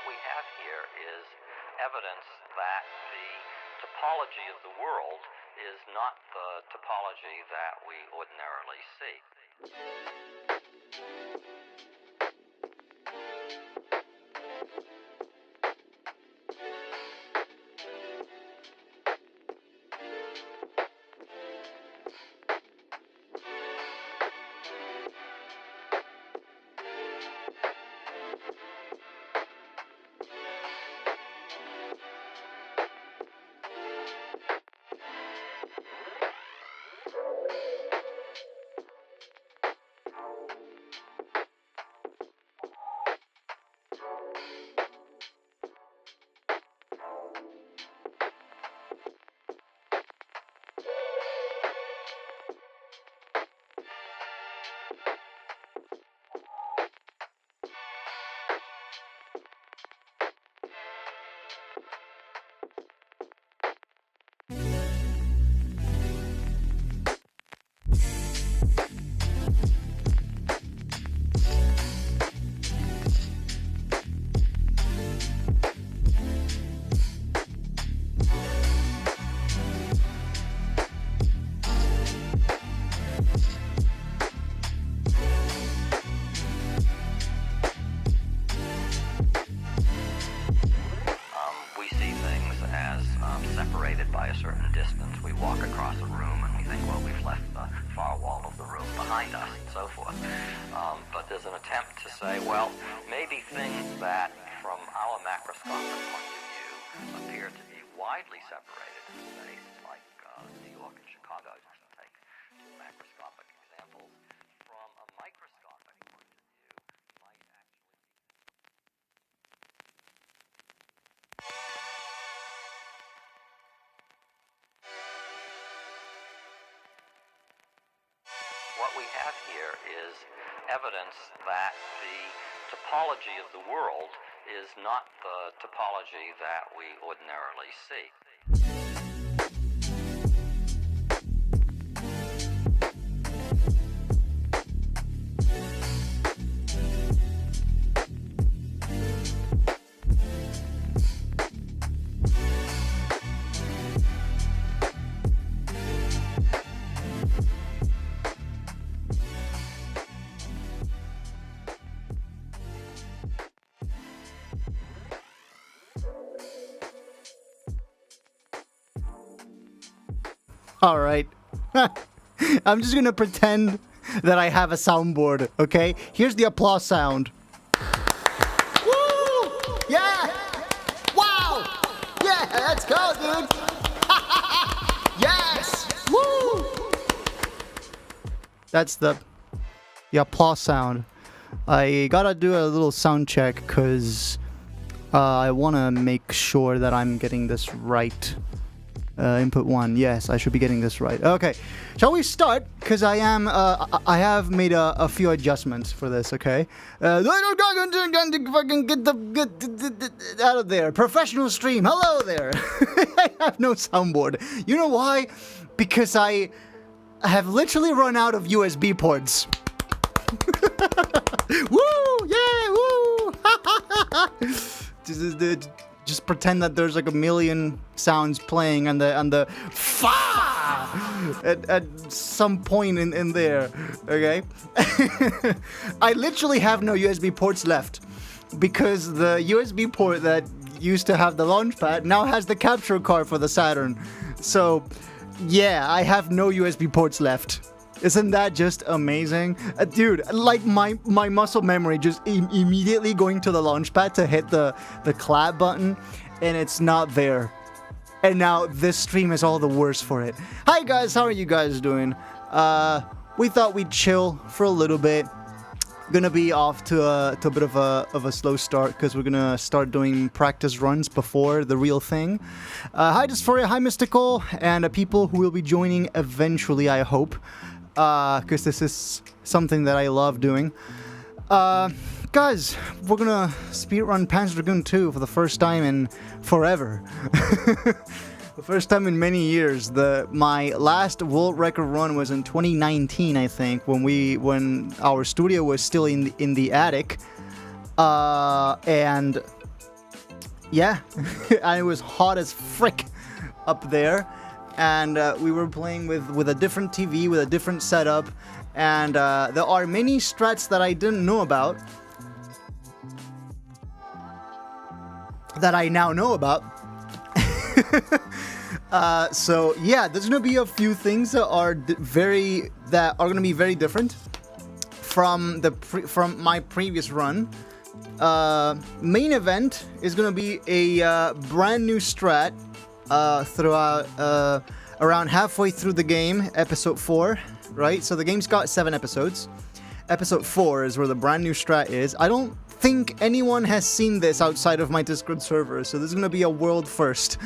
What we have here is evidence that the topology of the world is not the topology that we ordinarily see. Separated by a certain distance. We walk across a room and we think, well, we've left the far wall of the room behind us and so forth. But there's an attempt to say, well, maybe things that from our macroscopic point of view appear to be widely separated in space, like New York and Chicago, just to take two macroscopic examples, from a microscopic point of view might actually be... What we have here is evidence that the topology of the world is not the topology that we ordinarily see. All right. I'm just going to pretend that I have a soundboard, okay? Here's the applause sound. Woo! Yeah! Wow! Yeah, let's go, dude! Yes! Woo! That's the applause sound. I gotta do a little sound check because I want to make sure that I'm getting this right. Input 1. Yes, I should be getting this right. Okay, shall we start? Because I have made a few adjustments for this. Okay, fucking get out of there. Professional stream. Hello there. I have no soundboard. You know why? Because I have literally run out of USB ports. Woo! Yeah! Woo! Just pretend that there's like a million sounds playing and the fa at some point in there, okay? I literally have no USB ports left because the USB port that used to have the launch pad now has the capture card for the Saturn. So, yeah, I have no USB ports left. Isn't that just amazing? Dude, like my muscle memory just immediately going to the launch pad to hit the clap button, and it's not there. And now this stream is all the worse for it. Hi guys, how are you guys doing? We thought we'd chill for a little bit. Gonna be off to a bit of a slow start because we're gonna start doing practice runs before the real thing. Hi Dysphoria, hi Mystical, and people who will be joining eventually, I hope. Because this is something that I love doing. Guys, we're gonna speedrun Panzer Dragoon 2 for the first time in forever. The first time in many years. My last world record run was in 2019, I think, when our studio was still in the attic. And yeah, and it was hot as frick up there. And we were playing with a different TV, with a different setup. And there are many strats that I didn't know about that I now know about. So yeah, there's gonna be a few things that are gonna be very different from my previous run. Main event is gonna be a brand new strat throughout around halfway through the game, episode 4, right? So the game's got 7 episodes. Episode 4 is where the brand new strat is. I don't think anyone has seen this outside of my Discord server, so this is gonna be a world first.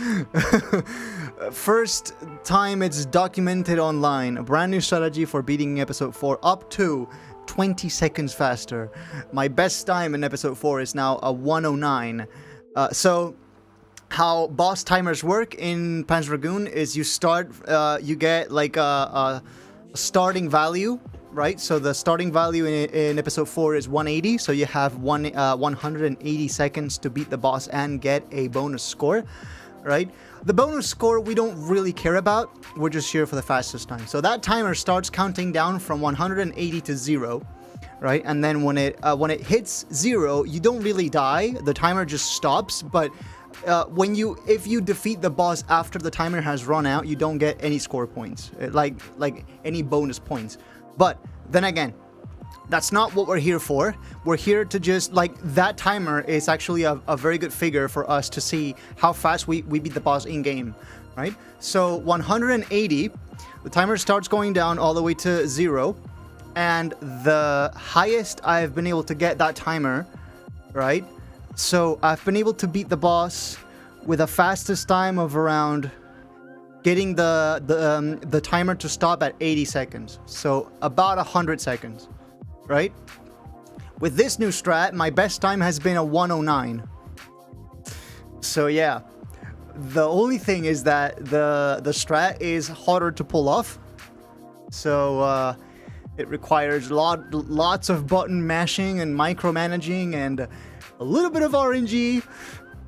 First time it's documented online. A brand new strategy for beating episode 4 up to 20 seconds faster. My best time in episode 4 is now a 109. So how boss timers work in Panzer Dragoon is you get like a starting value, right? So the starting value in episode 4 is 180, so you have 180 seconds to beat the boss and get a bonus score, right? The bonus score we don't really care about, we're just here for the fastest time. So that timer starts counting down from 180 to 0, right? And then when it hits 0, you don't really die, the timer just stops, but if you defeat the boss after the timer has run out, you don't get any score points, like any bonus points. But then again, that's not what we're here for. We're here to just, that timer is actually a very good figure for us to see how fast we beat the boss in-game, right? So 180, the timer starts going down all the way to 0, and the highest I've been able to get that timer, right? So I've been able to beat the boss with a fastest time of around getting the timer to stop at 80 seconds. So about 100 seconds, right? With this new strat, my best time has been a 109. So yeah, the only thing is that the strat is harder to pull off. So it requires lots of button mashing and micromanaging and a little bit of RNG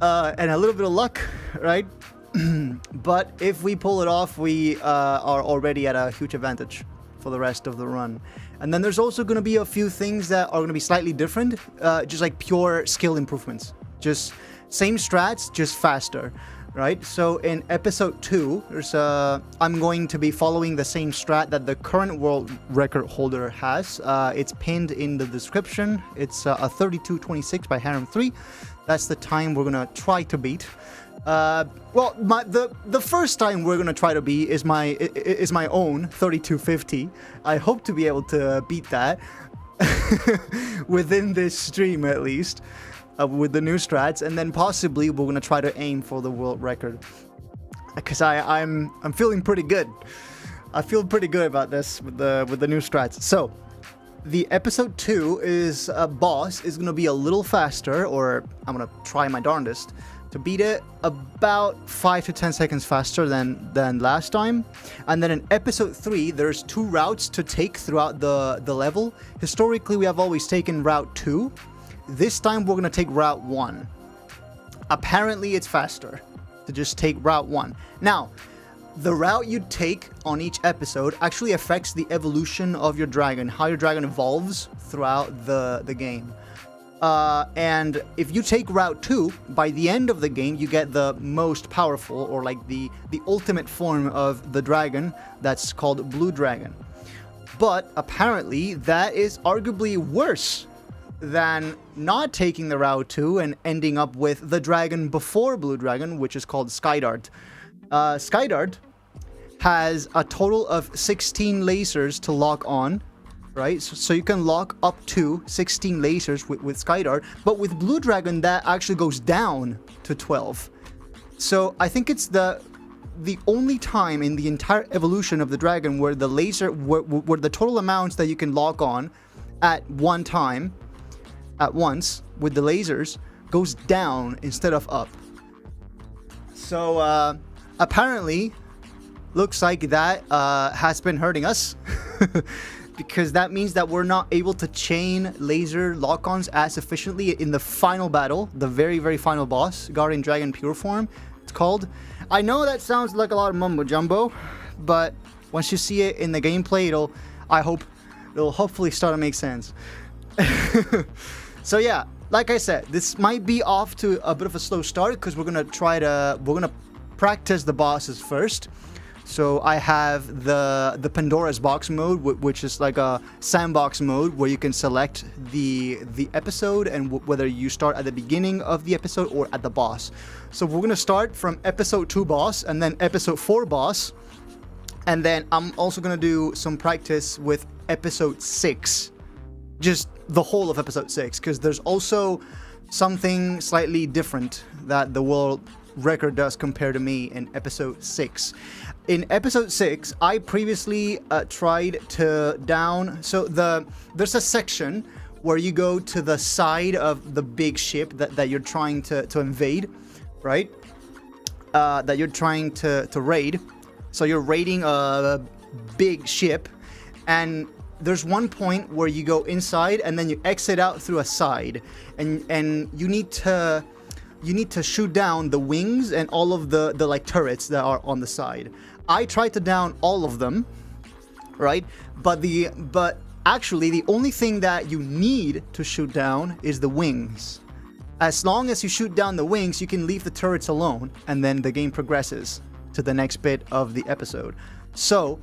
and a little bit of luck, right? But if we pull it off, we are already at a huge advantage for the rest of the run. And then there's also going to be a few things that are going to be slightly different, just like pure skill improvements. Just same strats, just faster, right? So in episode 2, I'm going to be following the same strat that the current world record holder has. It's pinned in the description. It's a 32:26 by Harem 3. That's the time we're going to try to beat. Well, the first time we're gonna try to beat is my own 32:50. I hope to be able to beat that within this stream at least, with the new strats, and then possibly we're gonna try to aim for the world record. Because I'm feeling pretty good. I feel pretty good about this with the new strats. So the episode 2 is boss is gonna be a little faster, or I'm gonna try my darndest to beat it about 5 to 10 seconds faster than last time. And then in episode 3, there's 2 routes to take throughout the level. Historically, we have always taken route 2. This time, we're gonna take route 1. Apparently, it's faster to just take route 1. Now, the route you take on each episode actually affects the evolution of your dragon, how your dragon evolves throughout the game. And if you take route 2, by the end of the game, you get the most powerful, or like the ultimate form of the dragon, that's called Blue Dragon. But apparently, that is arguably worse than not taking the route 2 and ending up with the dragon before Blue Dragon, which is called Skydart. Skydart has a total of 16 lasers to lock on. Right, so you can lock up to 16 lasers with Skydart, but with Blue Dragon that actually goes down to 12. So I think it's the only time in the entire evolution of the dragon where the laser, where the total amounts that you can lock on at one time, at once with the lasers, goes down instead of up. So apparently, looks like that has been hurting us. because that means that we're not able to chain laser lock-ons as efficiently in the final battle, the very, very final boss, Guardian Dragon Pure Form, it's called. I know that sounds like a lot of mumbo-jumbo, but once you see it in the gameplay, it'll hopefully start to make sense. So yeah, like I said, this might be off to a bit of a slow start because we're gonna practice the bosses first. So I have the Pandora's box mode, which is like a sandbox mode where you can select the episode and whether you start at the beginning of the episode or at the boss. So we're gonna start from episode 2 boss and then episode 4 boss, and then I'm also gonna do some practice with episode 6, just the whole of episode 6, because there's also something slightly different that the world record does compared to me in episode 6. In episode 6, I previously tried to down... So there's a section where you go to the side of the big ship that you're trying to invade, right? That you're trying to raid. So you're raiding a big ship, and there's one point where you go inside and then you exit out through a side, and you need to shoot down the wings and all of the like turrets that are on the side. I tried to down all of them, right? But actually the only thing that you need to shoot down is the wings. As long as you shoot down the wings, you can leave the turrets alone, and then the game progresses to the next bit of the episode. So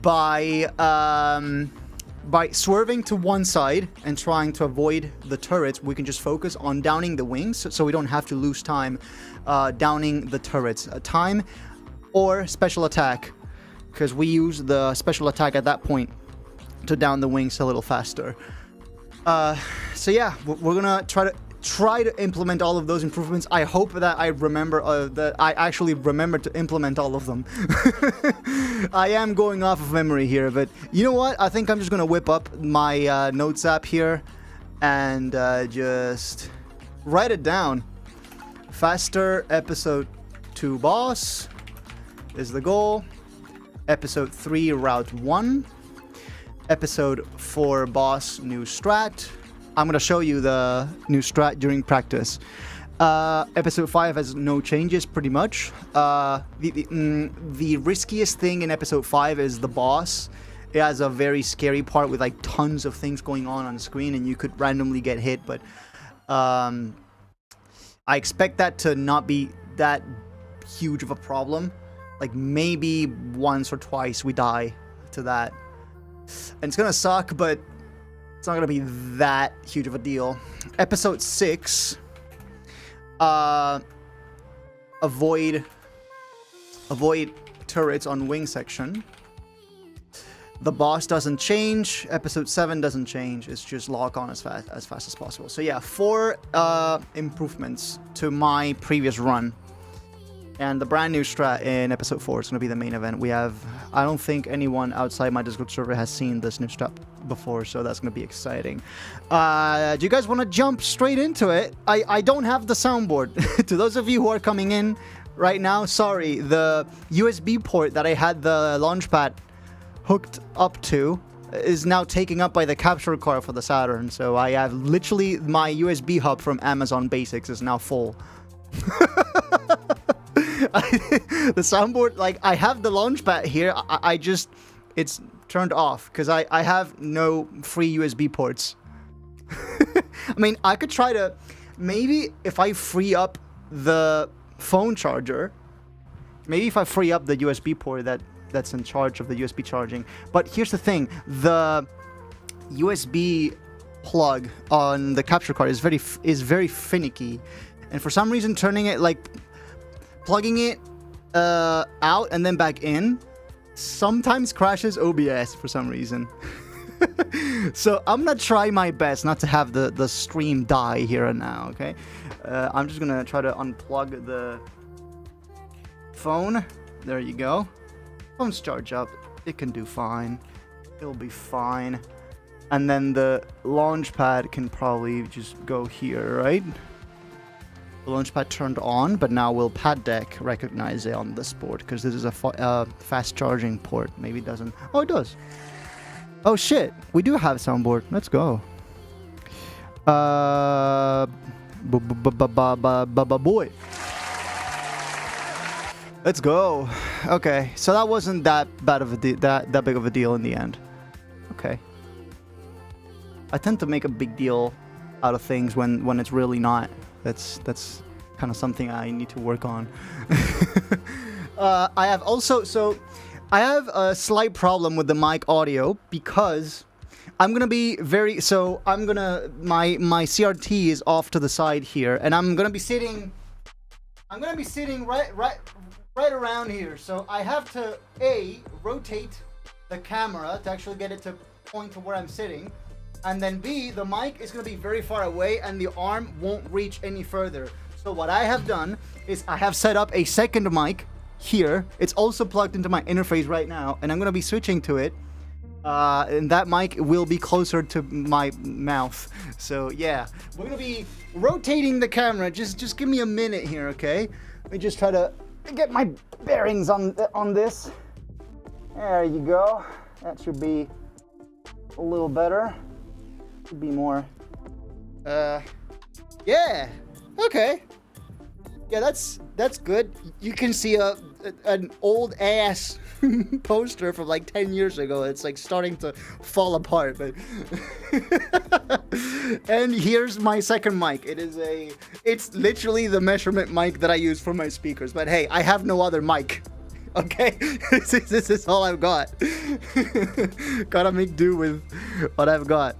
by swerving to one side and trying to avoid the turrets, we can just focus on downing the wings, so we don't have to lose time downing the turrets. Time or special attack, because we use the special attack at that point to down the wings a little faster. So yeah, we're gonna try to implement all of those improvements. I hope that I remember that I actually remember to implement all of them. I am going off of memory here, but you know what? I think I'm just gonna whip up my notes app here and just write it down. Faster episode 2 boss is the goal. Episode 3 route 1. Episode 4 boss new strat. I'm gonna show you the new strat during practice. Episode 5 has no changes, pretty much. The riskiest thing in episode 5 is the boss. It has a very scary part with like tons of things going on screen, and you could randomly get hit. But I expect that to not be that huge of a problem. Like maybe once or twice we die to that, and it's gonna suck, but it's not gonna be that huge of a deal. Episode 6, avoid turrets on wing section. The boss doesn't change. Episode 7 doesn't change. It's just lock on as fast as possible. So yeah, 4 improvements to my previous run. And the brand new strat in episode 4 is going to be the main event. I don't think anyone outside my Discord server has seen this new strat before, so that's going to be exciting. Do you guys want to jump straight into it? I don't have the soundboard. To those of you who are coming in right now, sorry. The USB port that I had the launchpad hooked up to is now taken up by the capture card for the Saturn. So I have literally my USB hub from Amazon Basics is now full. The soundboard, like, I have the launchpad here. It's turned off because I have no free USB ports. I mean, I could try to, maybe if I free up the phone charger, maybe if I free up the USB port that's in charge of the USB charging. But here's the thing, the USB plug on the capture card is very finicky, and for some reason turning it, like plugging it out and then back in, sometimes crashes OBS for some reason. So I'm gonna try my best not to have the stream die here and now, okay? I'm just gonna try to unplug the phone. There you go. Phone's charged up. It can do fine. It'll be fine. And then the launch pad can probably just go here, right? The launchpad turned on, but now will pad deck recognize it on this board? Because this is a fast charging port. Maybe it doesn't. Oh, it does. Oh shit, we do have soundboard. Let's go. Boy. Let's go. Okay, so that wasn't that bad of a that big of a deal in the end. Okay. I tend to make a big deal out of things when it's really not. That's kind of something I need to work on. I have a slight problem with the mic audio because my CRT is off to the side here, and I'm gonna be sitting right around here. So I have to rotate the camera to actually get it to point to where I'm sitting, and then B, the mic is gonna be very far away and the arm won't reach any further. So what I have done is I have set up a second mic here. It's also plugged into my interface right now, and I'm gonna be switching to it. And that mic will be closer to my mouth. So yeah, we're gonna be rotating the camera. Just give me a minute here, okay? Let me just try to get my bearings on this. There you go. That should be a little better. Should be more. Yeah. Okay. Yeah, that's good. You can see an old ass poster from like 10 years ago. It's like starting to fall apart, but and here's my second mic. It's literally the measurement mic that I use for my speakers, but hey, I have no other mic. Okay, this is all I've got. Gotta make do with what I've got.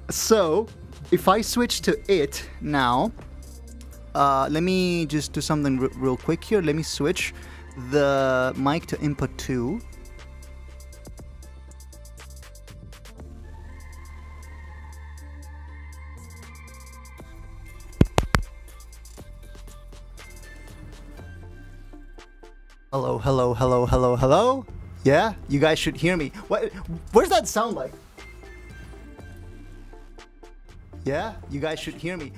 So if I switch to it now, let me just do something real quick here. Let me switch the mic to input 2. Hello. Yeah, you guys should hear me. Where's that sound like? Yeah, you guys should hear me.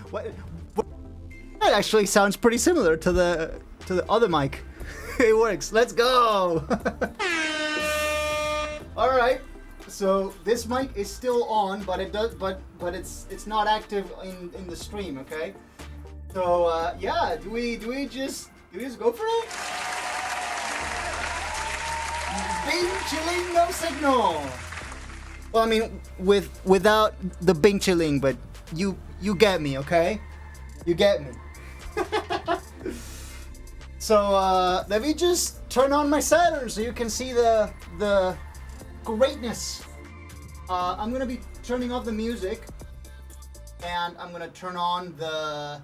That actually sounds pretty similar to the other mic. It works. Let's go. All right. So this mic is still on, but it's not active in the stream. Okay. So yeah, do we just go for it? Bing chilling, no signal. Well, I mean, without the bing chilling, but you get me, okay? You get me. So let me just turn on my Saturn so you can see the greatness. I'm gonna be turning off the music, and I'm gonna turn on the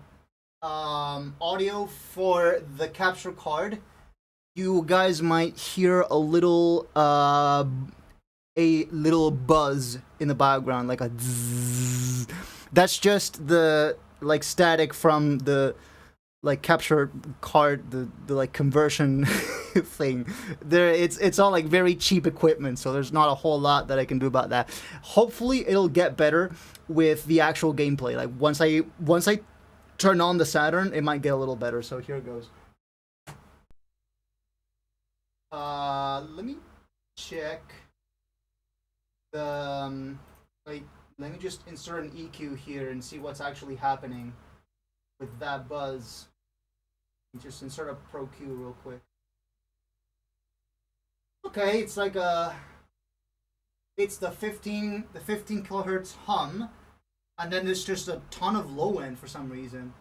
audio for the capture card. You guys might hear a little buzz in the background, like a zzz. That's just the like static from the like capture card, the like conversion thing. It's all like very cheap equipment, so there's not a whole lot that I can do about that. Hopefully it'll get better with the actual gameplay. Like once I turn on the Saturn, it might get a little better. So here it goes. Let me check the let me just insert an EQ here and see what's actually happening with that buzz. Just insert a Pro Q real quick. Okay, it's like it's the 15 kilohertz hum, and then there's just a ton of low end for some reason.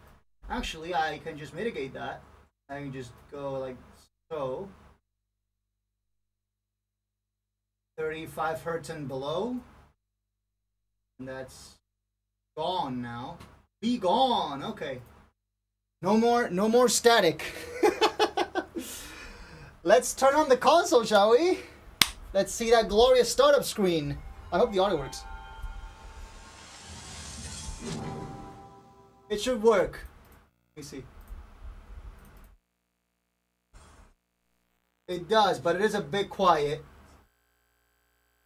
Actually, I can just mitigate that. I can just go like so. 35 hertz and below. And that's gone now. Be gone. Okay. No more static. Let's turn on the console, shall we? Let's see that glorious startup screen. I hope the audio works. It should work. Let me see. It does, but it is a bit quiet.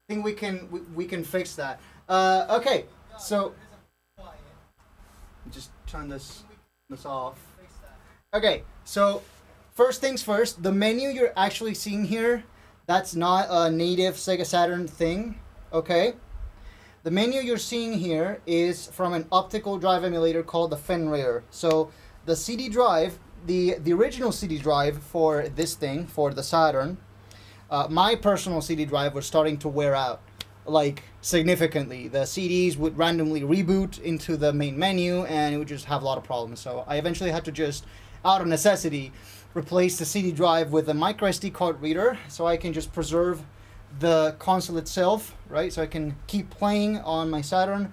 I think we can fix that. Okay, so just turn this off. Okay, so first things first, the menu you're actually seeing here, that's not a native Sega Saturn thing. okay? The menu you're seeing here is from an optical drive emulator called the Fenrir. So the CD drive, the original CD drive for this thing, for the Saturn, my personal CD drive was starting to wear out, like, significantly. The CDs would randomly reboot into the main menu, and it would just have a lot of problems. So I eventually had to just, out of necessity, replace the CD drive with a micro SD card reader, so I can just preserve the console itself, right? So I can keep playing on my Saturn.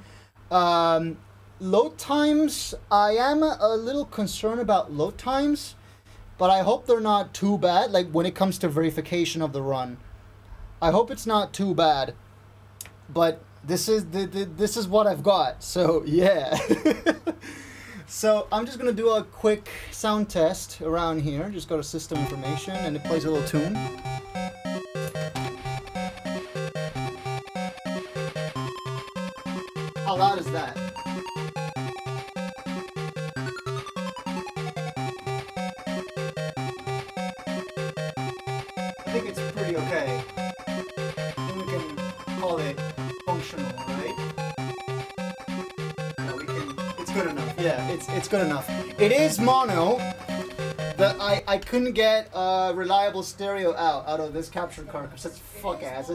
Load times, I am a little concerned about load times, but I hope they're not too bad, like when it comes to verification of the run. I hope it's not too bad, but this is what I've got, so yeah. So I'm just gonna do a quick sound test around here. Just go to system information and it plays a little tune. How loud is that? I think it's pretty okay. We can call it functional, right? No, we can. It's good enough. Yeah, it's good enough. It is mono. I couldn't get reliable stereo out of this capture card because it's fuck ass.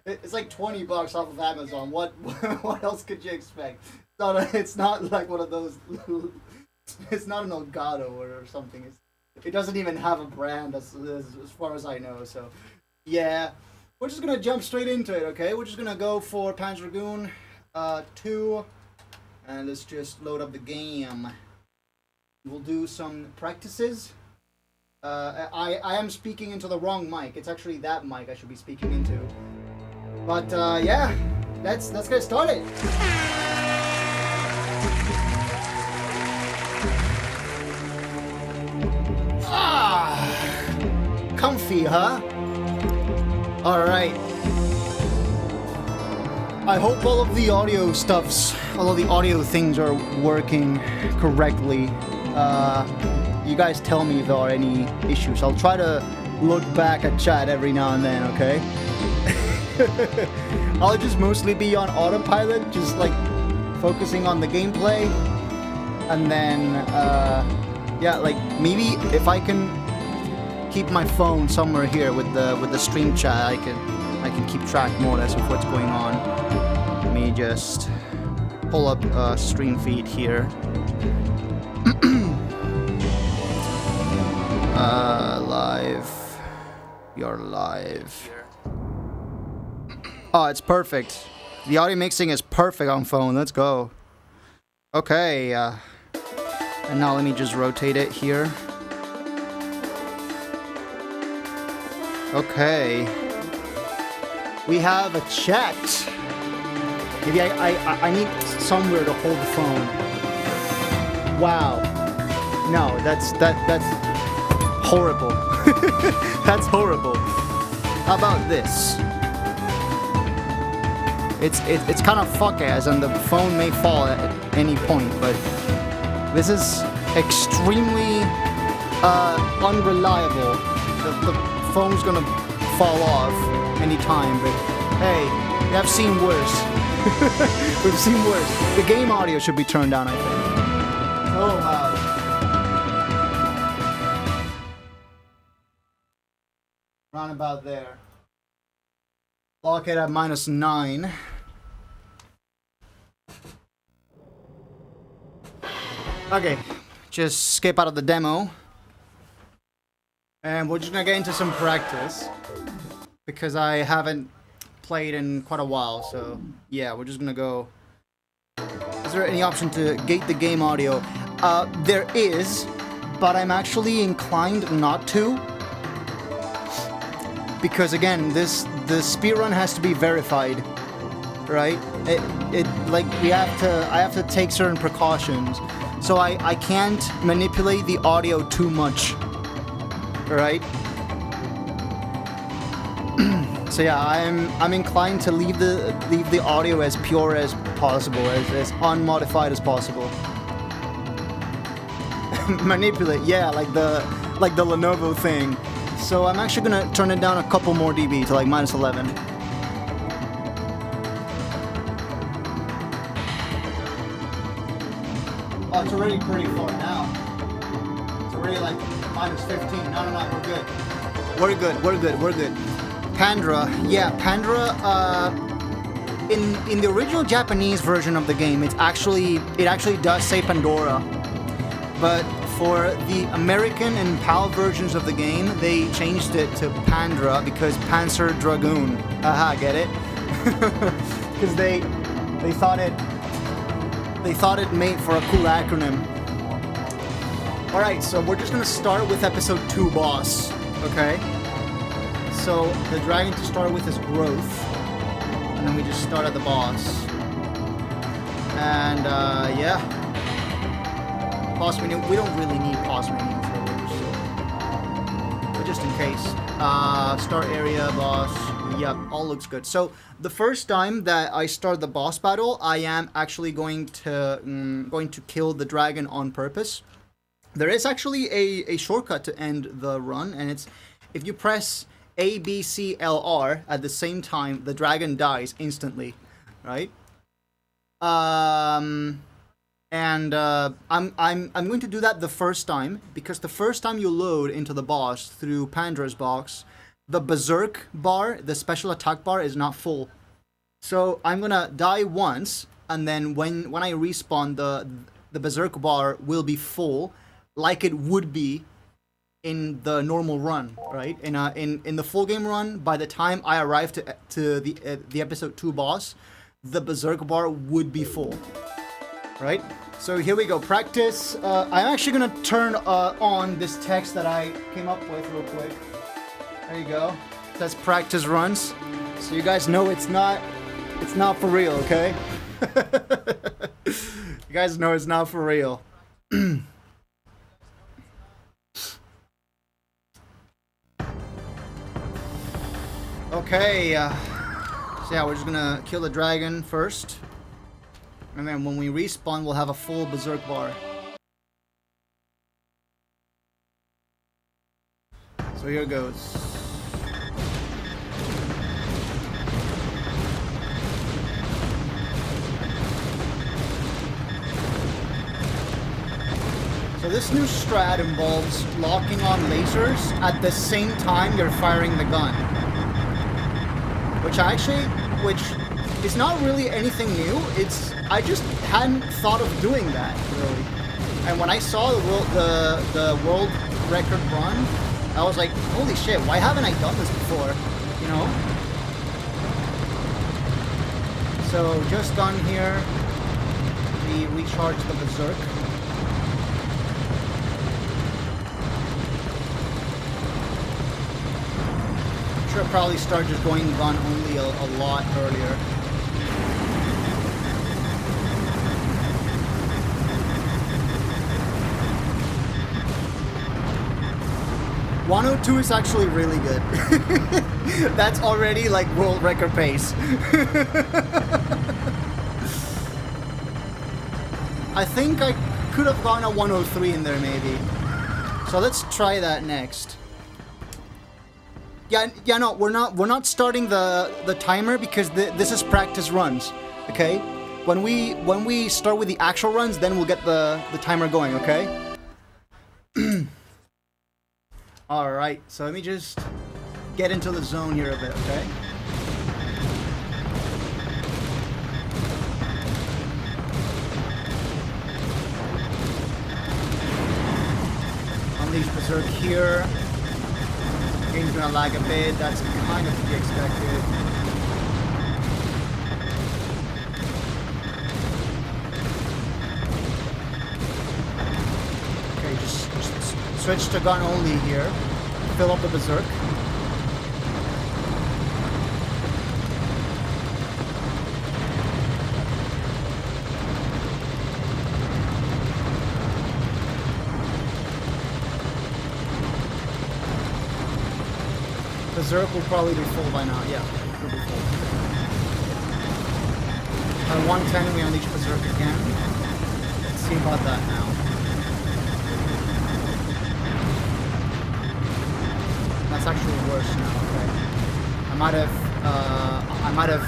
It's like $20 off of Amazon. What else could you expect? It's not like one of those. It's not an Elgato or something. It doesn't even have a brand as far as I know. So yeah, we're just gonna jump straight into it. Okay, we're just gonna go for Panzer Dragoon 2, and let's just load up the game. We'll do some practices. I am speaking into the wrong mic. It's actually that mic I should be speaking into. But yeah, let's get started. Comfy, huh? All right. I hope all of the audio things are working correctly. You guys tell me if there are any issues. I'll try to look back at chat every now and then, okay? I'll just mostly be on autopilot, just like focusing on the gameplay. And then, yeah, like maybe if I can keep my phone somewhere here with the stream chat, I can keep track more or less of what's going on. Let me just pull up a stream feed here. Live. You're live. Oh, it's perfect. The audio mixing is perfect on phone. Let's go. Okay. And now let me just rotate it here. Okay. We have a chat. Maybe I need somewhere to hold the phone. Wow. No, that's horrible. That's horrible. How about this? It's kind of fuck ass, and the phone may fall at any point, but this is extremely unreliable. The phone's gonna fall off anytime, but hey, we have seen worse. We've seen worse. The game audio should be turned down, I think. Oh wow. Round about there. Lock it at -9. Okay, just skip out of the demo. And we're just gonna get into some practice. Because I haven't played in quite a while, so yeah, we're just gonna go. Is there any option to gate the game audio? There is, but I'm actually inclined not to. Because again, the speedrun has to be verified, right? It like I have to take certain precautions, so I can't manipulate the audio too much, right? So yeah, I'm inclined to leave the audio as pure as possible, as unmodified as possible. Manipulate, yeah, like the Lenovo thing. So I'm actually gonna turn it down a couple more dB to like -11. Oh, it's already pretty far now. It's already like minus 15. No, we're good. We're good. Pandra, yeah, Pandra, in the original Japanese version of the game, it actually does say Pandora. But for the American and PAL versions of the game, they changed it to Pandra because Panzer Dragoon. Haha, get it? Because they thought it made for a cool acronym. All right, so we're just gonna start with episode 2 boss. Okay. So the dragon to start with is growth, and then we just start at the boss. And yeah. Pause menu. We don't really need pause menu for this, but just in case. Start area, boss. Yep, all looks good. So the first time that I start the boss battle, I am actually going to kill the dragon on purpose. There is actually a shortcut to end the run, and it's if you press A, B, C, L, R at the same time, the dragon dies instantly, right? I'm going to do that the first time, because the first time you load into the boss through Pandra's box, the berserk bar, the special attack bar, is not full. So I'm gonna die once, and then when I respawn, the berserk bar will be full, like it would be in the normal run, right? In the full game run, by the time I arrive to the episode 2 boss, the berserk bar would be full, right? So here we go. Practice. I'm actually gonna turn on this text that I came up with real quick. There you go. It says practice runs, so you guys know it's not for real, okay? You guys know it's not for real. Okay, so yeah, we're just gonna kill the dragon first, and then when we respawn, we'll have a full berserk bar. So here goes. So this new strat involves locking on lasers at the same time you're firing the gun. Which is not really anything new. I just hadn't thought of doing that, really. And when I saw the world record run, I was like, holy shit, why haven't I done this before? You know? So just done here, we recharge the berserk. Should probably start just going gun only a lot earlier. 102 is actually really good. That's already like world record pace. I think I could have gone a 103 in there maybe. So let's try that next. Yeah, no, we're not starting the timer because this is practice runs, okay? When we start with the actual runs, then we'll get the timer going, okay? Alright, so let me just get into the zone here a bit, okay? Unleash Berserk here. Game's gonna lag a bit, that's kind of to be expected. Okay, just switch to gun only here. Fill up the Berserk. Berserk will probably be full by now, yeah. It'll be full. At 110 we unleash Berserk again. Let's see about that now. That's actually worse now, okay. I might have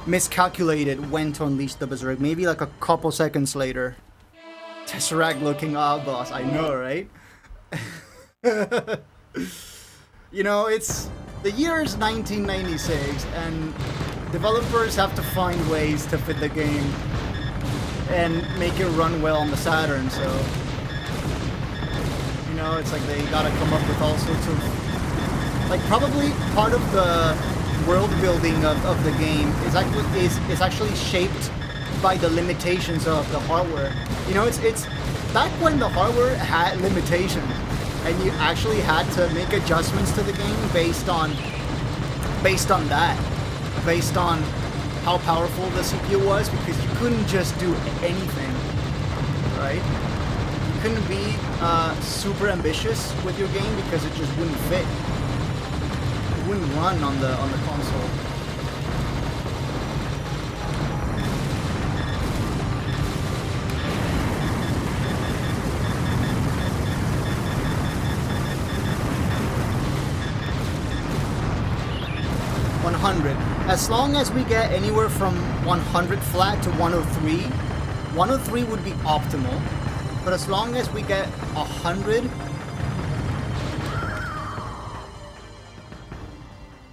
miscalculated when to unleash the Berserk. Maybe like a couple seconds later. Tesseract looking boss. I know, right? You know, it's the year is 1996, and developers have to find ways to fit the game and make it run well on the Saturn. So, you know, it's like they gotta come up with all sorts of, like, probably part of the world building of the game is actually shaped by the limitations of the hardware. You know, it's back when the hardware had limitations, and you actually had to make adjustments to the game based on that, based on how powerful the CPU was, because you couldn't just do anything, right? You couldn't be super ambitious with your game because it just wouldn't fit. It wouldn't run on the console. As long as we get anywhere from 100 flat to 103, 103 would be optimal. But as long as we get 100,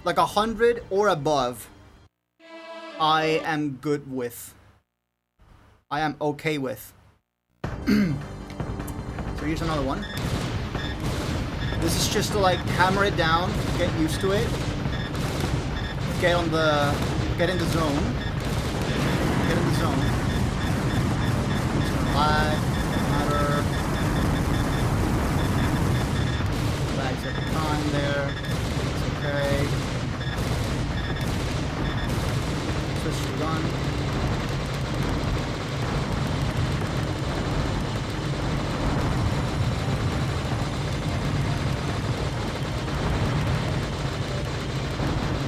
like 100 or above, I am good with. I am okay with. So here's another one. This is just to like hammer it down, get used to it. Get in the zone. Get in the zone. Just gonna lag, matter. Lags every time there. It's okay. Switch to run.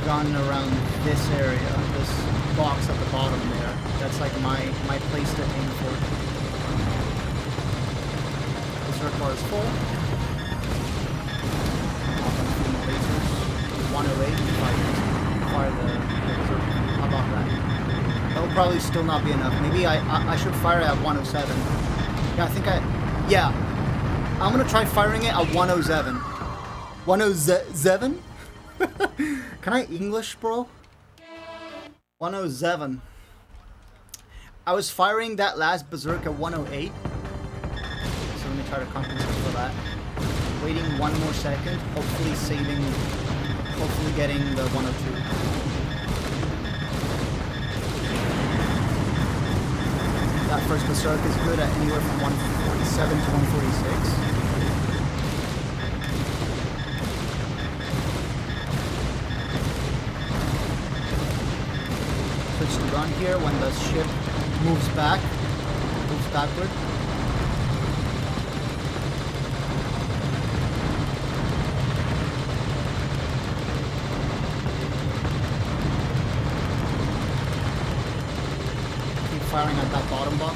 Gun around this area, this box at the bottom there. That's like my place to aim for. This red bar is full. Lasers. 108. Fire the laser. How about that? That will probably still not be enough. Maybe I should fire it at 107. Yeah, I think yeah. I'm gonna try firing it at 107. 107? Can I English, bro? 107. I was firing that last berserk at 108. So let me try to compensate for that. Waiting one more second, hopefully getting the 102. That first berserk is good at anywhere from 147 to 146. To run here when the ship moves backward. Keep firing at that bottom box.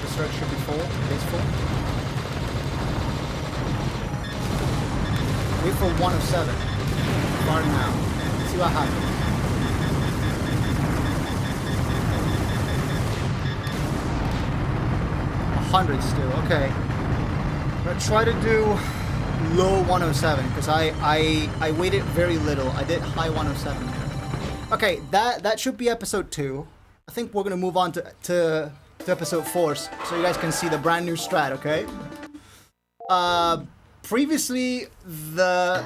The search should be full. It is full. Wait for 107. Fire now. See what happens. 100 still, okay. I'm gonna try to do low 107 because I waited very little. I did high 107 there. Okay, that should be episode 2. I think we're gonna move on to episode 4 so you guys can see the brand new strat, okay? Previously the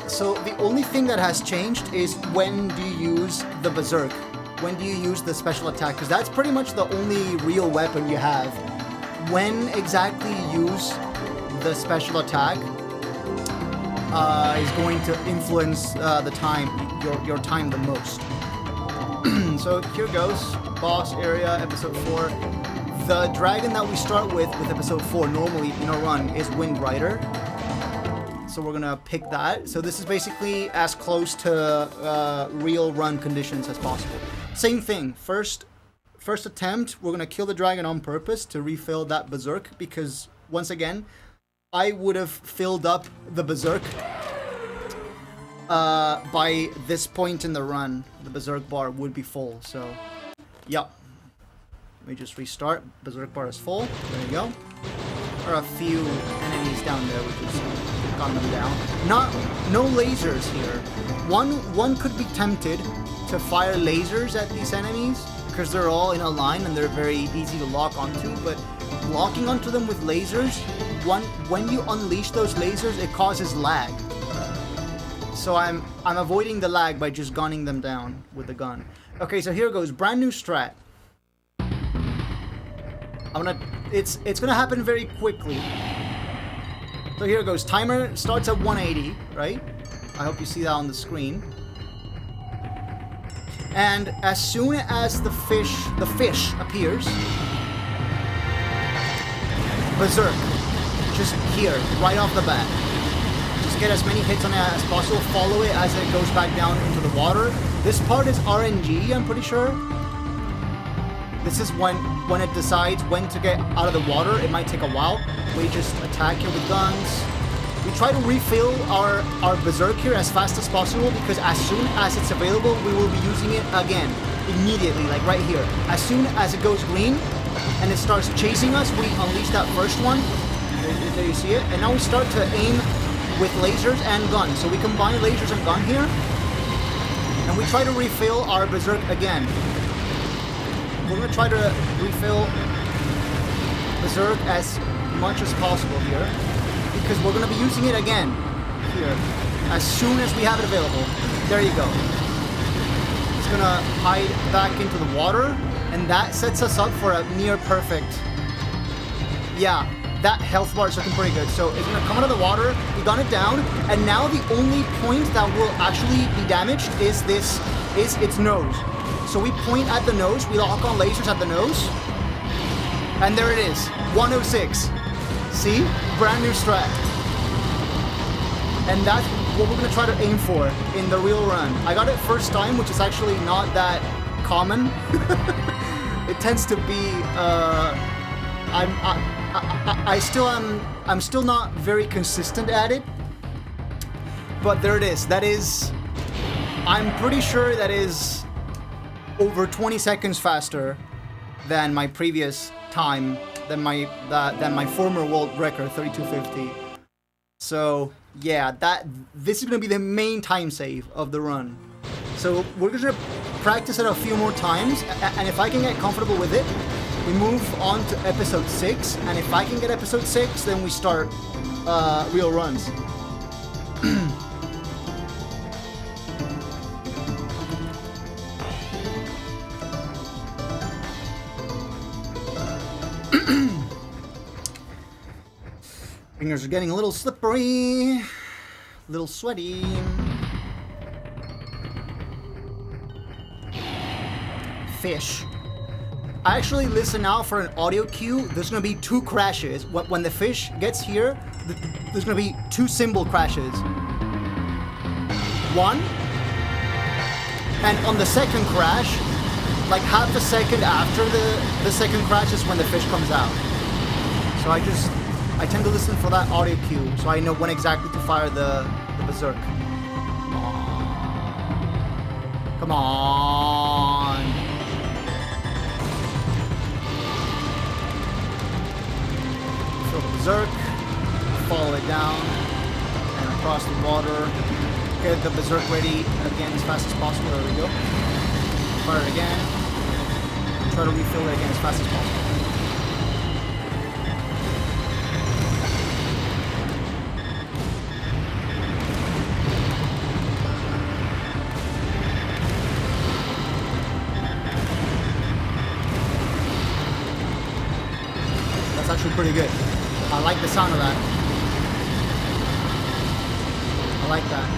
only thing that has changed is when do you use the berserk? When do you use the special attack? Because that's pretty much the only real weapon you have. When exactly you use the special attack is going to influence the time, your time the most. So here goes, boss area, episode 4. The dragon that we start with episode 4 normally in a run is Wind Rider. So we're gonna pick that. So this is basically as close to real run conditions as possible. Same thing, first attempt, we're gonna kill the dragon on purpose to refill that berserk because once again, I would have filled up the berserk by this point in the run. The berserk bar would be full, so yep. Let me just restart. Berserk bar is full. There you go. There are a few enemies down there, which is gun them down. No lasers here. One could be tempted to fire lasers at these enemies because they're all in a line and they're very easy to lock onto, but locking onto them with lasers, when you unleash those lasers, it causes lag. So I'm avoiding the lag by just gunning them down with the gun. Okay, so here goes, brand new strat. It's gonna happen very quickly. So here goes, timer starts at 180, right? I hope you see that on the screen. And as soon as the fish appears, Berserk, just here, right off the bat. Just get as many hits on it as possible, follow it as it goes back down into the water. This part is RNG, I'm pretty sure. This is when it decides when to get out of the water. It might take a while. We just attack it with guns. We try to refill our Berserk here as fast as possible because as soon as it's available, we will be using it again. Immediately, like right here. As soon as it goes green and it starts chasing us, we unleash that first one. There you see it. And now we start to aim with lasers and guns. So we combine lasers and gun here. And we try to refill our Berserk again. We're going to try to refill Berserk as much as possible here. Because we're going to be using it again here. As soon as we have it available. There you go. It's going to hide back into the water. And that sets us up for a near perfect. Yeah, that health bar is looking pretty good. So it's going to come out of the water. We gun it down. And now the only point that will actually be damaged is its nose. So we point at the nose. We lock on lasers at the nose. And there it is. 106. See? Brand new strat. And that's what we're going to try to aim for in the real run. I got it first time, which is actually not that common. It tends to be, I'm still not very consistent at it. But there it is. That is, I'm pretty sure that is over 20 seconds faster than my previous time, than my former world record, 3250. So yeah, this is gonna be the main time save of the run. So we're gonna practice it a few more times, and if I can get comfortable with it, we move on to episode 6. And if I can get episode 6, then we start real runs. Fingers are getting a little slippery, a little sweaty. Fish. I actually listen out for an audio cue. There's gonna be 2 crashes. When the fish gets here, there's gonna be 2 cymbal crashes. 1, and on the second crash, like half a second after the second crash is when the fish comes out. So I tend to listen for that audio cue, so I know when exactly to fire the Berserk. Come on. Fill the Berserk, follow it down, and across the water. Get the Berserk ready again as fast as possible. There we go. Fire it again. Try to refill it again as fast as possible. Pretty good. I like the sound of that. I like that.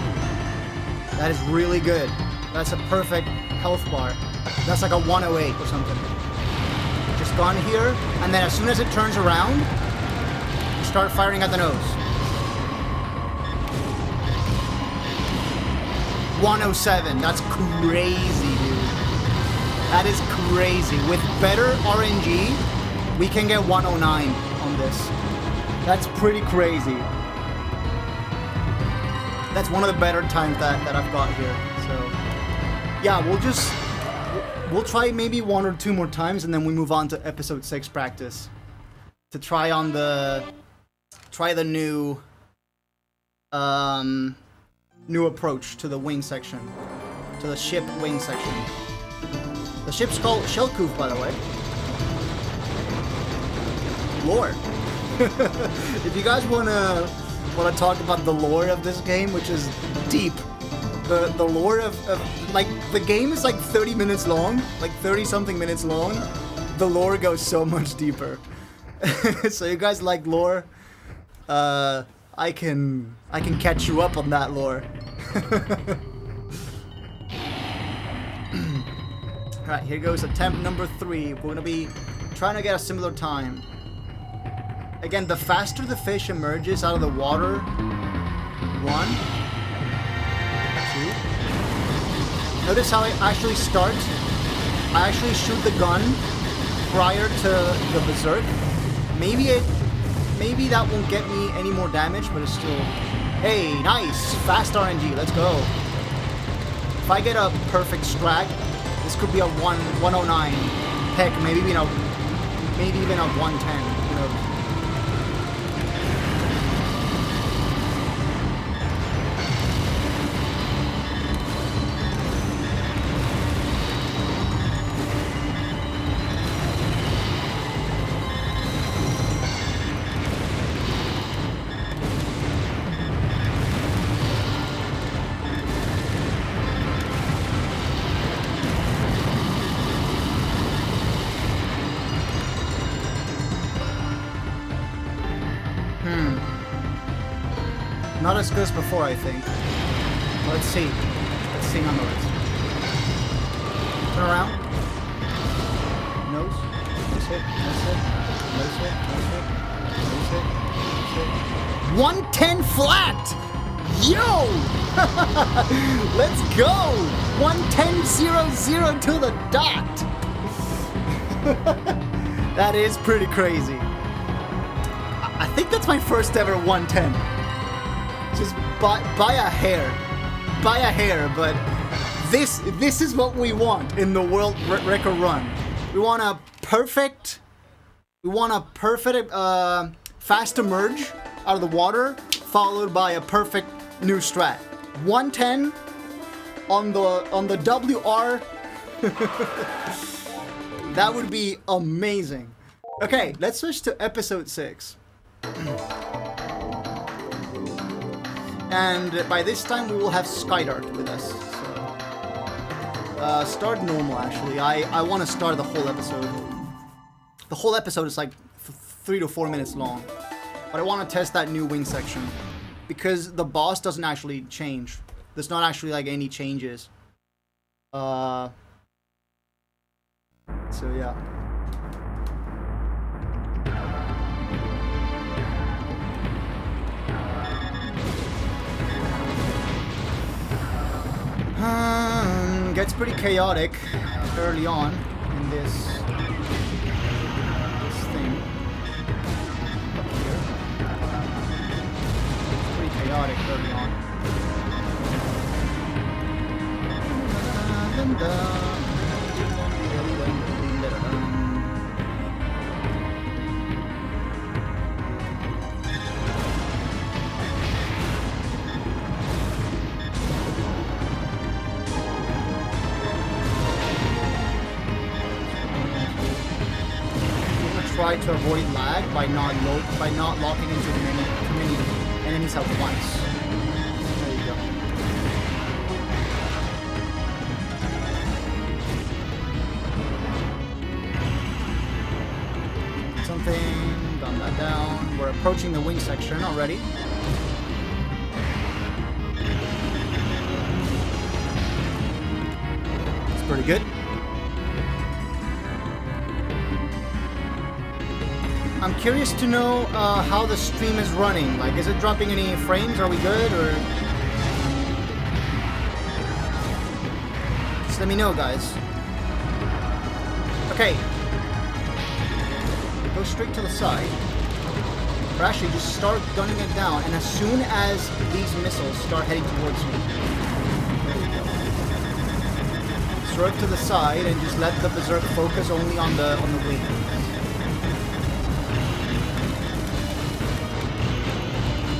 That is really good. That's a perfect health bar. That's like a 108 or something. Just gone here, and then as soon as it turns around, you start firing at the nose. 107. That's crazy, dude. That is crazy. With better RNG, we can get 109 on this. That's pretty crazy. That's one of the better times that I've got here. So yeah, We'll try maybe 1 or 2 more times, and then we move on to episode 6 practice to try the new new approach to the wing section, to the ship wing section. The ship's called Shellcoof, by the way. Lore. If you guys wanna talk about the lore of this game, which is deep. The lore of like, the game is like 30 minutes long, like 30 something minutes long. The lore goes so much deeper. So you guys like lore? I can catch you up on that lore. Alright, here goes attempt number 3. We're gonna be trying to get a similar time. Again, the faster the fish emerges out of the water, 1, 2. Notice how I actually start. I actually shoot the gun prior to the berserk. Maybe that won't get me any more damage, but it's still... Hey, nice! Fast RNG, let's go. If I get a perfect strat, this could be a 109. Heck, maybe even a 110. Who knows? Not as good as before, I think. Let's see. Let's see nonetheless. Turn around. Nose. Nose hit. Nose hit. Nose hit. Nose hit. Nose hit. Nose hit. 110 flat! Yo! Let's go! 110.00 to the dot! That is pretty crazy. I think that's my first ever 110. Just by a hair. By a hair, but this is what we want in the world record run. We want a perfect fast emerge out of the water, followed by a perfect new strat. 110 on the WR. That would be amazing. Okay, let's switch to episode 6. And by this time we will have Skydart with us. So, start normal actually. I want to start the whole episode. The whole episode is like 3 to 4 minutes long. But I want to test that new wing section. Because the boss doesn't actually change. There's not actually like any changes. So yeah. Gets pretty chaotic early on in this thing up here. It's pretty chaotic early on. Try to avoid lag by not locking into the many enemies at once. There you go. Something, done that down. We're approaching the wing section already. It's pretty good. I'm curious to know how the stream is running. Like, is it dropping any frames? Are we good, or...? Just let me know, guys. Okay. Go straight to the side. Or actually, just start gunning it down, and as soon as these missiles start heading towards you... There we go. Berserk to the side and just let the Berserk focus only on the wing.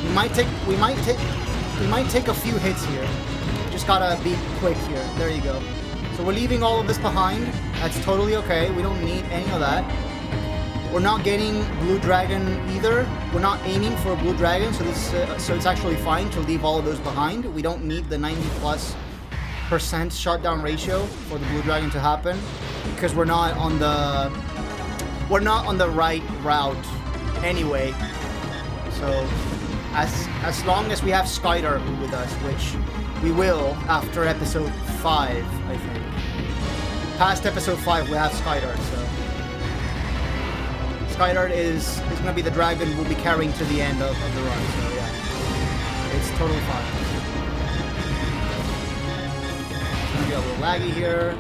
We might take a few hits here. Just gotta be quick here. There you go. So we're leaving all of this behind. That's totally okay. We don't need any of that. We're not getting Blue Dragon either. We're not aiming for a Blue Dragon, so this so it's actually fine to leave all of those behind. We don't need the 90+% shutdown ratio for the Blue Dragon to happen because we're not on the right route anyway. So as long as we have Skydart with us, which we will after episode 5, I think. Past episode 5 we have Skydart, so Skydart is going to be the dragon we'll be carrying to the end of the run, so yeah. It's totally fine. It's going to be a little laggy here.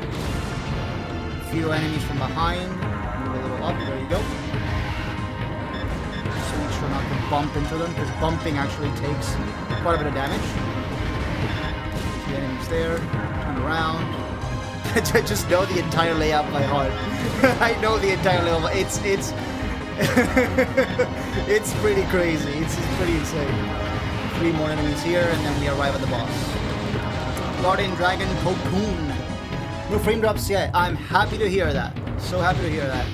A few enemies from behind. Move a little up, there you go. Just make sure not to bump into them, because bumping actually takes quite a bit of damage. The enemies there. Turn around. I just know the entire layout by heart. I know the entire layout. It's it's pretty crazy. It's pretty insane. 3 more enemies here, and then we arrive at the boss. Guardian Dragon Cocoon. No frame drops yet. I'm happy to hear that. So happy to hear that.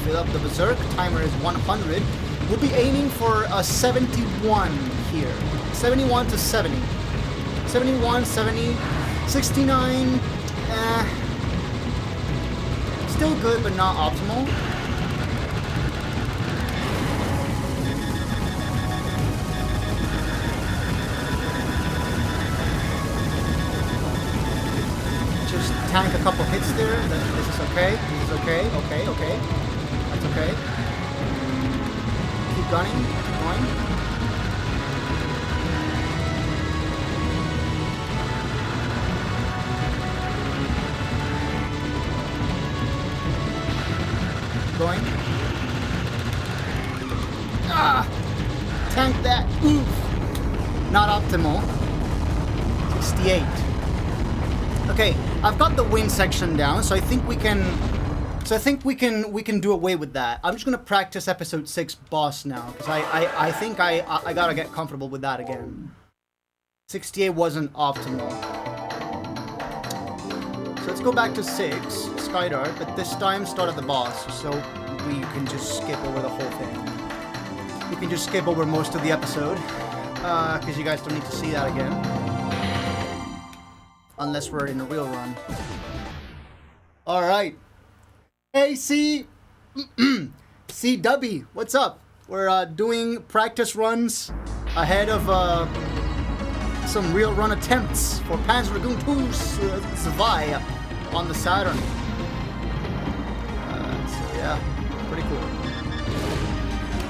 Fill up the Berserk. Timer is 100. We'll be aiming for a 71 here. 71 to 70. 71, 70, 69. Still good, but not optimal. Just tank a couple hits there. This is okay. This is okay. Okay. That's okay. Keep gunning. Keep going. Going. Tank that. Oof. Not optimal. 68. Okay, I've got the wind section down, so I think we can. So I think we can do away with that. I'm just gonna practice episode 6 boss now, because I think I gotta get comfortable with that again. 68 wasn't optimal. So let's go back to 6, Skydart, but this time start at the boss, so we can just skip over the whole thing. We can just skip over most of the episode, because you guys don't need to see that again. Unless we're in a real run. Alright. Hey, CW, what's up? We're doing practice runs ahead of some real run attempts for Panzer Dragoon 2 Zwei on the Saturn. So yeah, pretty cool.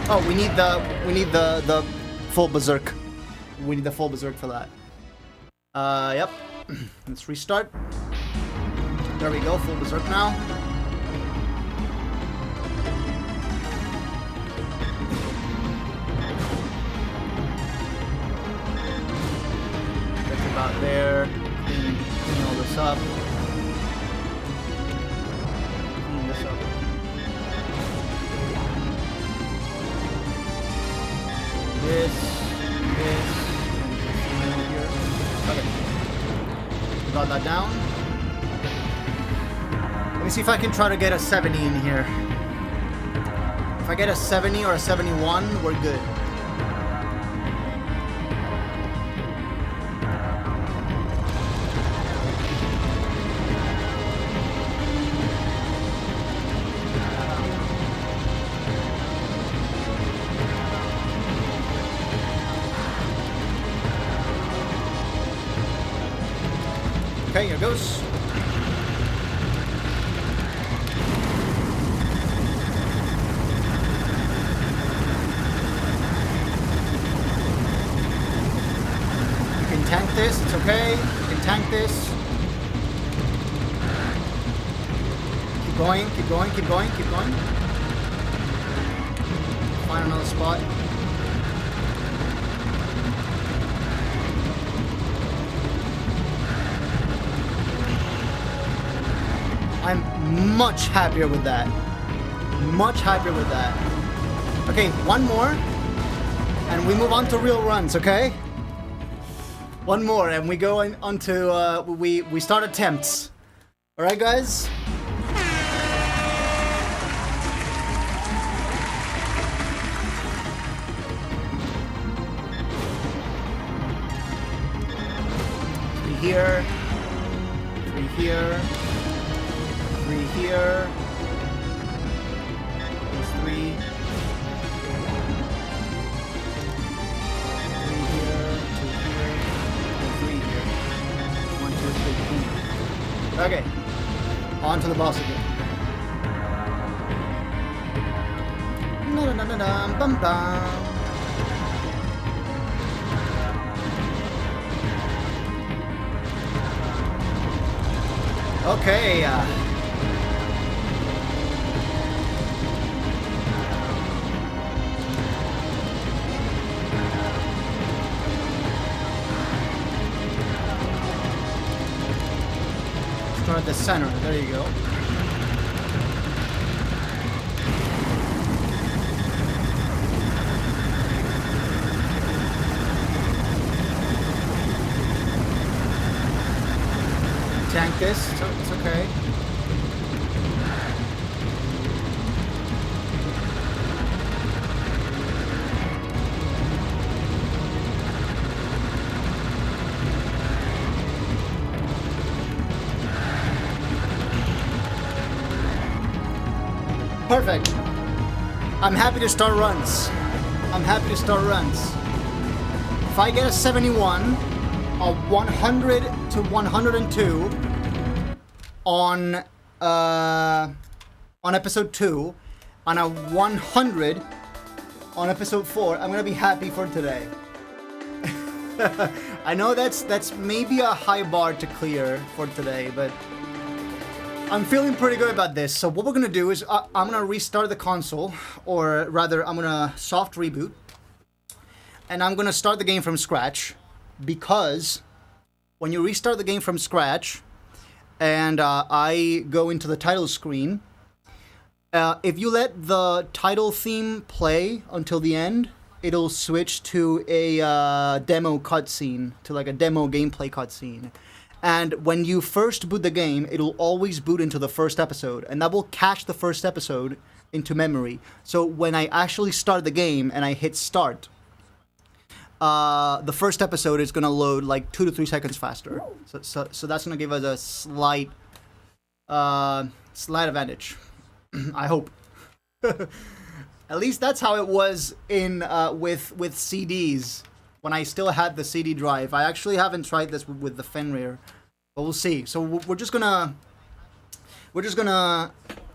Oh, we need the full Berserk. We need the full Berserk for that. Yep. Let's restart. There we go, full Berserk now. That's about there. Clean all this up. Clean this up. This. Here. Okay. Got that down. Let me see if I can try to get a 70 in here. If I get a 70 or a 71, we're good. Okay, here goes. You can tank this, it's okay. You can tank this. Keep going, keep going, keep going, keep going. find another spot. I'm much happier with that. Much happier with that. Okay, one more. And we move on to real runs, okay? One more and we go on to, we start attempts. Alright, guys? Here, 3 here, 3 here, there's 3, 3 here, 2 here, and 3 here. 1, 2, 3, 4. Okay, on to the boss again. Na-na-na-na-dum, bum bum. Okay, start at the center, there you go. Tank this, so it's okay. Perfect. I'm happy to start runs. I'm happy to start runs. If I get a 71, a 100 to 102 on episode 2, on a 100 on episode 4, I'm gonna be happy for today. I know that's maybe a high bar to clear for today, but I'm feeling pretty good about this. So what we're gonna do is I'm gonna restart the console, or rather I'm gonna soft reboot, and I'm gonna start the game from scratch, because when you restart the game from scratch and I go into the title screen, if you let the title theme play until the end, it'll switch to a demo cutscene, to like a demo gameplay cutscene. And when you first boot the game, it'll always boot into the first episode, and that will cache the first episode into memory. So when I actually start the game and I hit start, the first episode is gonna load like 2 to 3 seconds faster. So that's gonna give us a slight advantage. I hope. At least that's how it was in with CDs. When I still had the CD drive. I actually haven't tried this with the Fenrir, but we'll see. So we're just gonna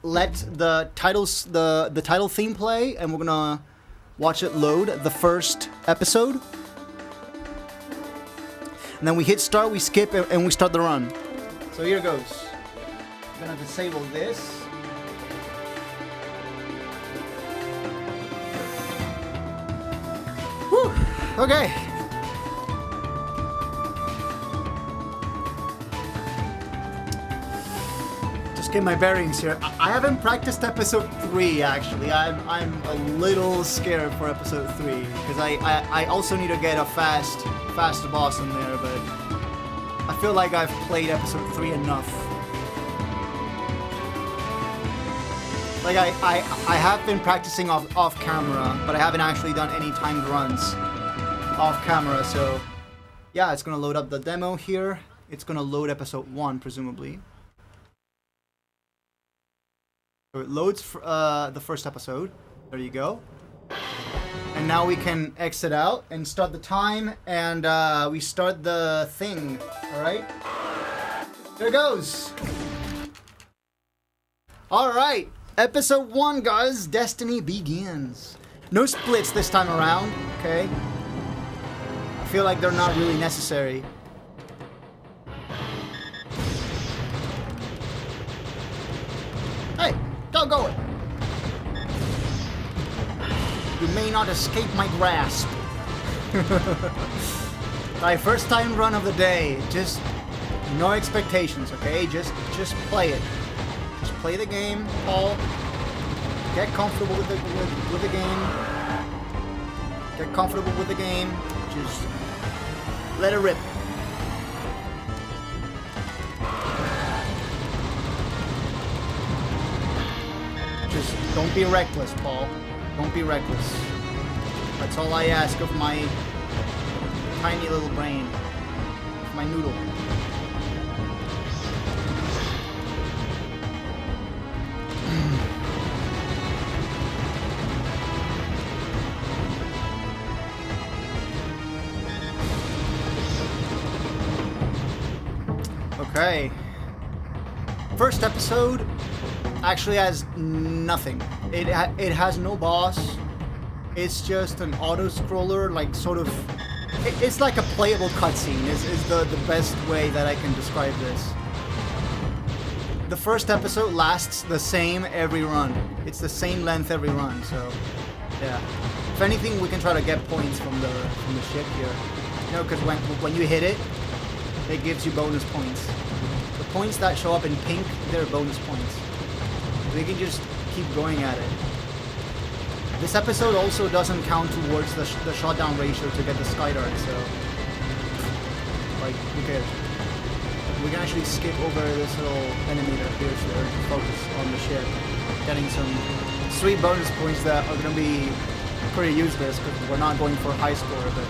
let the title theme play, and we're gonna watch it load the first episode. And then we hit start, we skip, and we start the run. So here goes. I'm gonna disable this. Whew. Okay. Just get my bearings here. I haven't practiced episode 3 actually. I'm a little scared for episode 3 because I also need to get a fast boss in there, but I feel like I've played episode 3 enough. Like I have been practicing off camera, but I haven't actually done any timed runs off camera, so yeah, it's gonna load up the demo here. It's gonna load episode 1, presumably. So it loads the first episode. There you go. And now we can exit out and start the time, and we start the thing. Alright? There it goes. Alright. Episode 1, guys. Destiny begins. No splits this time around, okay? I feel like they're not really necessary. Hey, don't go it. You cannot escape my grasp. My first time run of the day. Just no expectations, okay? Just play it. Just play the game, Paul. Get comfortable with the game. Get comfortable with the game. Just let it rip. Just don't be reckless, Paul. Don't be reckless. That's all I ask of my tiny little brain. Of my noodle. Okay. First episode actually has nothing. It has no boss. It's just an auto-scroller, like sort of... It's like a playable cutscene is the best way that I can describe this. The first episode lasts the same every run. It's the same length every run, so... Yeah. If anything, we can try to get points from the ship here. You know, because when you hit it, it gives you bonus points. The points that show up in pink, they're bonus points. We can just keep going at it. This episode also doesn't count towards the shotdown ratio to get the sky dart, so... Like, who cares? We can actually skip over this little enemy that appears there to focus on the ship. Getting some sweet bonus points that are going to be pretty useless because we're not going for a high score, but...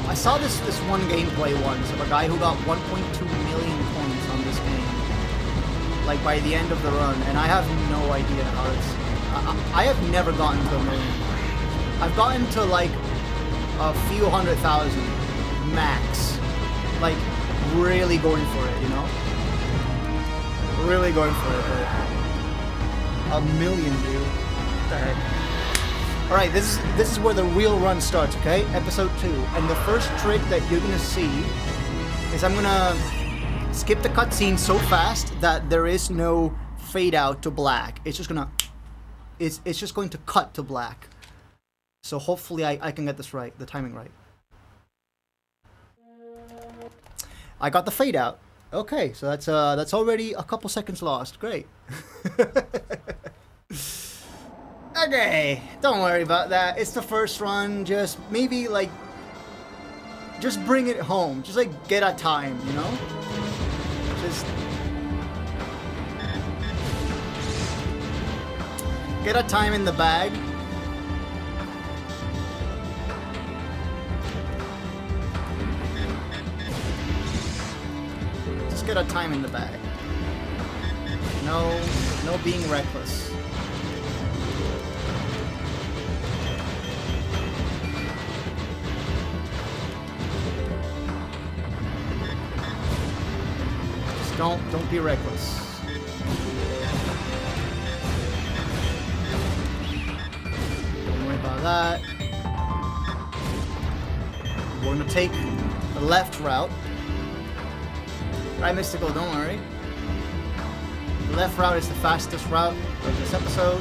I saw this one gameplay once of a guy who got 1.2 million points on this game. Like by the end of the run, and I have no idea how it's... I have never gotten to a million. I've gotten to like a few 100,000 max. Like really going for it, you know? Really going for it, but... A million, dude. What the heck? Alright, this is where the real run starts, okay? Episode 2. And the first trick that you're gonna see is I'm gonna skip the cutscene so fast that there is no fade out to black. It's just gonna... It's just going to cut to black. So hopefully I can get this right, the timing right. I got the fade out. Okay, so that's already a couple seconds lost. Great. Okay, don't worry about that. It's the first run. Just maybe like, just bring it home. Just like get a time, you know? Just get a time in the bag. Just get a time in the bag. No being reckless. Don't be reckless. Don't worry about that. We're gonna take the left route. Right, Mystical, don't worry. The left route is the fastest route of this episode,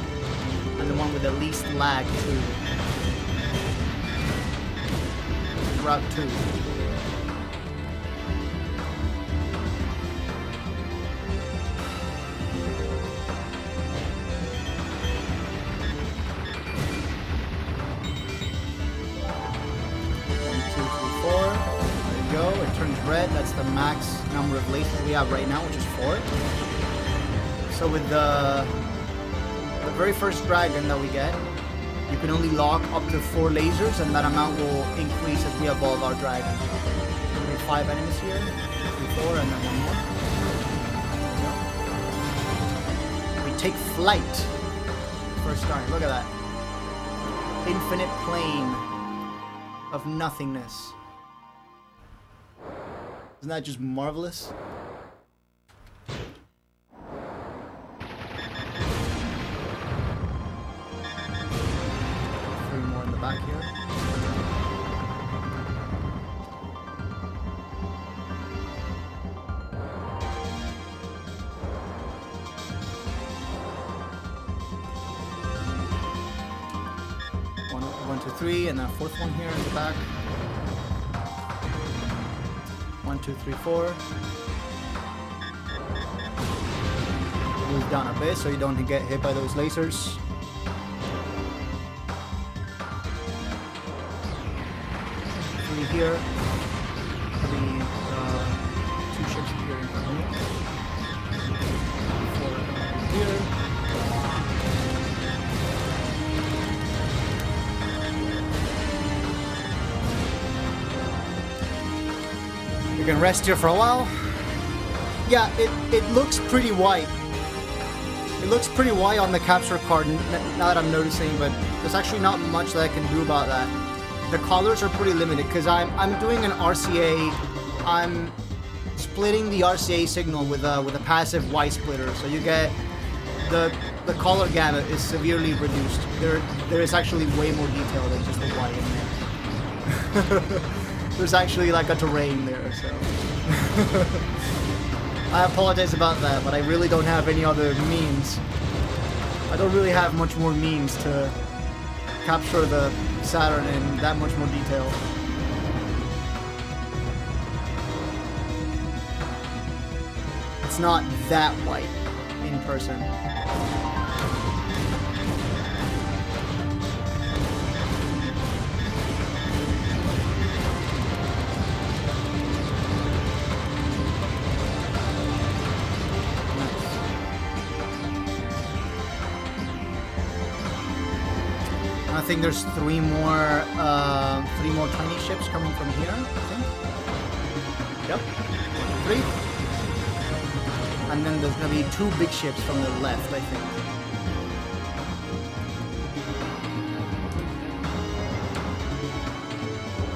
and the one with the least lag too. Route 2. Red, that's the max number of lasers we have right now, which is 4. So with the very first dragon that we get, you can only lock up to 4 lasers, and that amount will increase as we evolve our dragon. We have 5 enemies here, 3, 4, and then 1 more. We take flight. First time, look at that. Infinite plane of nothingness. Isn't that just marvelous? 3 more in the back here. 3, and a 4th one here in the back. 1, 2, 3, 4. Move down a bit so you don't get hit by those lasers. Here, the 2 ships here in front of me. 4 here. You can rest here for a while. Yeah, it looks pretty white. It looks pretty white on the capture card now that I'm noticing, but there's actually not much that I can do about that. The colors are pretty limited because I'm doing an RCA. I'm splitting the RCA signal with a passive Y splitter, so you get the color gamut is severely reduced. There is actually way more detail than just the Y in there. There's actually like a terrain there, so I apologize about that, but I really don't have any other means. I don't really have much more means to capture the Saturn in that much more detail. It's not that white in person. I think there's three more tiny ships coming from here, I think. Yep. 3. And then there's gonna be 2 big ships from the left, I think.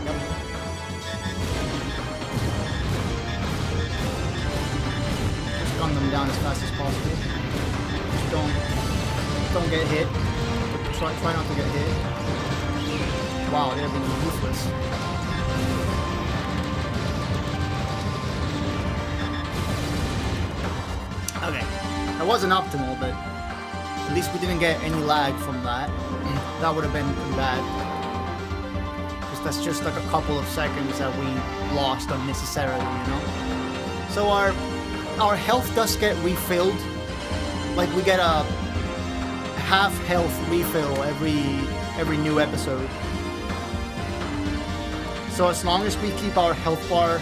Yep. Just gun them down as fast as possible. Just don't get hit. Try not to get hit. Wow, they're being ruthless. Okay, that wasn't optimal, but at least we didn't get any lag from that. That would have been bad. Because that's just like a couple of seconds that we lost unnecessarily, you know? So our health does get refilled. Like we get a half health refill every new episode. So as long as we keep our health bar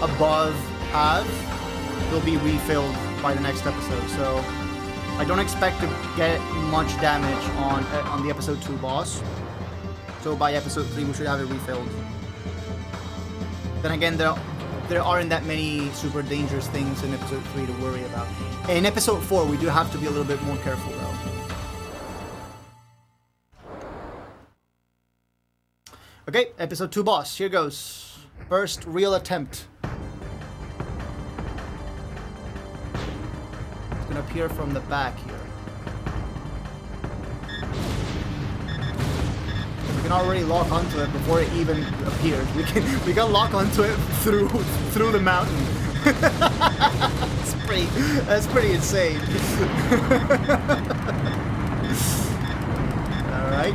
above half, they'll be refilled by the next episode. So I don't expect to get much damage on the episode 2 boss. So by episode 3 we should have it refilled. Then again, there aren't that many super dangerous things in episode 3 to worry about. In episode 4 we do have to be a little bit more careful though. Okay, episode 2 boss. Here goes. First real attempt. It's gonna appear from the back here. We can already lock onto it before it even appears. We can lock onto it through the mountain. That's pretty insane. All right.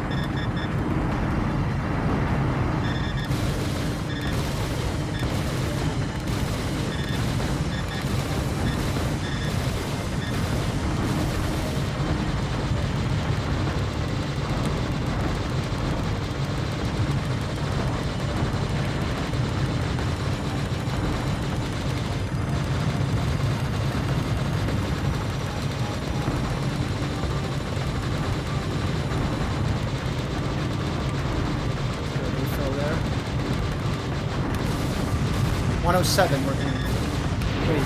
Seven, we're in. Wait.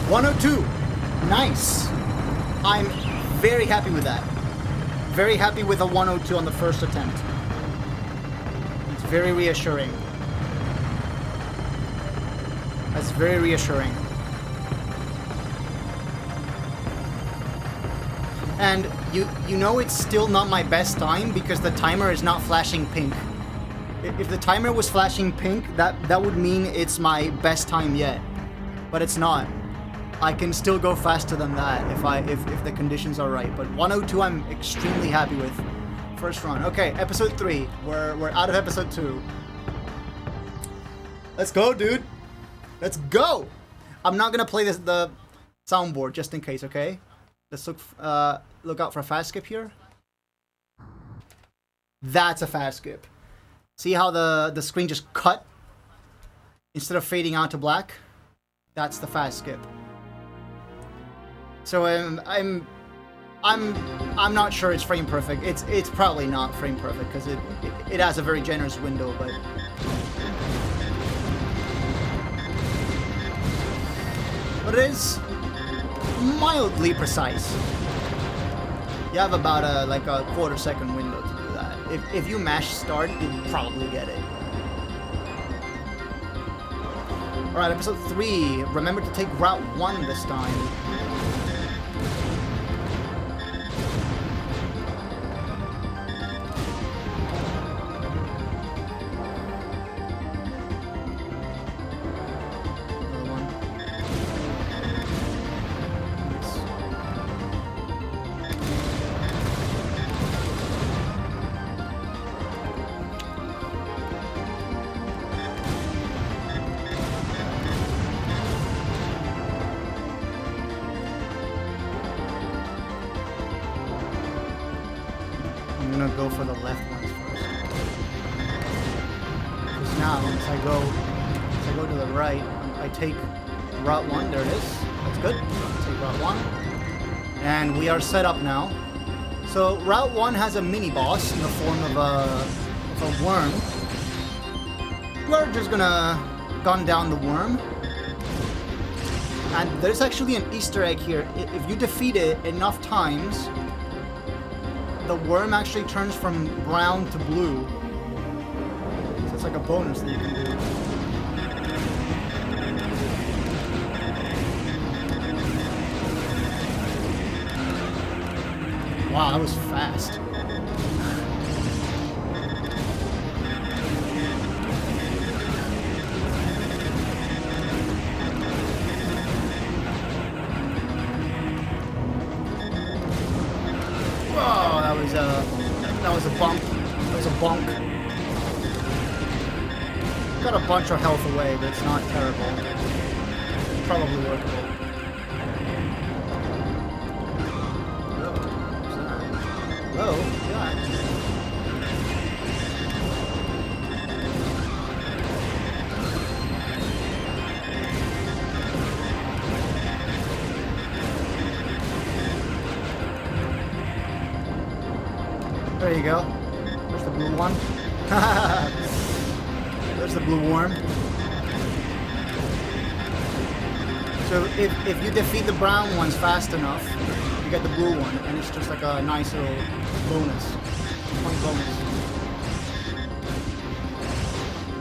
102. Nice. I'm very happy with that. Very happy with a 102 on the first attempt. It's very reassuring. That's very reassuring. And you know it's still not my best time because the timer is not flashing pink. If the timer was flashing pink, that would mean it's my best time yet. But it's not. I can still go faster than that if the conditions are right. But 102 I'm extremely happy with. First run. Okay, episode 3. We're out of episode 2. Let's go, dude. Let's go. I'm not gonna play the soundboard just in case, okay? Let's look out for a fast skip here. That's a fast skip. See how the screen just cut instead of fading out to black? That's the fast skip. So I'm not sure it's frame perfect. It's probably not frame perfect because it has a very generous window, but it is mildly precise. You have about a quarter-second window to do that. If you mash start, you'll probably get it. Alright, episode 3. Remember to take Route 1 this time. I'm gonna go for the left ones first. Because now, as I go to the right, I take Route 1. There it is. That's good. Take Route 1. And we are set up now. So Route 1 has a mini boss in the form of a worm. We're just gonna gun down the worm. And there's actually an Easter egg here. If you defeat it enough times, the worm actually turns from brown to blue. So it's like a bonus that you can do. Wow, that was fast. That was a bump. That was a bonk. Got a bunch of health away, but it's not terrible. Probably workable. Whoa, God. There you go. There's the blue one. There's the blue worm. So if you defeat the brown ones fast enough, you get the blue one, and it's just like a nice little bonus. Point bonus.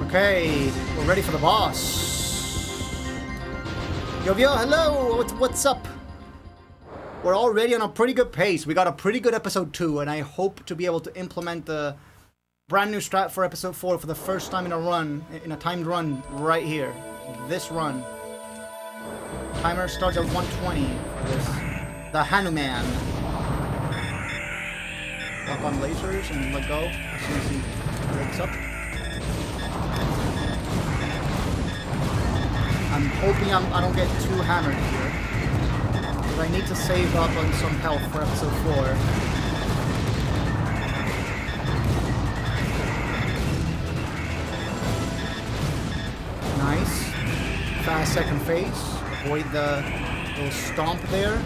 Okay, we're ready for the boss. Yo, hello! What's up? We're already on a pretty good pace. We got a pretty good episode 2, and I hope to be able to implement the brand new strat for episode 4 for the first time in a timed run right here. This run. Timer starts at 120 for this. The Hanuman. Lock on lasers and let go as soon as he wakes up. I'm hoping I don't get too hammered here. I need to save up on some health for episode 4. Nice. Fast second phase. Avoid the little stomp there.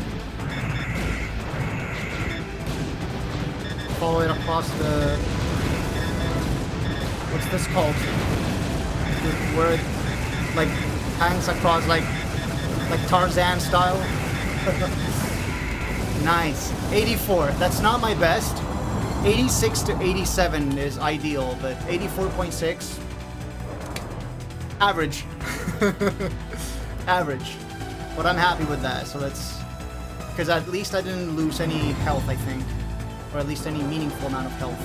Follow it across the... What's this called? Where it like hangs across like Tarzan style. Nice. 84. That's not my best. 86 to 87 is ideal, but 84.6. Average. Average. But I'm happy with that, so that's... Because at least I didn't lose any health, I think. Or at least any meaningful amount of health.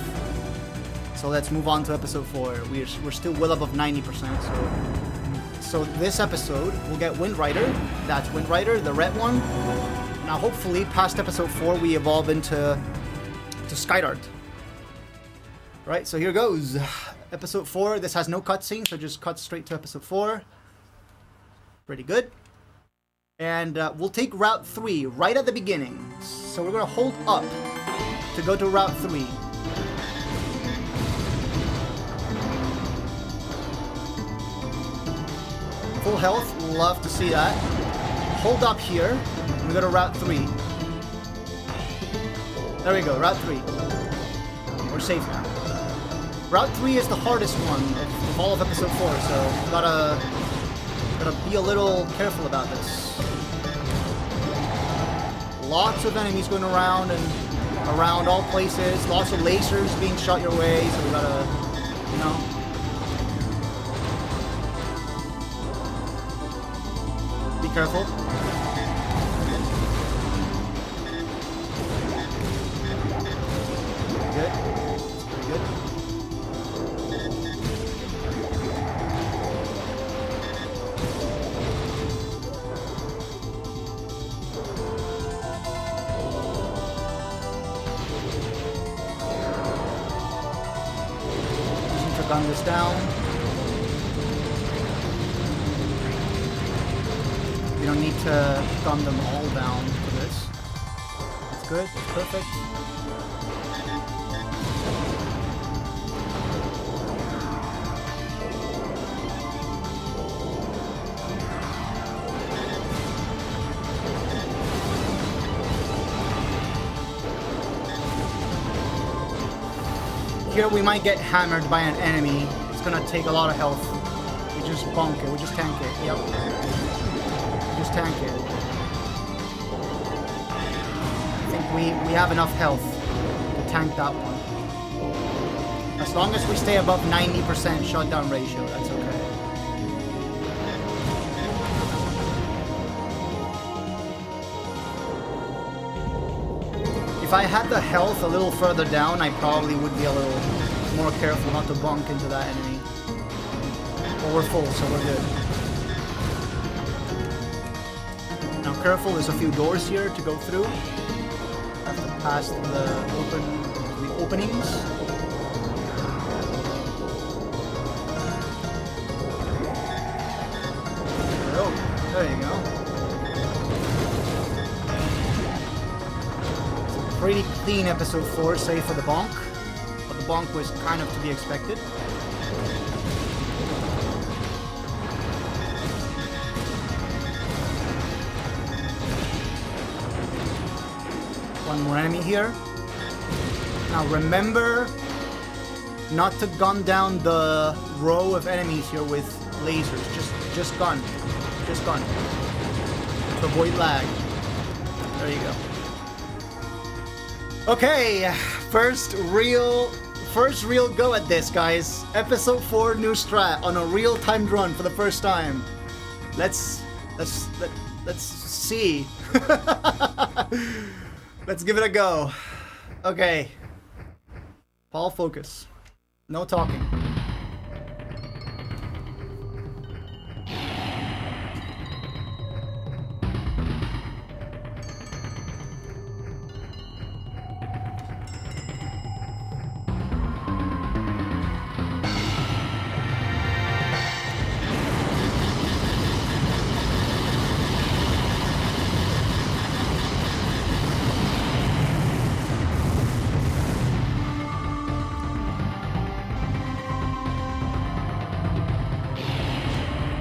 So let's move on to episode 4. We're still well above 90%, so... So this episode, we'll get Wind Rider. That's Wind Rider, the red one. Now, hopefully, past episode 4, we evolve into Skydart. Right, so here goes. Episode 4. This has no cutscene, so just cut straight to episode 4. Pretty good. And we'll take Route 3 right at the beginning. So we're going to hold up to go to Route 3. Full health, love to see that. Hold up here, and we go to Route 3. There we go, Route 3. We're safe now. Route 3 is the hardest one of all of episode 4, so gotta be a little careful about this. Lots of enemies going around and around all places, lots of lasers being shot your way, so we gotta, you know. Be careful. Good. Pretty good. Just need to gun this down. We don't need to gun them all down for this. That's good. That's perfect. Here we might get hammered by an enemy. It's gonna take a lot of health. We just bonk it. We just tank it. Yep. Just tank it. I think we have enough health to tank that one. As long as we stay above 90% shutdown ratio, that's okay. If I had the health a little further down, I probably would be a little more careful not to bonk into that enemy. But we're full, so we're good. Now careful, there's a few doors here to go through. Have to pass through the openings. Oh, there you go. Pretty clean episode 4, save for the bonk. But the bonk was kind of to be expected. One more enemy here. Now remember not to gun down the row of enemies here with lasers. Just gun. Just gun. To avoid lag. There you go. Okay, first real go at this, guys. Episode 4 new strat on a real timed run for the first time. Let's see. Let's give it a go. Okay. Paul, focus. No talking.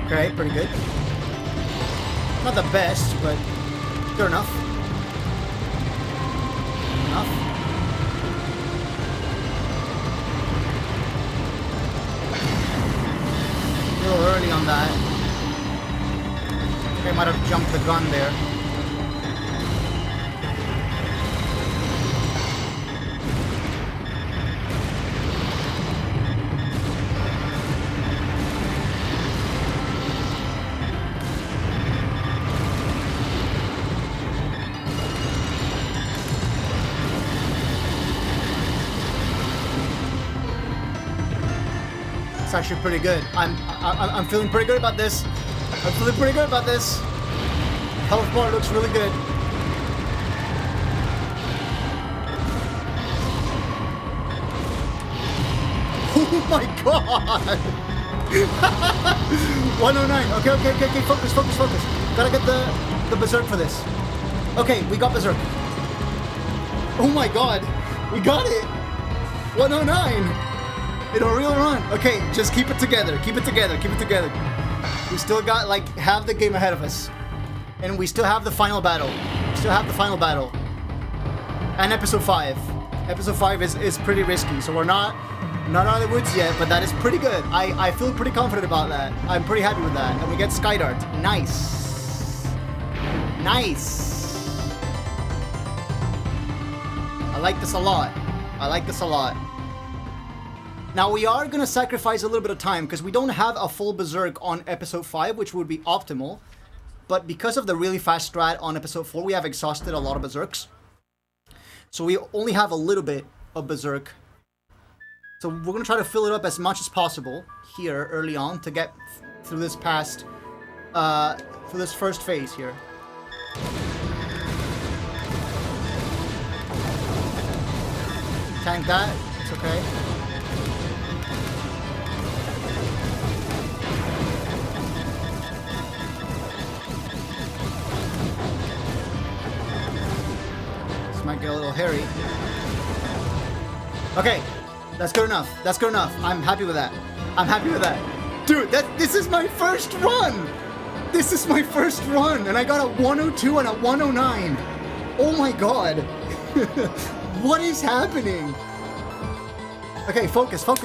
Okay, pretty good. Not the best, but good enough. Enough. A little early on that. I think I might have jumped the gun there. That's actually pretty good. I'm feeling pretty good about this. I'm feeling pretty good about this. Health bar looks really good. Oh my god! 109. Okay. Focus. Gotta get the berserk for this. Okay, we got berserk. Oh my god, we got it. 109 in a real run. Okay, just keep it together. Keep it together. We still got like half the game ahead of us, and we still have the final battle. And episode 5. Episode 5 is pretty risky, so we're not out of the woods yet, but that is pretty good. I feel pretty confident about that. I'm pretty happy with that. And we get Skydart. Nice. I like this a lot. Now we are gonna sacrifice a little bit of time because we don't have a full berserk on episode 5, which would be optimal. But because of the really fast strat on episode 4, we have exhausted a lot of berserks. So we only have a little bit of berserk. So we're gonna try to fill it up as much as possible here early on to get through this through this first phase here. Tank that, it's okay. This might get a little hairy. Okay. That's good enough. I'm happy with that. Dude, this is my first run! And I got a 102 and a 109. Oh my god. What is happening? Okay, focus. We're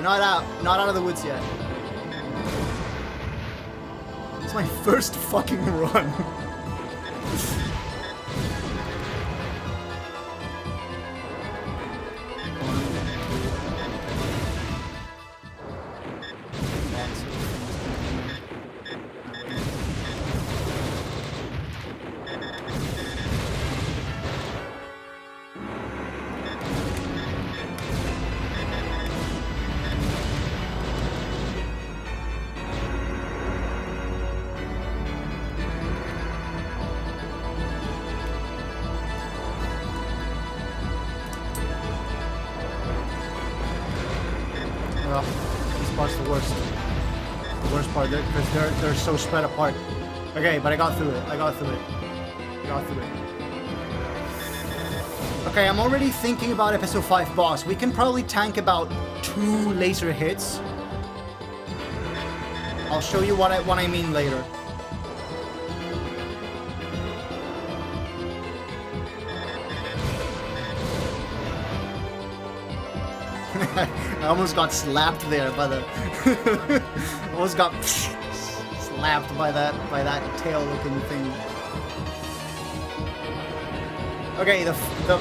not out of the woods yet. It's my first fucking run. This part's the worst. The worst part, because they're so spread apart. Okay, but I got through it. Okay, I'm already thinking about episode 5 boss. We can probably tank about 2 laser hits. I'll show you what I mean later. I almost got slapped there by the almost got slapped by that tail looking thing. Okay, the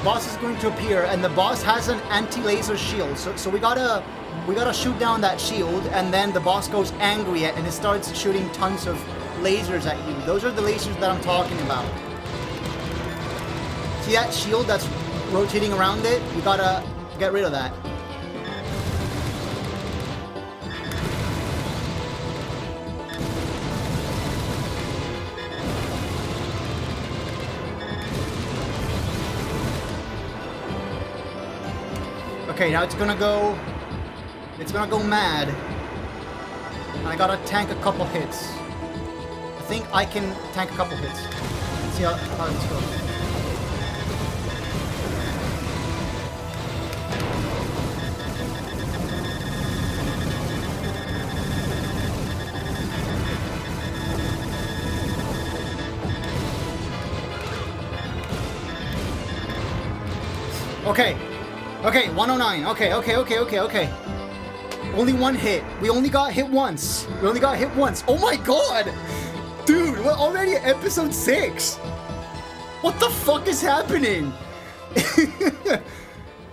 boss is going to appear, and the boss has an anti-laser shield. So we gotta shoot down that shield, and then the boss goes angry and it starts shooting tons of lasers at you. Those are the lasers that I'm talking about. See that shield that's rotating around it? We gotta get rid of that. Okay, now it's gonna go mad. And I gotta tank a couple hits. I think I can tank a couple hits. Let's see how this goes. Okay, 109. Okay. Only one hit. We only got hit once. Oh my god! Dude, we're already at episode 6. What the fuck is happening?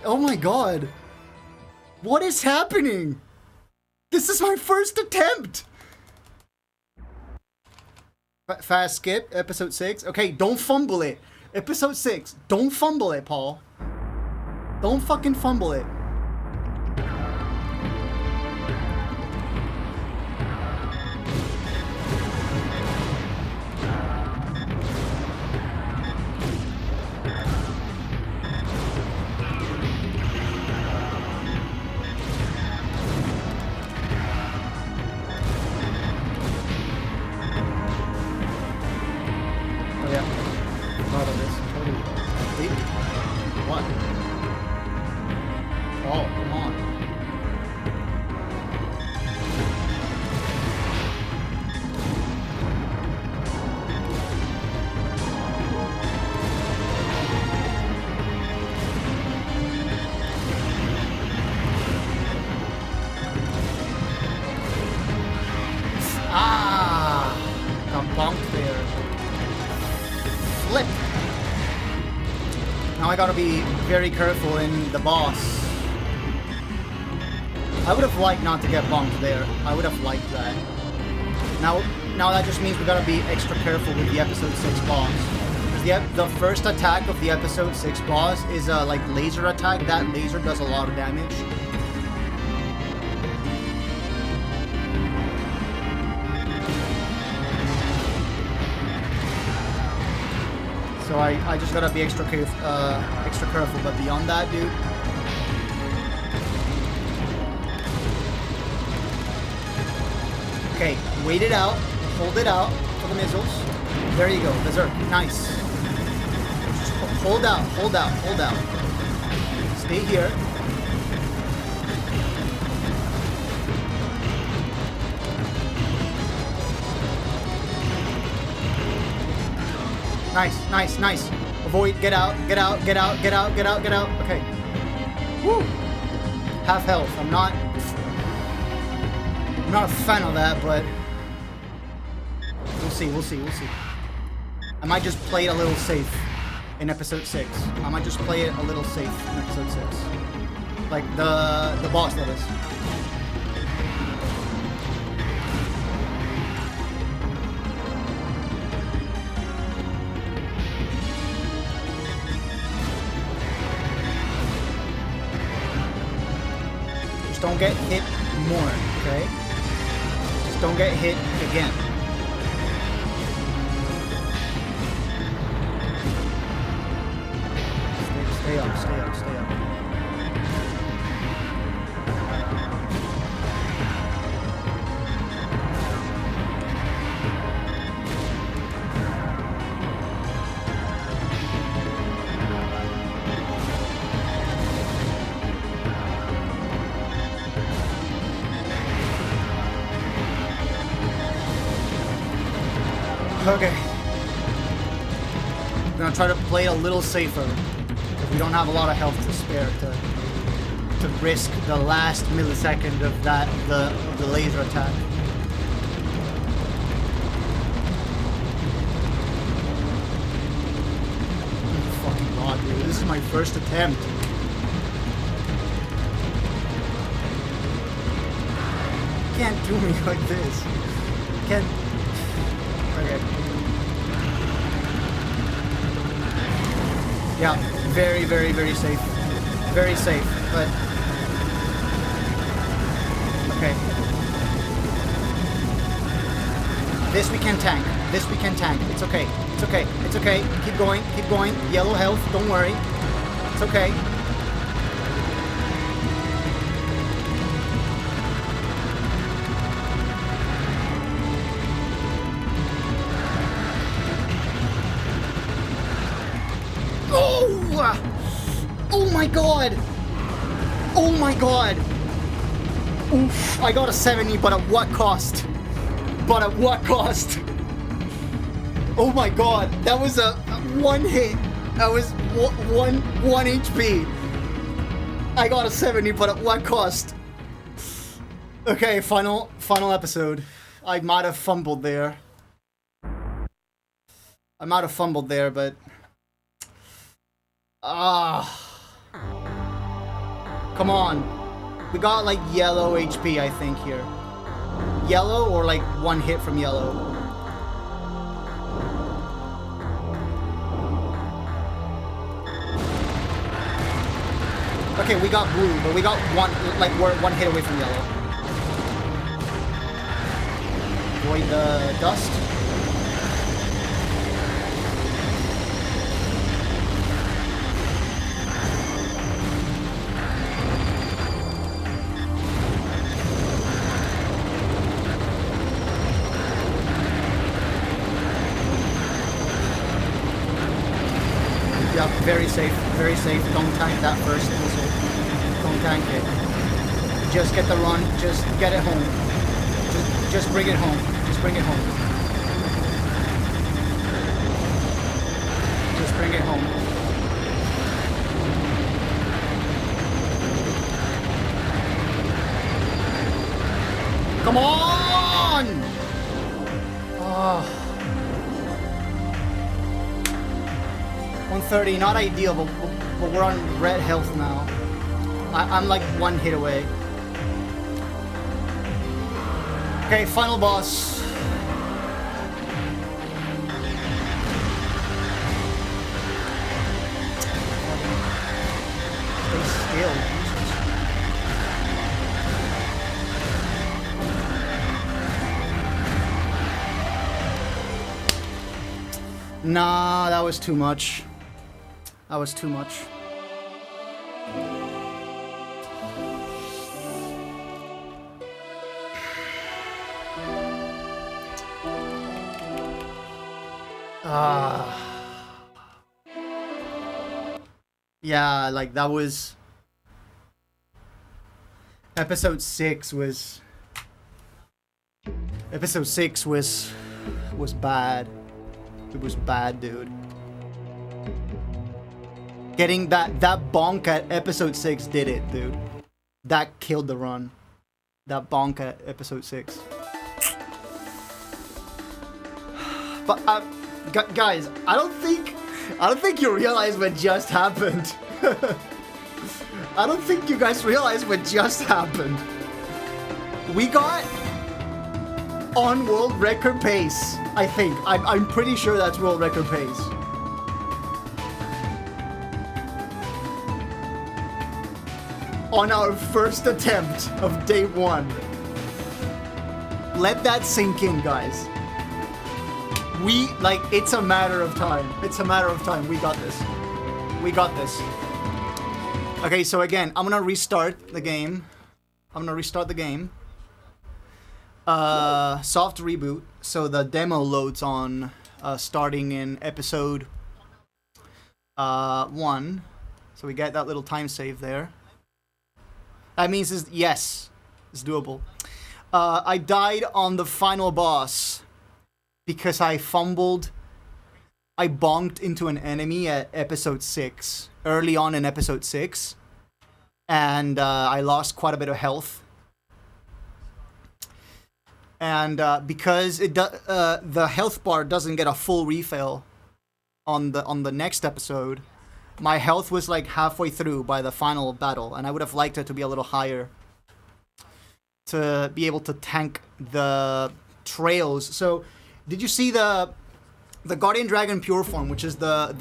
Oh my god. What is happening? This is my first attempt. Fast skip, episode 6. Okay, don't fumble it. Episode 6. Don't fumble it, Paul. Don't fucking fumble it. Now I gotta be very careful in the boss. I would have liked not to get bonked there. I would have liked that. Now that just means we gotta be extra careful with the episode 6 boss. Because the first attack of the episode 6 boss is a like laser attack. That laser does a lot of damage. So I just gotta be extra careful, but beyond that, dude. Okay, wait it out, hold it out for the missiles. There you go, berserk, nice. Just hold out, hold out, hold out. Stay here. Nice, nice, nice. Avoid, get out, get out, get out, get out, get out, get out. Okay. Woo! Half health. I'm not a fan of that, but we'll see, we'll see, we'll see. I might just play it a little safe in episode 6. I might just play it a little safe in episode 6. Like the boss, that is. Don't get hit more, okay? Just don't get hit again. Stay up, stay up, stay up. Okay. I'm gonna try to play it a little safer. Because we don't have a lot of health to spare to risk the last millisecond of that the laser attack. Oh fucking god, dude. This is my first attempt. You can't do me like this. You can't. Okay. Yeah, very, very, very safe. Very safe, but... Okay. This we can tank. This we can tank. It's okay. It's okay. It's okay. Keep going. Keep going. Yellow health. Don't worry. It's okay. Oh my god! Oh my god! Oof, I got a 70, but at what cost? But at what cost? Oh my god, that was a one hit. That was one HP. I got a 70, but at what cost? Okay, final episode. I might have fumbled there. But... Come on. We got like yellow HP, I think, here. Yellow or like one hit from yellow. Okay, we got blue, but we got one, like, we're one hit away from yellow. Avoid the dust. Yeah, very safe, very safe. Don't tank that first missile. Don't tank it. Just get the run, just get it home. Just bring it home. Just bring it home. Just bring it home. Come on! Oh. 130, not ideal, but we're on red health now. I'm like one hit away. Okay, final boss. Stay still. Nah, that was too much. That was too much. Yeah, like that was... Episode 6 was... Episode 6 was bad. It was bad, dude. Getting that bonk at episode 6 did it, dude. That killed the run. That bonk at episode 6. But guys, I don't think you realize what just happened. I don't think you guys realize what just happened. We got on world record pace. I think. I'm pretty sure that's world record pace. On our first attempt of day 1. Let that sink in, guys. We, like, it's a matter of time. It's a matter of time. We got this. We got this. Okay, so again, I'm gonna restart the game. Soft reboot. So the demo loads on starting in episode 1. So we get that little time save there. That means yes, it's doable. I died on the final boss because I fumbled. I bonked into an enemy at episode 6, early on in episode 6, and I lost quite a bit of health. And because the health bar doesn't get a full refill on the next episode, my health was like halfway through by the final battle, and I would have liked it to be a little higher to be able to tank the trails. So, did you see the Guardian Dragon Pure Form, which is the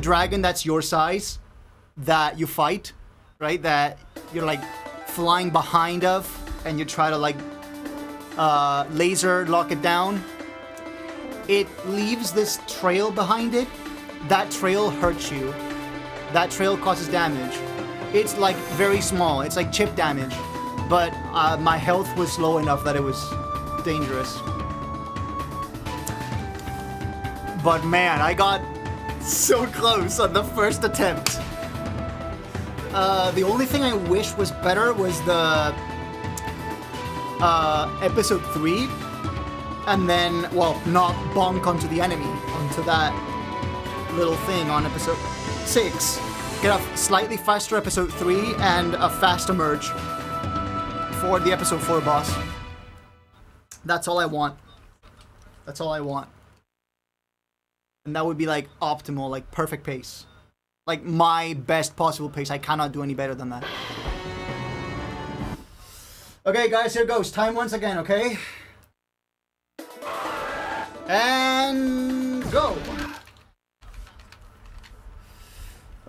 dragon that's your size that you fight, right? That you're like flying behind of, and you try to like laser lock it down. It leaves this trail behind it. That trail hurts you. That trail causes damage. It's like very small. It's like chip damage. But my health was low enough that it was dangerous. But man, I got so close on the first attempt. The only thing I wish was better was the episode 3. And then, well, not bonk onto the enemy, onto that little thing on episode 6. Get a slightly faster episode 3 and a fast emerge for the episode 4 boss. That's all I want. That's all I want. And that would be like optimal, like perfect pace. Like my best possible pace. I cannot do any better than that. Okay guys, here goes. Time once again, okay? And go.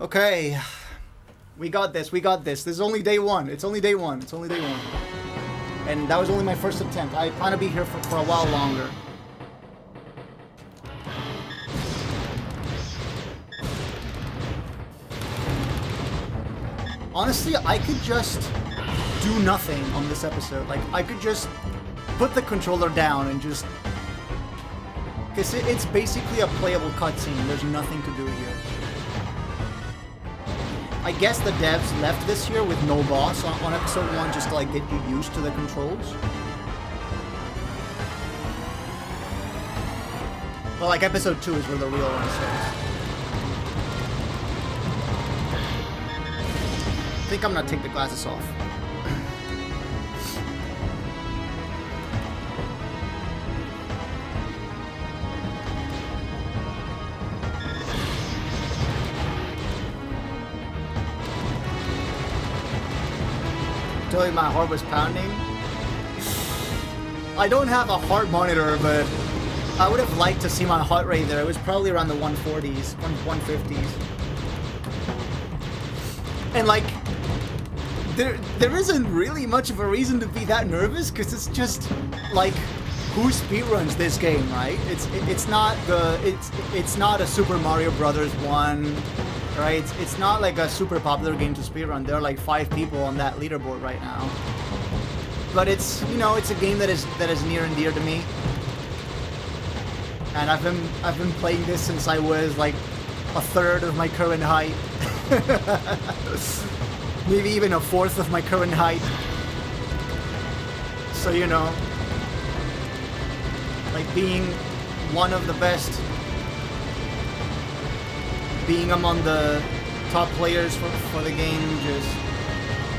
Okay. We got this. We got this. This is only day one. It's only day one. It's only day one. And that was only my first attempt. I plan to be here for a while longer. Honestly, I could just do nothing on this episode. Like, I could just put the controller down and just... Because it's basically a playable cutscene. There's nothing to do here. I guess the devs left this here with no boss on episode 1 just to, like, get you used to the controls. But, like, episode 2 is where the real one starts. I think I'm gonna take the glasses off. Tell you my heart was pounding. I don't have a heart monitor, but I would have liked to see my heart rate there. It was probably around the 140s, 150s. And like, there isn't really much of a reason to be that nervous, because it's just like, who speedruns this game, right? It's not a Super Mario Brothers 1, right? It's not like a super popular game to speedrun. There are like 5 people on that leaderboard right now. But it's, you know, it's a game that is near and dear to me. And I've been playing this since I was like a third of my current height. Maybe even a fourth of my current height. So, you know, like being one of the best, being among the top players for the game, just,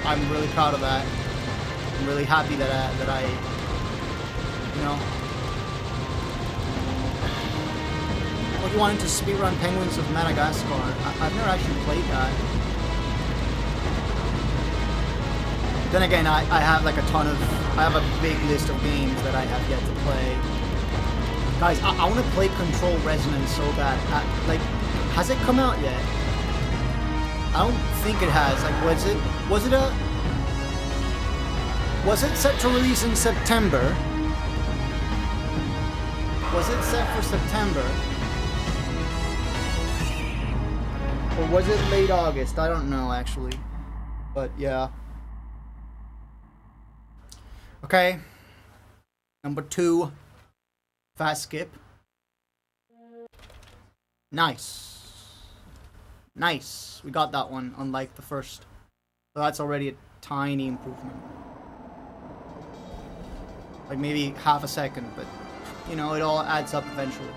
I'm really proud of that. I'm really happy that I, you know. What, you wanted to speedrun Penguins of Madagascar? I've never actually played that. Then again, I have like I have a big list of games that I have yet to play. Guys, I want to play Control Resonance so bad. Like, has it come out yet? I don't think it has. Like, was it set to release in September? Was it set for September? Or was it late August? I don't know, actually. But, yeah. Okay. Number 2. Fast skip. Nice. Nice. We got that one, unlike the first. So that's already a tiny improvement. Like maybe half a second, but, you know, it all adds up eventually.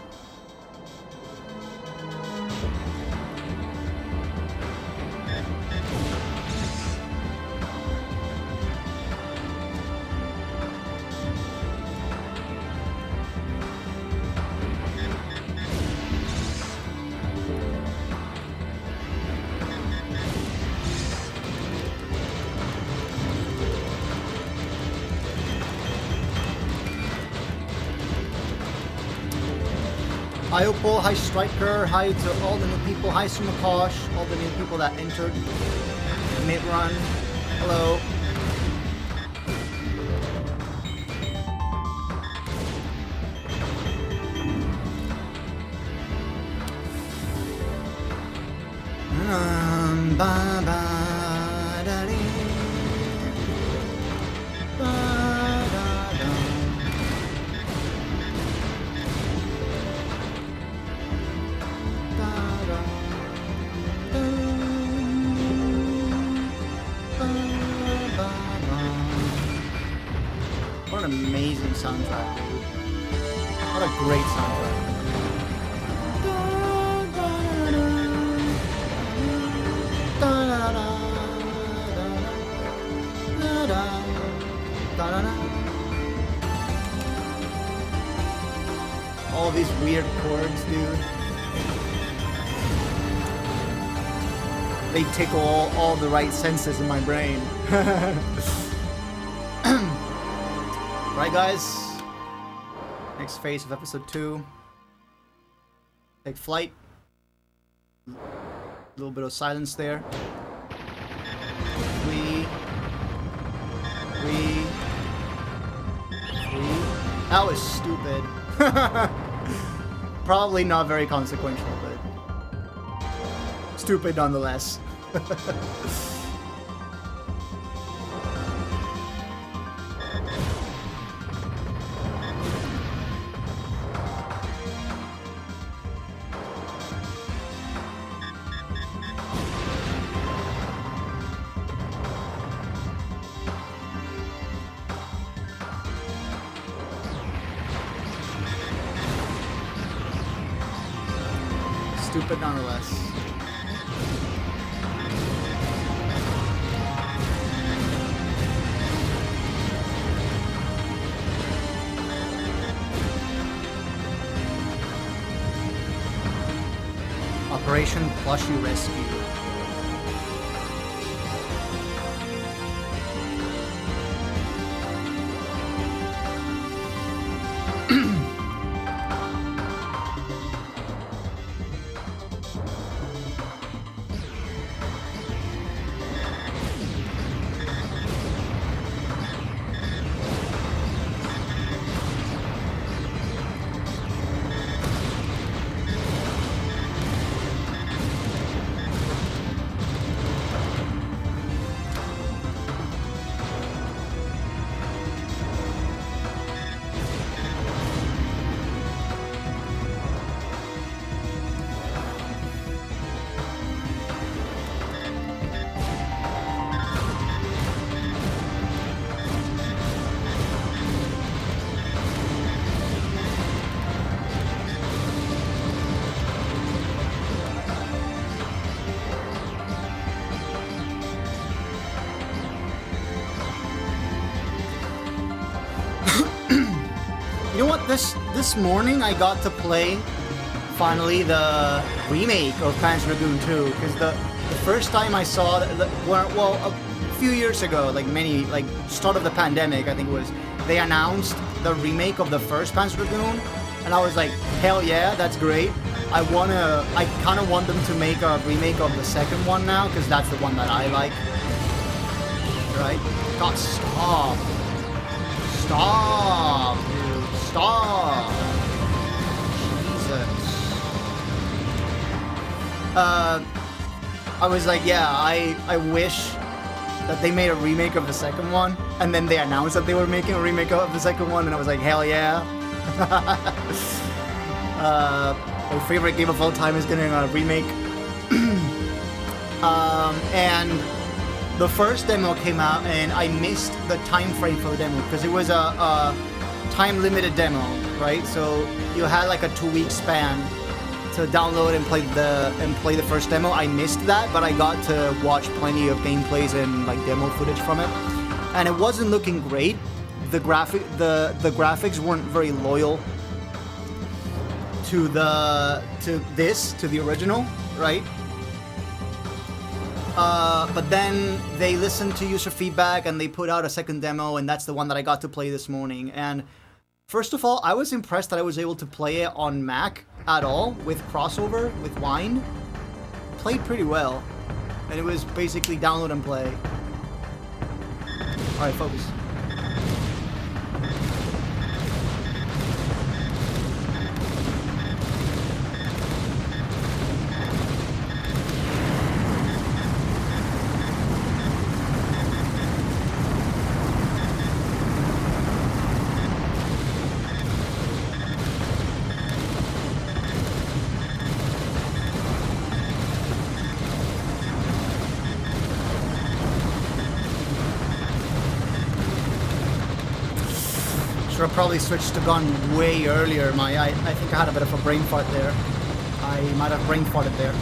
Hi Opal, hi Striker, hi to all the new people, hi Sumakosh, all the new people that entered mid-run. Hello. What an amazing soundtrack, dude. What a great soundtrack. All these weird chords, dude. They tickle all the right senses in my brain. Right, guys? Next phase of episode 2. Take flight. A little bit of silence there. That was stupid. Probably not very consequential, but stupid nonetheless. Stupid nonetheless. Operation Plushie Rescue. You know what? This morning I got to play finally the remake of Panzer Dragoon 2, because the first time I saw well, a few years ago, like start of the pandemic, I think it was, they announced the remake of the first Panzer Dragoon, and I was like, hell yeah, that's great. I kind of want them to make a remake of the second one now, because that's the one that I like. Right? God, stop. Stop, dude. Stop. Jesus. I was like, yeah, I wish that they made a remake of the second one, and then they announced that they were making a remake of the second one, and I was like, hell yeah. My favorite game of all time is getting a remake. And the first demo came out, and I missed the time frame for the demo because it was a time-limited demo, right? So you had like a 2-week span to download and play the first demo. I missed that, but I got to watch plenty of gameplays and like demo footage from it, and it wasn't looking great. The graphics weren't very loyal to the original, right? But then they listened to user feedback and they put out a second demo, and that's the one that I got to play this morning. And first of all, I was impressed that I was able to play it on Mac at all with crossover with Wine. Played pretty well, and it was basically download and play. All right, focus. I probably switched to gun way earlier. I think I had a bit of a brain fart there. I might have brain farted there.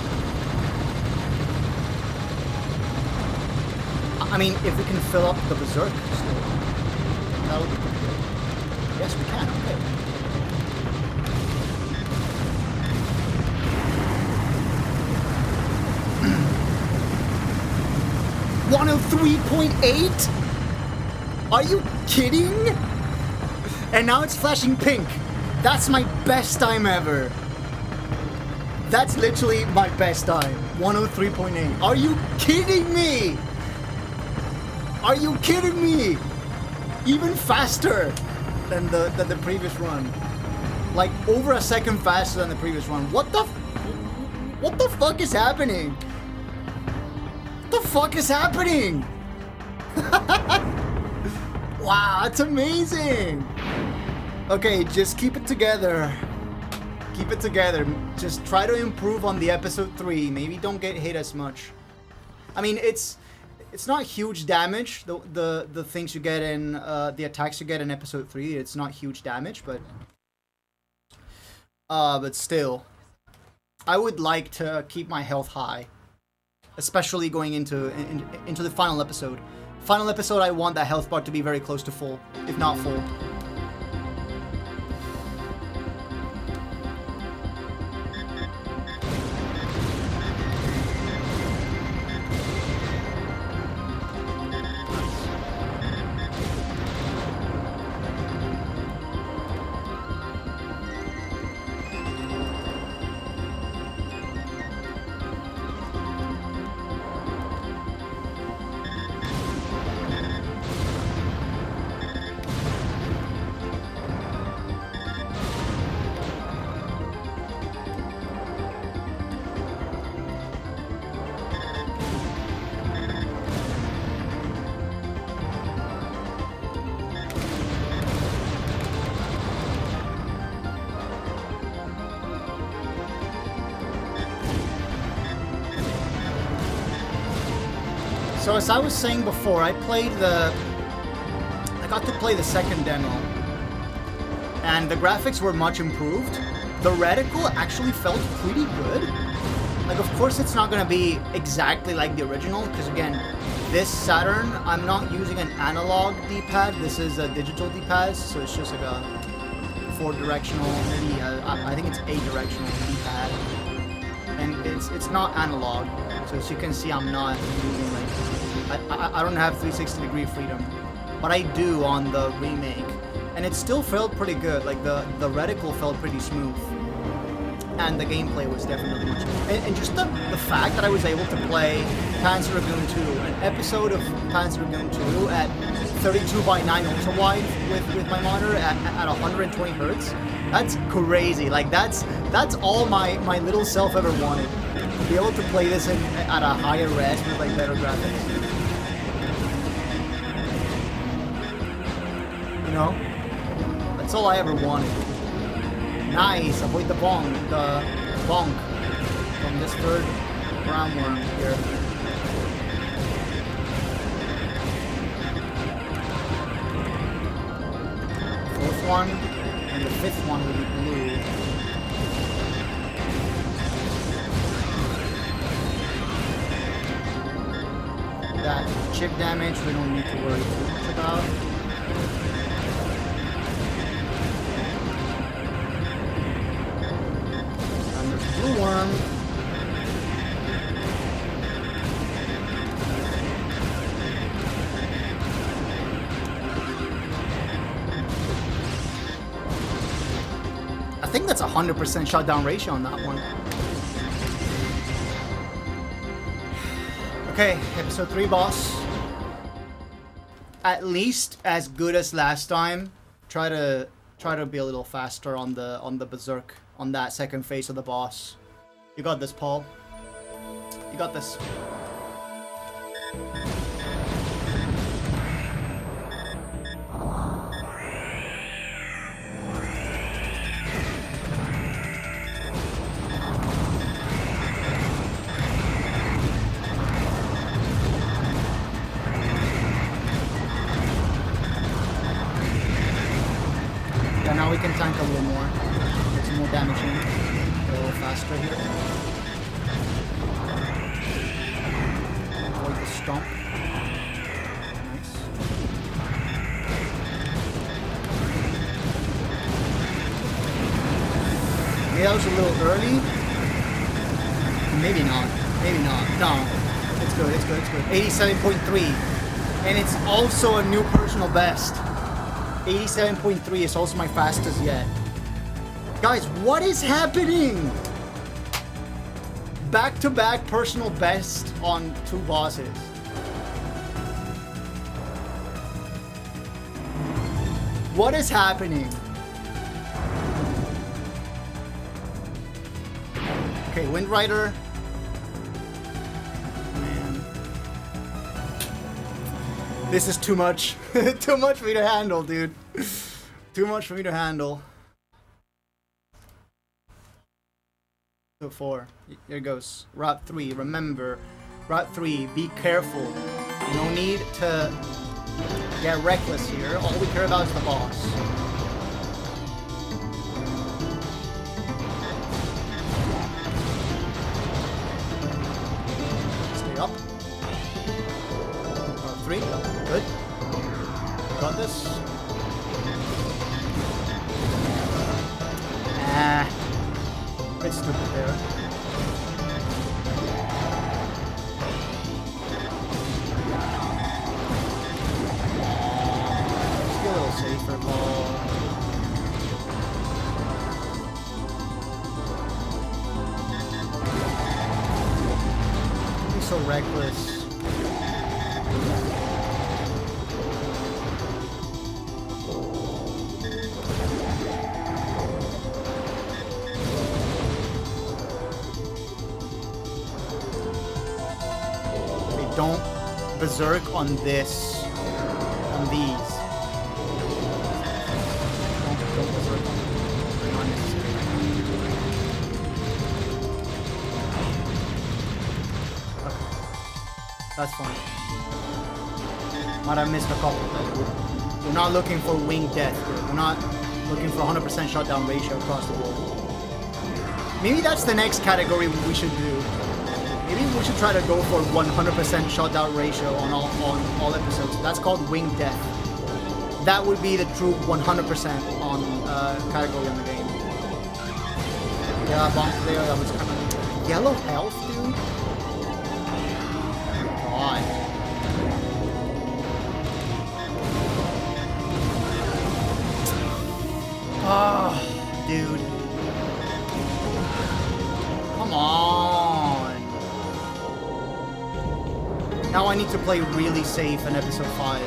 I mean, if we can fill up the Berserk still, that would be pretty good. Yes, we can. Okay. $103.8? Are you kidding? And now it's flashing pink. That's my best time ever. That's literally my best time. 103.8. Are you kidding me? Are you kidding me? Even faster. than the previous run. Like over a second faster than the previous run. What the fuck is happening? What the fuck is happening? Wow, that's amazing. Okay, just keep it together. Keep it together. Just try to improve on the episode 3. Maybe don't get hit as much. I mean, it's not huge damage. The things you get in the attacks you get in episode 3. It's not huge damage, but still, I would like to keep my health high, especially going into the final episode. Final episode, I want that health bar to be very close to full, if not full. So as I was saying before, I got to play the second demo, and the graphics were much improved. The reticle actually felt pretty good. Like, of course it's not gonna be exactly like the original, because again, this Saturn, I'm not using an analog D-pad, this is a digital D-pad, so it's just like a 4-directional, maybe I think it's 8-directional D-pad. And it's not analog, so as you can see, I'm not using like I don't have 360-degree freedom, but I do on the remake, and it still felt pretty good. Like the reticle felt pretty smooth, and the gameplay was definitely much. And just the fact that I was able to play Panzer Dragoon 2, an episode of Panzer Dragoon 2 at 32:9 ultra wide with my monitor at 120 hertz. That's crazy. Like that's all my little self ever wanted. To be able to play this at a higher res with like better graphics. You know? That's all I ever wanted. Nice, avoid the bonk from this third ground worm here. Fourth one. And the fifth one will be blue. That chip damage we don't need to worry too much about. And there's a blue worm. I think that's 100% shutdown ratio on that one. Okay, episode 3 boss. At least as good as last time. Try to be a little faster on the berserk on that second phase of the boss. You got this, Paul. You got this. Now we can tank a little more. Get some more damage in. Get a little faster here. Avoid the stomp. Nice. Maybe that was a little early. Maybe not. Maybe not. No. It's good, it's good, it's good. 87.3. And it's also a new personal best. 87.3 is also my fastest yet. Guys, what is happening? Back-to-back personal best on 2 bosses. What is happening? Okay, Wind Rider. Man. This is too much. Too much for me to handle, dude. Too much for me to handle. So 4. Here goes. Route 3. Remember, Route 3. Be careful. No need to get reckless here. All we care about is the boss. Stay up. Route 3. Good. Got this. Ah. Bit stupid there. Just be a little safer, Paul. Don't be so reckless. Don't berserk on this, on these. Don't berserk on unnecessary. Okay. That's fine. Might have missed a couple, but we're not looking for wing death here. We're not looking for 100% shutdown ratio across the board. Maybe that's the next category we should do. Maybe we should try to go for 100% shutdown ratio on all episodes. That's called wing death. That would be the true 100% on category in the game. Yeah, bomb there. That was kind of yellow health, dude. God. Oh, dude. Come on. Now I need to play really safe in episode 5.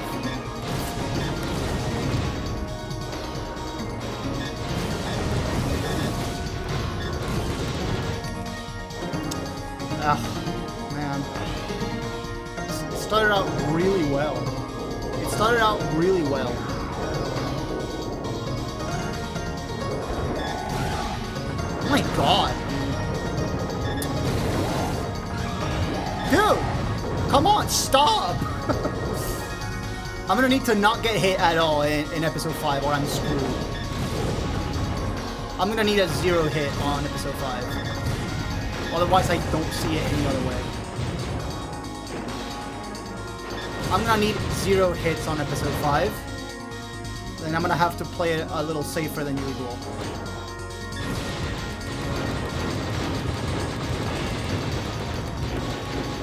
Ah, man. It started out really well. It started out really well. Oh my god. Dude! Come on, stop! I'm gonna need to not get hit at all in episode 5 or I'm screwed. I'm gonna need a 0 hit on episode 5. Otherwise I don't see it any other way. I'm gonna need 0 hits on episode 5. Then I'm gonna have to play it a little safer than usual.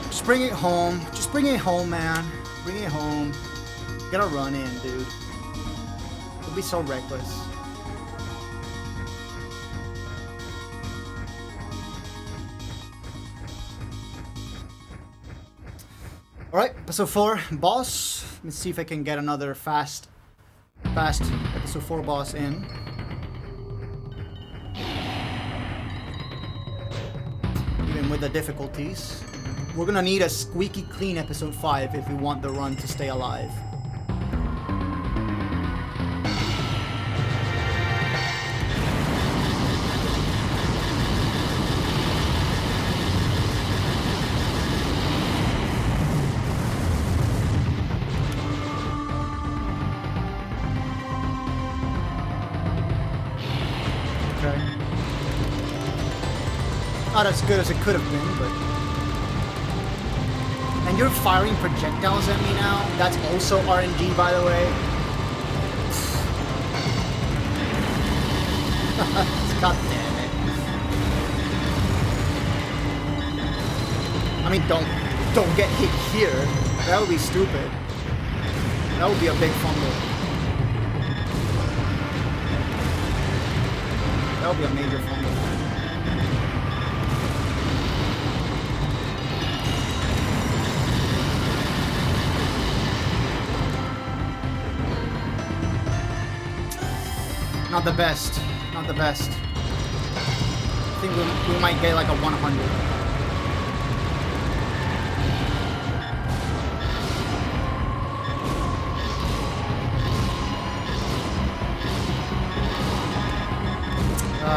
Just bring it home. Just bring it home, man. Bring it home. You gotta run in, dude. Don't be so reckless. Alright, episode 4, boss. Let's see if I can get another fast episode 4 boss in. Even with the difficulties. We're gonna need a squeaky clean episode 5 if we want the run to stay alive. Okay. Not as good as it could have been, but... And you're firing projectiles at me now? That's also RNG, by the way. God damn it. I mean, don't get hit here. That would be stupid. That would be a big fumble. That would be a major fumble. Not the best. Not the best. I think we might get like a 100.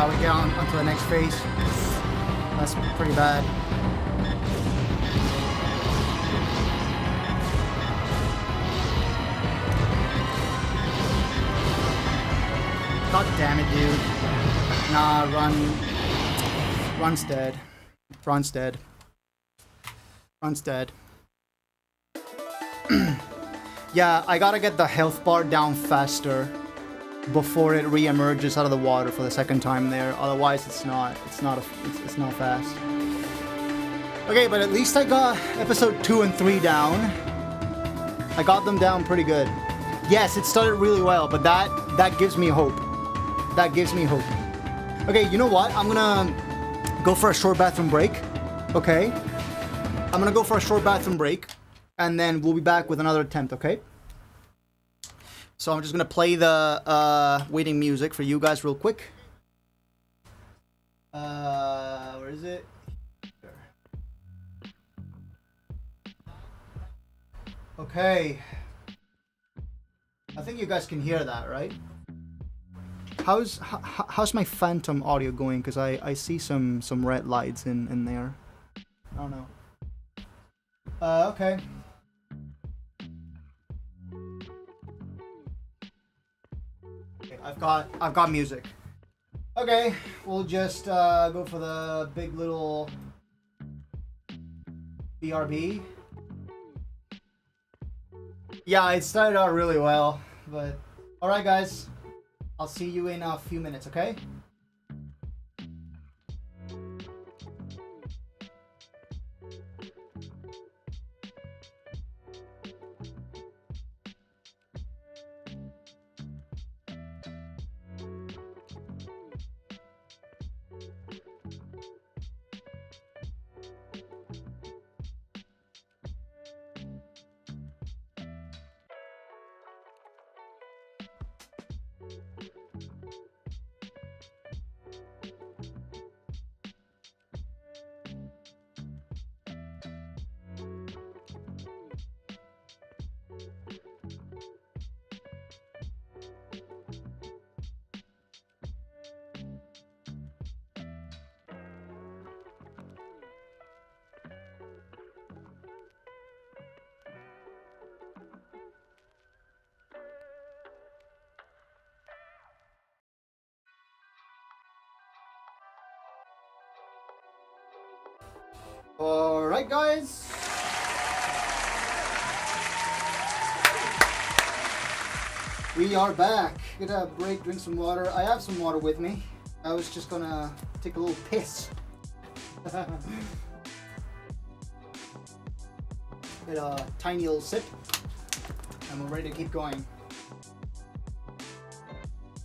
We get on to the next phase. That's pretty bad. God damn it, dude. Nah, Run's dead. Run's dead. Run's dead. Yeah, I gotta get the health bar down faster before it re-emerges out of the water for the second time there. Otherwise, it's not fast. Okay, but at least I got episode 2 and 3 down. I got them down pretty good. Yes, it started really well, but that gives me hope. That gives me hope. Okay, you know what? I'm gonna go for a short bathroom break. Okay? I'm gonna go for a short bathroom break, and then we'll be back with another attempt, okay? So I'm just gonna play the waiting music for you guys real quick. Where is it? Okay. I think you guys can hear that, right? How's my phantom audio going? Because I see some red lights in there. I don't know. Okay. Okay, I've got music. Okay, we'll just go for the big little BRB. Yeah, it started out really well, but alright guys, I'll see you in a few minutes, okay? Alright guys, we are back. Get a break, drink some water. I have some water with me. I was just gonna take a little piss. Get a tiny little sip and we're ready to keep going.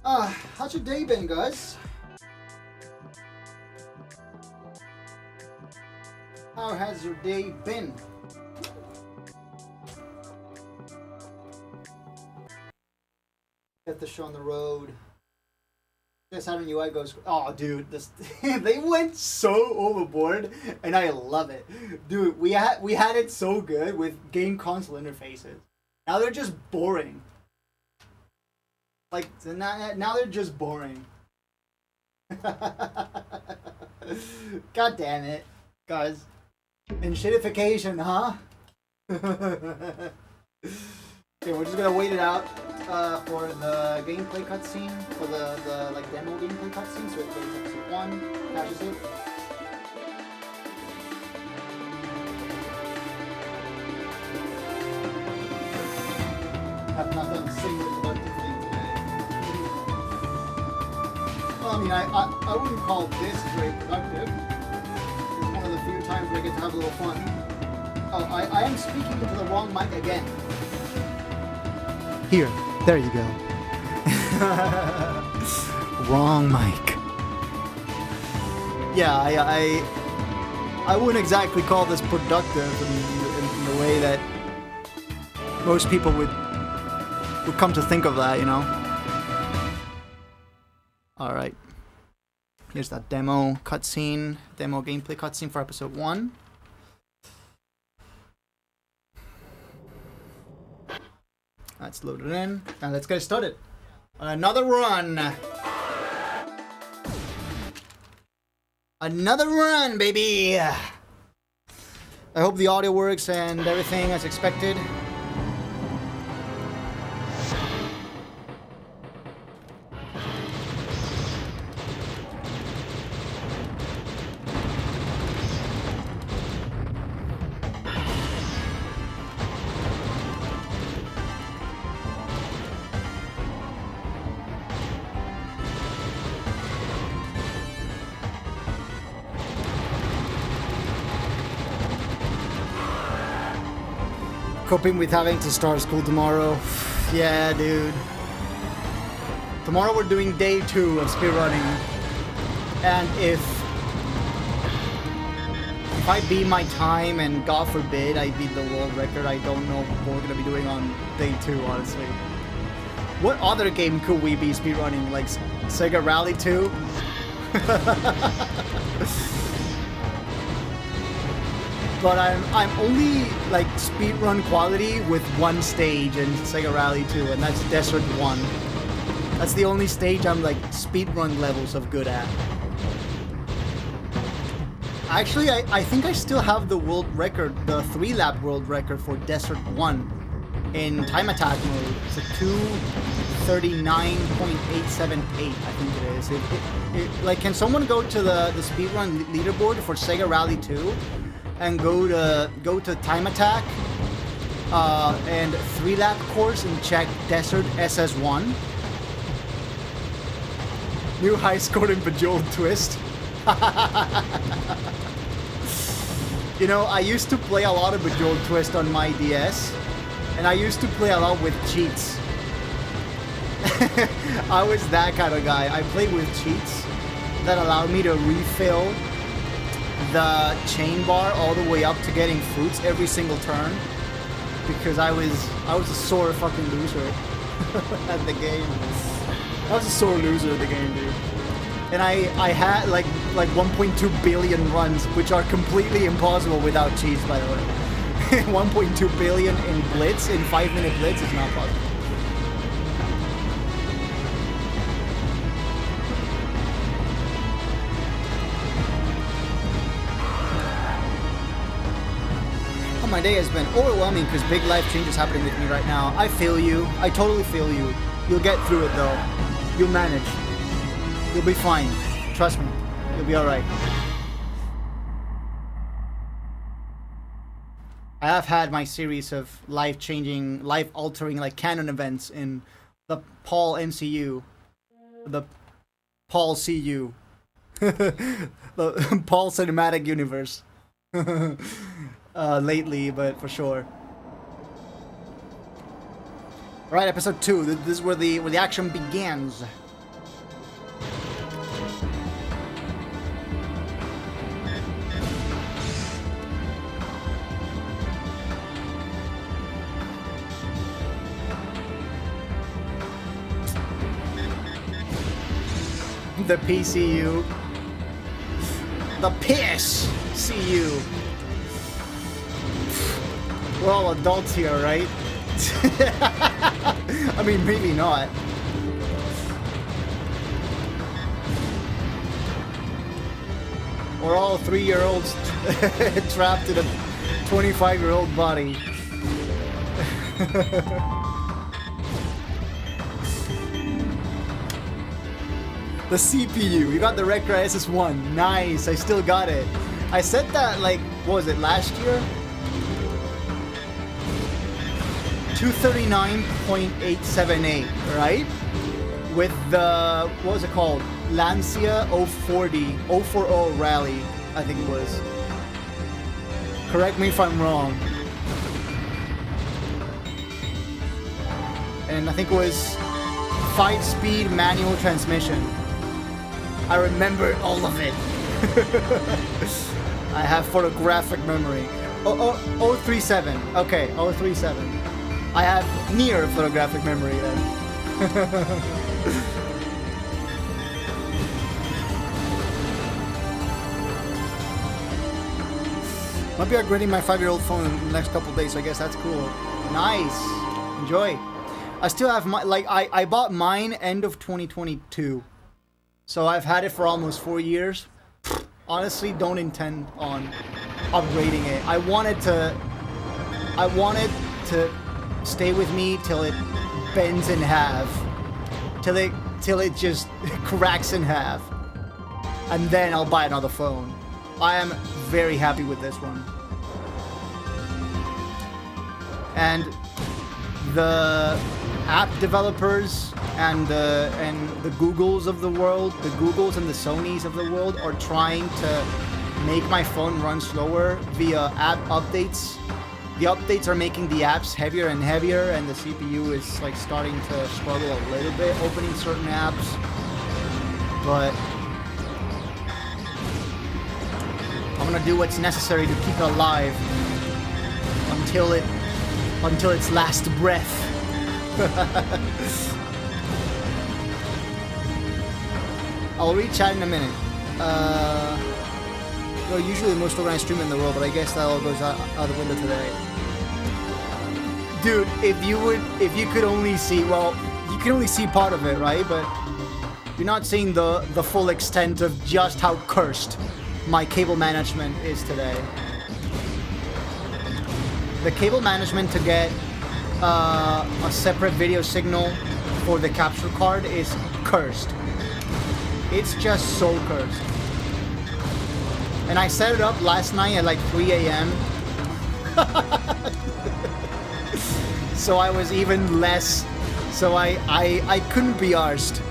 How's your day been, guys? How has your day been? Get the show on the road. This having UI goes, oh dude, this they went so overboard and I love it. Dude, we had it so good with game console interfaces. Now they're just boring. Like now they're just boring. God damn it, guys. And shitification, huh? Okay, we're just gonna wait it out for the gameplay cutscene, for the like demo gameplay cutscene. So it plays episode 1, catches it. Have not done a single productive thing today. Well, I mean, I wouldn't call this very productive. One of the few times where I get to have a little fun. Oh, I am speaking into the wrong mic again. Here, there you go. Wrong mic. Yeah, I wouldn't exactly call this productive in the way that most people would come to think of that, you know. Alright. Here's that demo cutscene, demo gameplay cutscene for episode 1. That's loaded in, and let's get started. Another run! Another run, baby! I hope the audio works and everything as expected. Coping with having to start school tomorrow. Yeah, dude. Tomorrow we're doing day 2 of speedrunning. And if I beat my time and God forbid I beat the world record, I don't know what we're gonna be doing on day 2, honestly. What other game could we be speedrunning? Like Sega Rally 2? But I'm only like speedrun quality with one stage in Sega Rally 2, and that's Desert 1. That's the only stage I'm like speedrun levels of good at. Actually, I think I still have the world record, the 3-lap world record for Desert 1 in time attack mode. It's a 2:39.878, I think it is. Like, can someone go to the speedrun leaderboard for Sega Rally 2? And go to time attack and 3-lap course and check Desert SS1. New high score in Bejeweled Twist. You know, I used to play a lot of Bejeweled Twist on my DS, and I used to play a lot with cheats. I was that kind of guy. I played with cheats that allowed me to refill the chain bar all the way up to getting fruits every single turn, because I was a sore fucking loser at the game. I was a sore loser at the game, dude. And I had like 1.2 billion runs, which are completely impossible without cheats, by the way. 1.2 billion in Blitz, in 5-minute Blitz, is not possible. My day has been overwhelming because big life change is happening with me right now. I feel you. I totally feel you. You'll get through it though. You'll manage. You'll be fine. Trust me. You'll be alright. I have had my series of life-changing, life-altering, like canon events in the Paul MCU. The Paul CU. The Paul Cinematic Universe. Lately, but for sure. Alright, episode 2. This is where the action begins. The PCU. The piss CU. We're all adults here, right? I mean, maybe not. We're all 3-year-olds trapped in a 25-year-old body. The CPU, you got the Recra SS1. Nice, I still got it. I said that, like, what was it, last year? 239.878, right? With the, what was it called? Lancia 040 rally, I think it was. Correct me if I'm wrong. And I think it was 5-speed manual transmission. I remember all of it. I have photographic memory. 037. Okay, 037. I have near photographic memory then. Might be upgrading my 5-year-old phone in the next couple days, so I guess that's cool. Nice. Enjoy. I still have my, like, I bought mine end of 2022. So I've had it for almost 4 years. Honestly, don't intend on upgrading it. I want it to stay with me till it bends in half. Till it just cracks in half. And then I'll buy another phone. I am very happy with this one. And the app developers and the Googles of the world, the Googles and the Sonys of the world are trying to make my phone run slower via app updates. The updates are making the apps heavier and heavier, and the CPU is like starting to struggle a little bit opening certain apps. But I'm gonna do what's necessary to keep it alive until its last breath. I'll read chat in a minute. Well, usually the most organized stream in the world, but I guess that all goes out the window today. Dude, if you could only see, well, you can only see part of it, right? But you're not seeing the full extent of just how cursed my cable management is today. The cable management to get a separate video signal for the capture card is cursed. It's just so cursed. And I set it up last night at like 3 a.m. So I was even less. So I couldn't be arsed.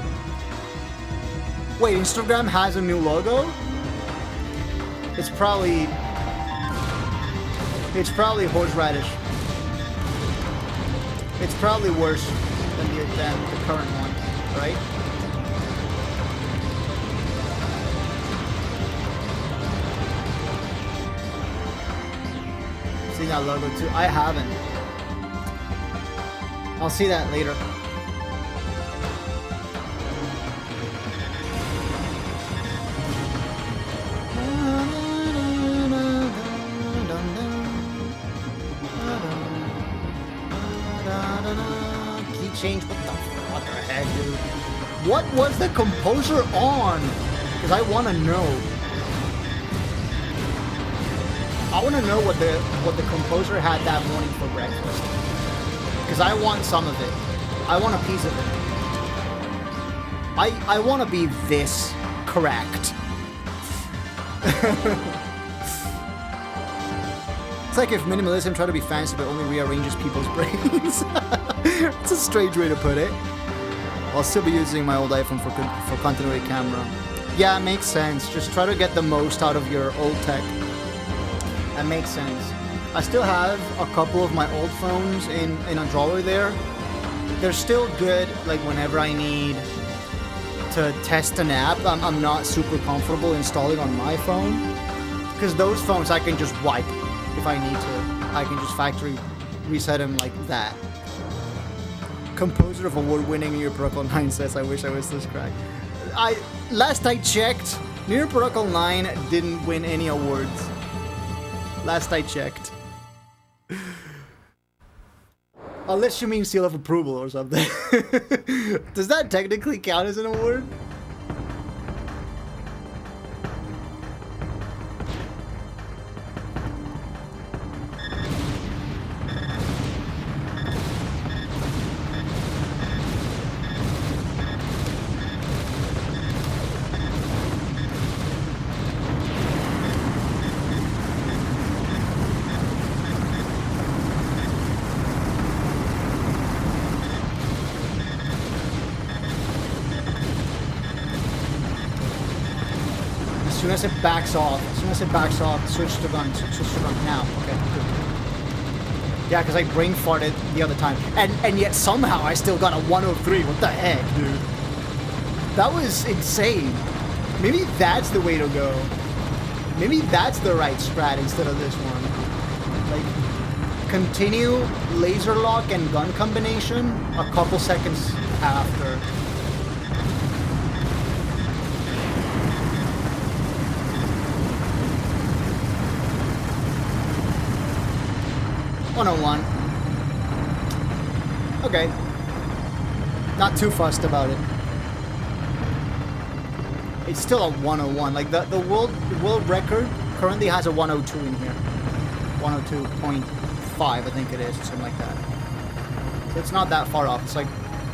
Wait, Instagram has a new logo? It's probably horseradish. It's probably worse than the current one, right? See that logo too? I haven't. I'll see that later. Key change? What the heck, dude? What was the composer on? Because I want to know. I want to know what the composer had that morning for breakfast. Because I want some of it. I want a piece of it. I want to be this correct. It's like if minimalism tried to be fancy but only rearranges people's brains. It's a strange way to put it. I'll still be using my old iPhone for continuity camera. Yeah, it makes sense. Just try to get the most out of your old tech. That makes sense. I still have a couple of my old phones in a drawer there. They're still good, like whenever I need to test an app I'm not super comfortable installing on my phone. Because those phones I can just wipe if I need to. I can just factory reset them like that. Composer of award-winning New Year Protocol 9 says, I wish I was this crack. Last I checked, New Year Protocol 9 didn't win any awards. Last I checked. Unless you mean seal of approval or something. Does that technically count as an award? As soon as it backs off, switch to gun now. Okay, good. Yeah, because I brain farted the other time. And yet somehow I still got a 103. What the heck, dude? That was insane. Maybe that's the way to go. Maybe that's the right strat instead of this one. Like, continue laser lock and gun combination a couple seconds after. 101. Okay. Not too fussed about it. It's still a 101. Like the world record currently has a 102 in here. 102.5, I think it is, or something like that. So it's not that far off. It's like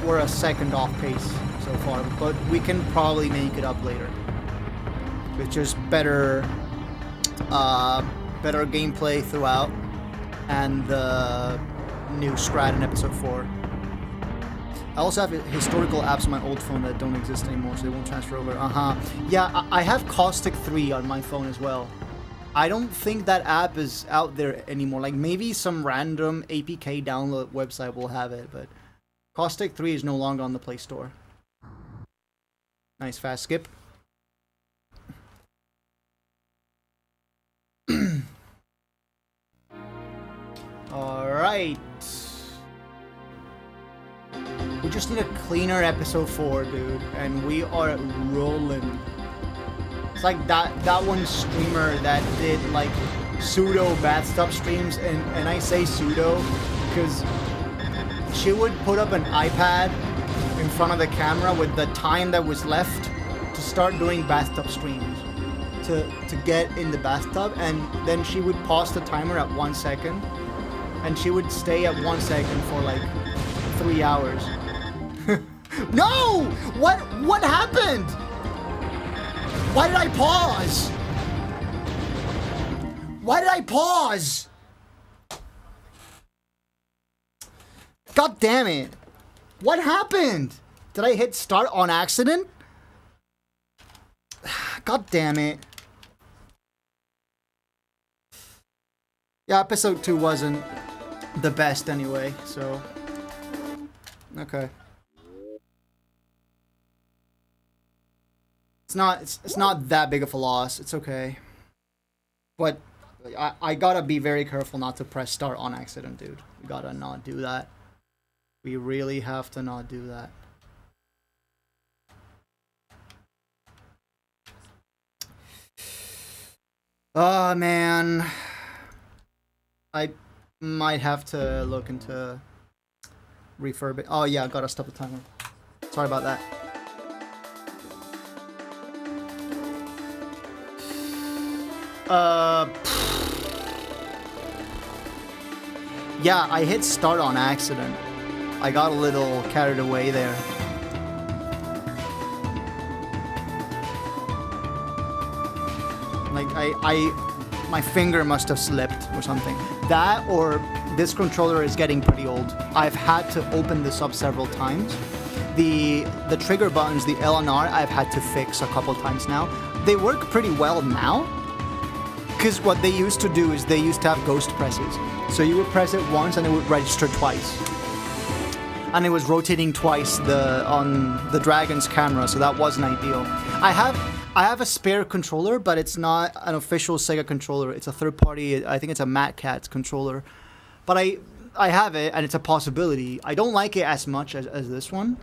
we're a second off pace so far, but we can probably make it up later with just better gameplay throughout and the new Scrat in episode 4. I also have historical apps on my old phone that don't exist anymore, so they won't transfer over. Yeah, I have Caustic 3 on my phone as well. I don't think that app is out there anymore. Like, maybe some random APK download website will have it, but Caustic 3 is no longer on the Play Store. Nice fast skip. Alright. We just need a cleaner episode 4, dude, and we are rolling. It's like that one streamer that did like pseudo bathtub streams, and I say pseudo because she would put up an iPad in front of the camera with the time that was left to start doing bathtub streams to get in the bathtub, and then she would pause the timer at 1 second, and she would stay at 1 second for like 3 hours. No! What happened? Why did I pause? Why did I pause? God damn it. What happened? Did I hit start on accident? God damn it. Yeah, episode 2 wasn't the best anyway, so... Okay. It's not that big of a loss. It's okay. But I gotta be very careful not to press start on accident, dude. We gotta not do that. We really have to not do that. Oh, man. I might have to look into refurb. Oh, yeah, gotta stop the timer. Sorry about that. Yeah, I hit start on accident. I got a little carried away there. Like, my finger must have slipped or something. That, or this controller is getting pretty old. I've had to open this up several times. The trigger buttons, the L and R, I've had to fix a couple times now. They work pretty well now, because what they used to do is they used to have ghost presses. So you would press it once and it would register twice. And it was rotating twice on the Dragon's camera, so that wasn't ideal. I have a spare controller, but it's not an official Sega controller. It's a third party, I think it's a Mad Catz controller. But I have it, and it's a possibility. I don't like it as much as this one.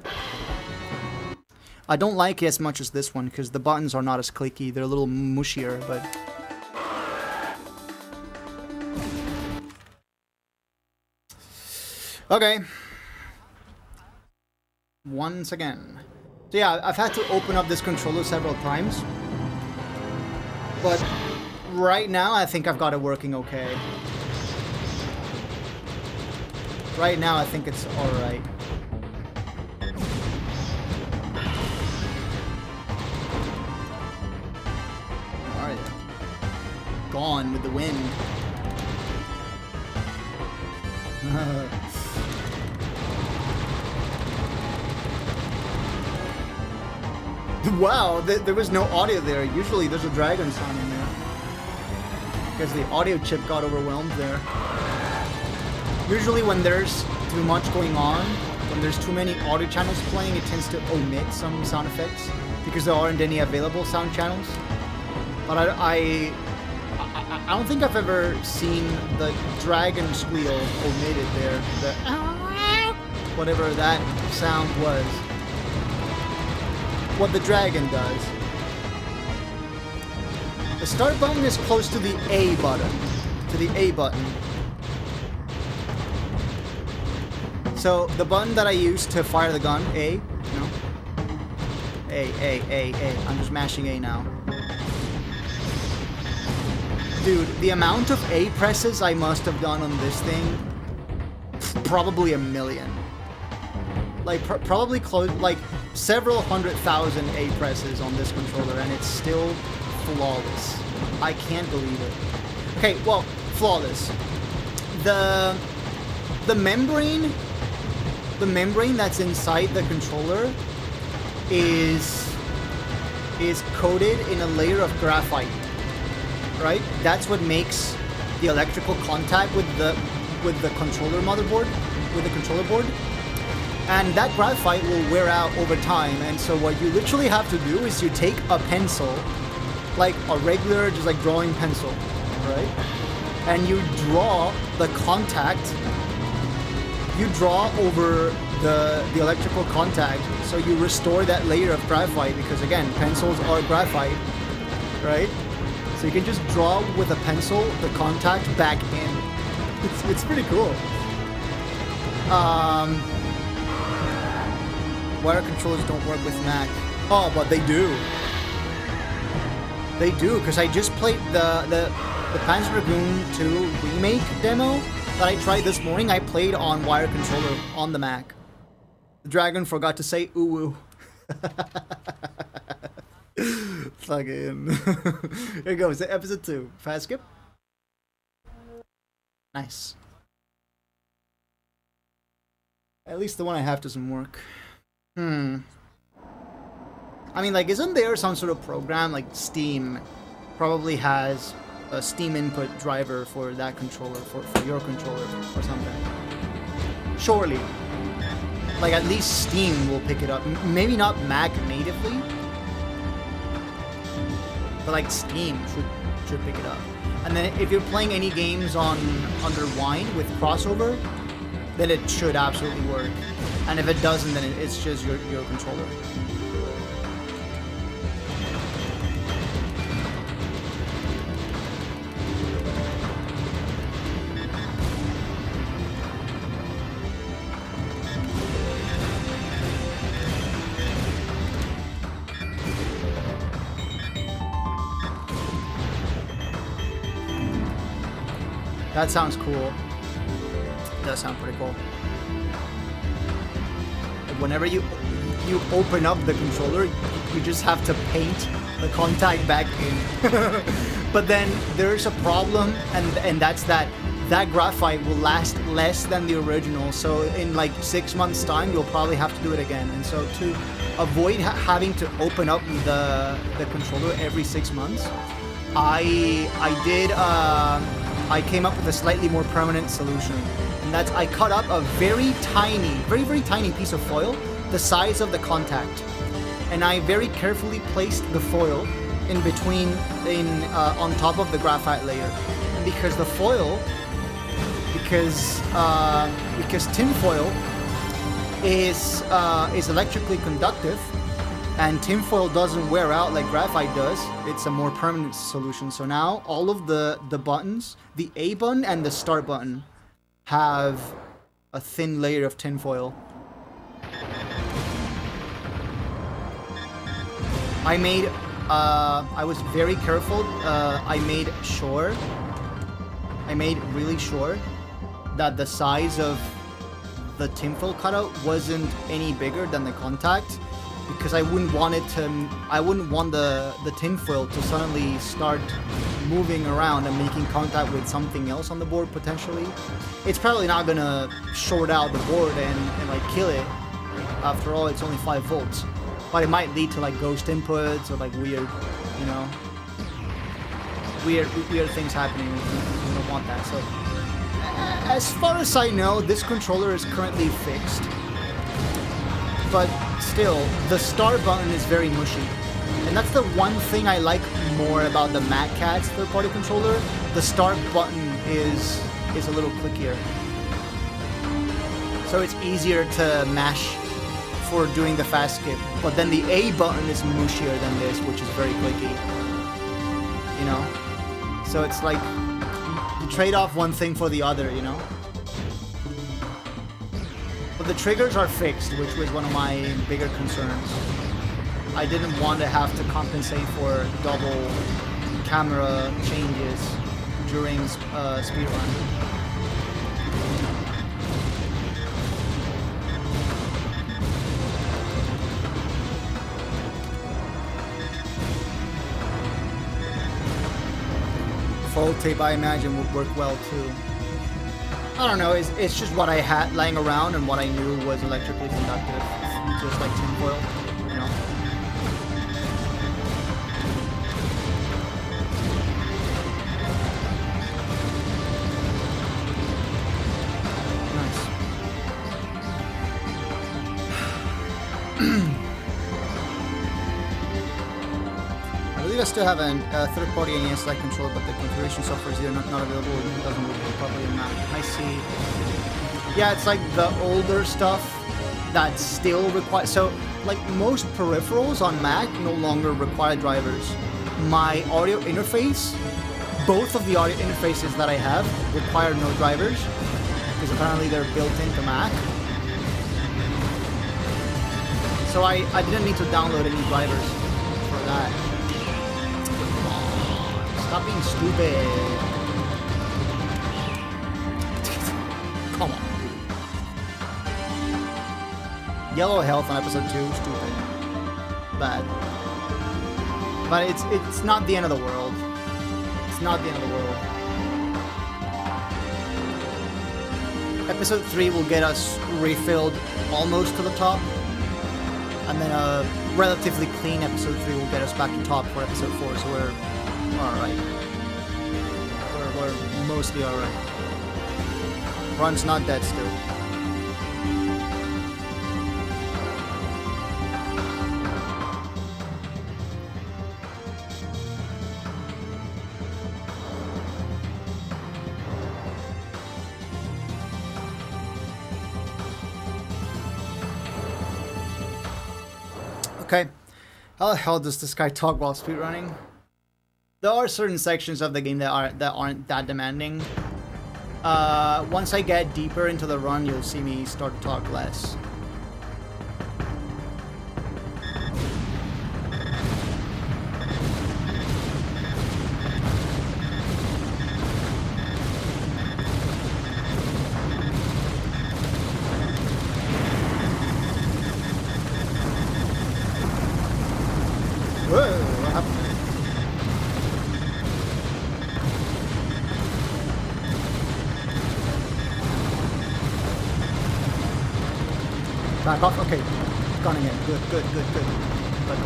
I don't like it as much as this one, because the buttons are not as clicky. They're a little mushier, but... Okay. Once again. So yeah, I've had to open up this controller several times. But right now, I think I've got it working okay. Right now, I think it's alright. Alright. Gone with the wind. Wow, there was no audio there. Usually there's a dragon sound in there. Because the audio chip got overwhelmed there. Usually when there's too much going on, when there's too many audio channels playing, it tends to omit some sound effects because there aren't any available sound channels. But I don't think I've ever seen the dragon squeal omitted there. The whatever that sound was. What the dragon does. The start button is close to the A button. To the A button. So the button that I use to fire the gun, A, no. A. I'm just mashing A now. Dude, the amount of A presses I must have done on this thing, probably 1 million. Like, probably close, like, several 100,000 A presses on this controller, and it's still flawless. I can't believe it. Okay, well, flawless. The membrane that's inside the controller is coated in a layer of graphite, right? That's what makes the electrical contact with the controller motherboard, with the controller board. And that graphite will wear out over time, and so what you literally have to do is you take a pencil, like a regular, just like drawing pencil, right? And you draw the contact, you draw over the electrical contact, so you restore that layer of graphite, because again, pencils are graphite, right? So you can just draw with a pencil the contact back in. It's pretty cool. Wire controllers don't work with Mac. Oh, but they do. They do, because I just played the Panzer Dragoon 2 remake demo that I tried this morning. I played on wire controller on the Mac. The dragon forgot to say ooh. Fucking. Here goes, episode 2. Fast skip. Nice. At least the one I have doesn't work. I mean, like, isn't there some sort of program, like Steam probably has a Steam input driver for that controller, for your controller or something? Surely. Like, at least Steam will pick it up. Maybe not Mac natively, but like Steam should pick it up. And then if you're playing any games under Wine with crossover, then it should absolutely work. And if it doesn't, then it's just your controller. That sounds cool. It does sound pretty cool. Whenever you open up the controller, you just have to paint the contact back in. But then there's a problem, and that's that graphite will last less than the original. So in like 6 months' time, you'll probably have to do it again. And so to avoid having to open up the controller every 6 months, I came up with a slightly more permanent solution. And that's, I cut up a very tiny piece of foil, the size of the contact. And I very carefully placed the foil in between, on top of the graphite layer. And because the foil, because tinfoil is electrically conductive, and tinfoil doesn't wear out like graphite does, it's a more permanent solution. So now all of the buttons, the A button and the start button, have a thin layer of tinfoil. I was very careful. I made really sure that the size of the tinfoil cutout wasn't any bigger than the contact, because I wouldn't want the tinfoil to suddenly start moving around and making contact with something else on the board potentially. It's probably not gonna short out the board and like kill it. After all, it's only 5 volts. But it might lead to like ghost inputs or like weird, you know, weird things happening. We don't want that. So as far as I know, this controller is currently fixed. But still, the start button is very mushy. And that's the one thing I like more about the Mad Catz third-party controller. The start button is a little clickier. So it's easier to mash for doing the fast skip. But then the A button is mushier than this, which is very clicky. You know? So it's like, you trade off one thing for the other, you know? But the triggers are fixed, which was one of my bigger concerns. I didn't want to have to compensate for double camera changes during speedrun. Full tape, I imagine, would work well too. I don't know, it's just what I had lying around and what I knew was electrically conductive. Just like tinfoil, you know? Nice. I believe I still have a third-party NES Lite controller, but the configuration software is either not available or it doesn't work properly in Mac. I see. Yeah, it's like the older stuff that still require. So, like most peripherals on Mac no longer require drivers. My audio interface, both of the audio interfaces that I have require no drivers because apparently they're built into Mac. So I didn't need to download any drivers for that. Stop being stupid. Come on. Yellow health on episode 2, stupid. Bad. But it's not the end of the world. It's not the end of the world. Episode 3 will get us refilled almost to the top. And then a relatively clean episode 3 will get us back to top for episode 4, so we're alright. We're mostly alright. Run's not dead still. Okay. How the hell does this guy talk while speedrunning? There are certain sections of the game that aren't that demanding. Once I get deeper into the run, you'll see me start to talk less. Back off. Okay, gone again. Good. Let's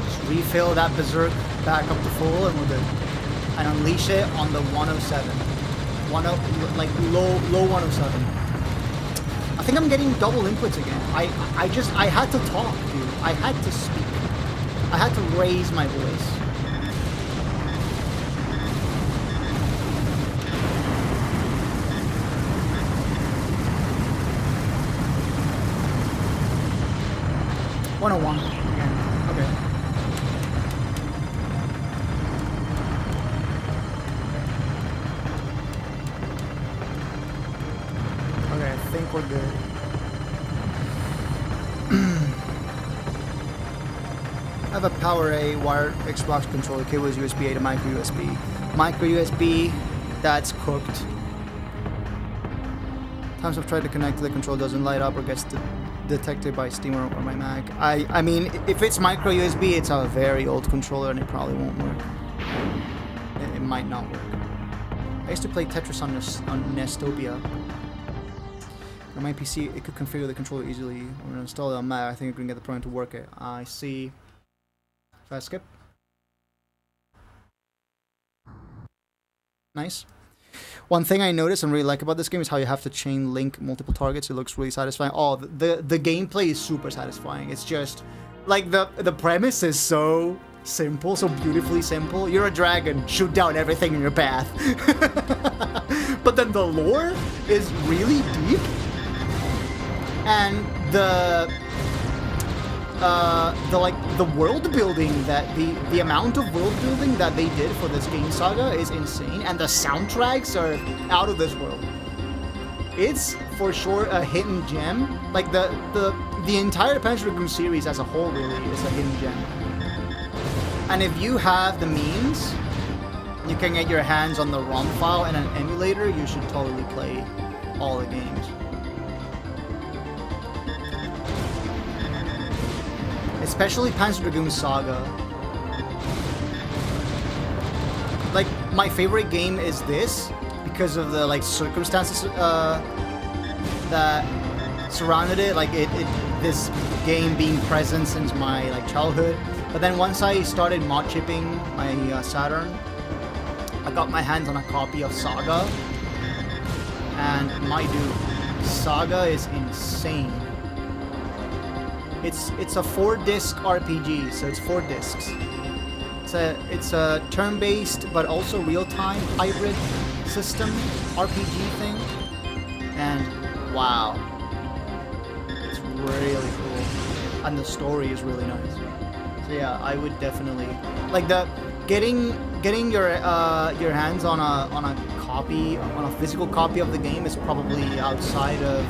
just refill that berserk back up to full, and we're good. And unleash it on the 107. Like low 107. I think I'm getting double inputs again. I had to talk, dude. I had to speak. I had to raise my voice. Oh, 101 again. Okay. Okay, I think we're good. I have a Power A wired Xbox controller. Cable is USB A to micro USB. Micro USB, that's cooked. Times I've tried to connect to the controller doesn't light up or gets detected by Steam or my Mac. I mean, if it's micro USB, it's a very old controller and it probably won't work. It might not work. I used to play Tetris on Nestopia. On my PC, it could configure the controller easily or install it on Mac. I think I can get the program to work it. I see. Fast skip. Nice. One thing I noticed and really like about this game is how you have to chain link multiple targets. It looks really satisfying. Oh, the gameplay is super satisfying. It's just like the premise is so simple, so beautifully simple. You're a dragon, shoot down everything in your path. But then the lore is really deep, and the world building, that the amount of world building that they did for this game saga is insane, and the soundtracks are out of this world. it's for sure a hidden gem. Like the entire Panzer Dragoon series as a whole really is a hidden gem. And if you have the means, you can get your hands on the ROM file and an emulator, you should totally play all the games. Especially Panzer Dragoon Saga. Like, my favorite game is this because of the like circumstances that surrounded it. Like this game being present since my like childhood. But then once I started mod chipping my Saturn, I got my hands on a copy of Saga, and my dude, Saga is insane. It's a 4-disc RPG, so it's 4 discs. It's a turn-based but also real-time hybrid system RPG thing, and wow, it's really cool, and the story is really nice. So yeah, I would definitely like the getting your hands on a copy, on a physical copy of the game is probably outside of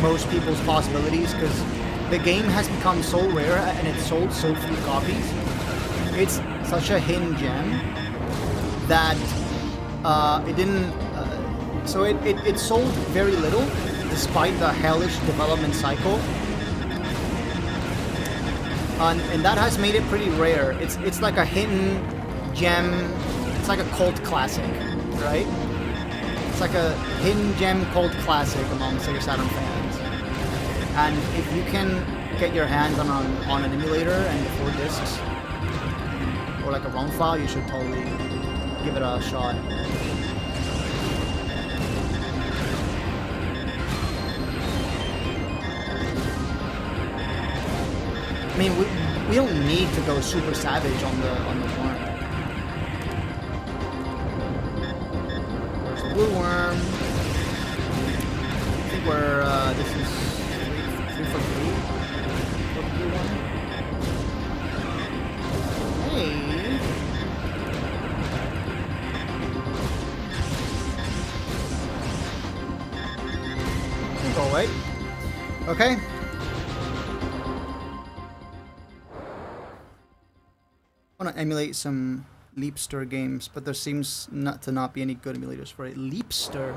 most people's possibilities because the game has become so rare and it's sold so few copies. It's such a hidden gem that it didn't. So it sold very little despite the hellish development cycle. And that has made it pretty rare. It's like a hidden gem. It's like a cult classic, right? It's like a hidden gem cult classic among Sega Saturn fans. And if you can get your hands on an emulator and the 4 discs, or like a ROM file, you should totally give it a shot. I mean, we don't need to go super savage on the worm. There's the blue worm. I think we're this is 3 for 3 for the blue one. Hey. Go away. Okay. I want to emulate some Leapster games, but there seems to not be any good emulators for it. Leapster?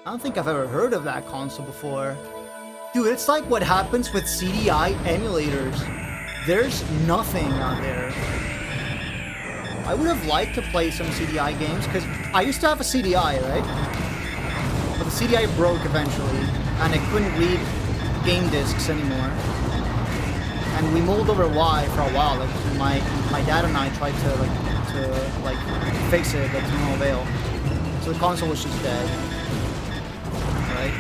I don't think I've ever heard of that console before. Dude, it's like what happens with CDI emulators. There's nothing out there. I would have liked to play some CDI games, because I used to have a CDI, right? But the CDI broke eventually, and I couldn't read game discs anymore. And we mulled over why for a while. Like my dad and I tried to fix it, but to no avail. So the console was just dead. Right?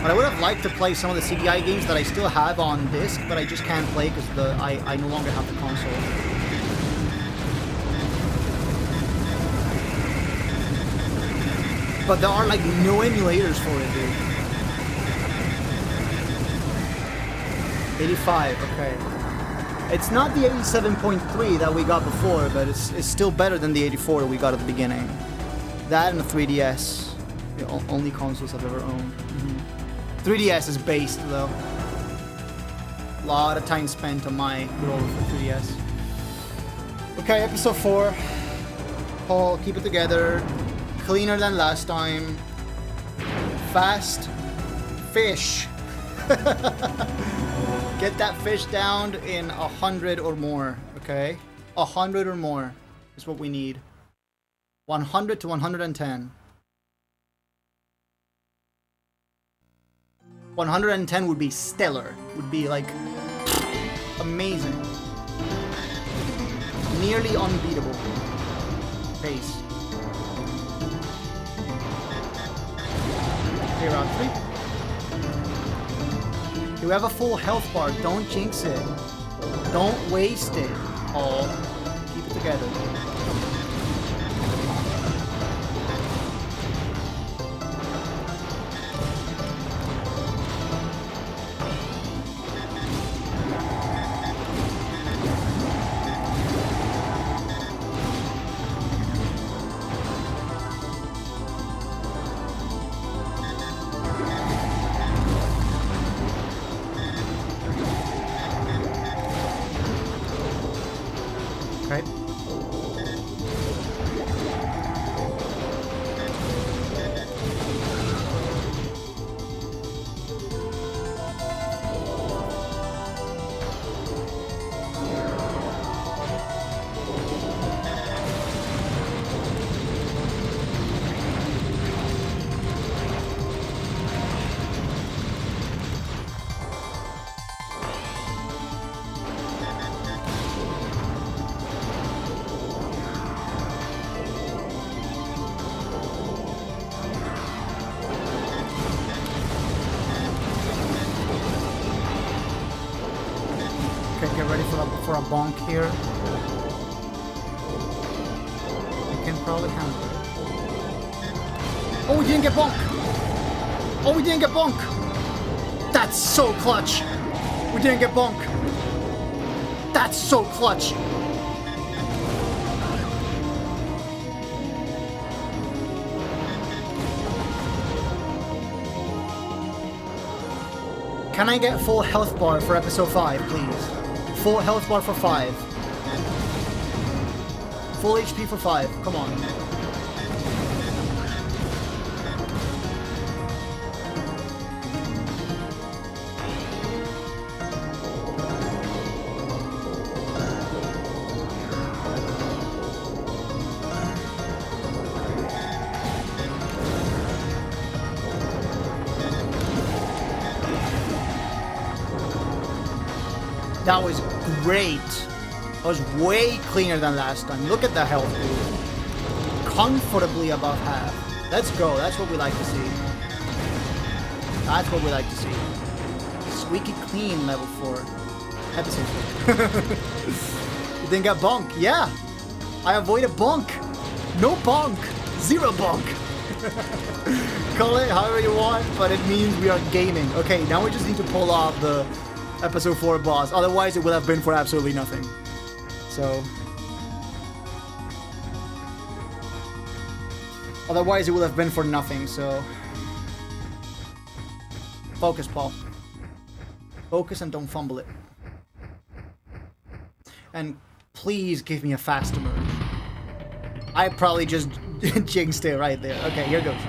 But I would have liked to play some of the CDI games that I still have on disc, but I just can't play because I no longer have the console. But there are like no emulators for it, dude. 85, okay. It's not the 87.3 that we got before, but it's still better than the 84 that we got at the beginning. That and the 3DS, the only consoles I've ever owned. 3DS is based though. A lot of time spent on my good old 3DS. Okay, episode 4. Paul, keep it together. Cleaner than last time. Fast fish. Get that fish down in 100 or more, okay? 100 or more is what we need. 100 to 110. 110 would be stellar. Would be like amazing. Nearly unbeatable pace. Okay, round 3. You have a full health bar, don't jinx it. Don't waste it. Oh, keep it together. for a bonk here. We can probably handle it. Oh, we didn't get bonk! Oh, we didn't get bonk! That's so clutch! We didn't get bonk! That's so clutch! Can I get full health bar for episode 5, please? Full health bar for 5. Full HP for 5. Come on. That was great. That was way cleaner than last time. Look at the health pool. Comfortably above half. Let's go. That's what we like to see. That's what we like to see. Squeaky clean level 4. Episode 4. You didn't get bonk. Yeah. I avoided bonk. No bonk. Zero bonk. Call it however you want, but it means we are gaming. Okay, now we just need to pull off the episode 4 boss. Otherwise, it would have been for absolutely nothing. So... Otherwise, it would have been for nothing, so... Focus, Paul. Focus and don't fumble it. And please give me a fast emerge. I probably just jinxed it right there. Okay, here goes.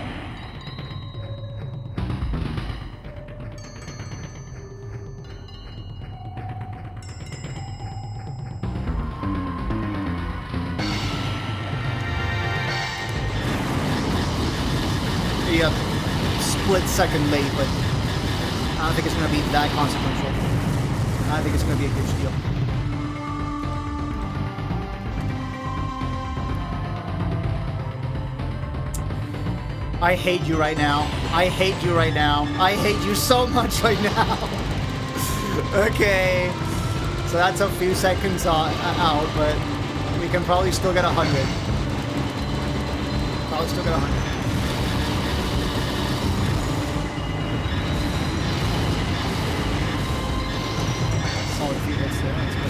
Yep. Split second late, but I don't think it's going to be that consequential. I think it's going to be a huge deal. I hate you right now. I hate you right now. I hate you so much right now. Okay. So that's a few seconds out, but we can probably still get 100. Probably still get 100. Solid few hits there. That's good.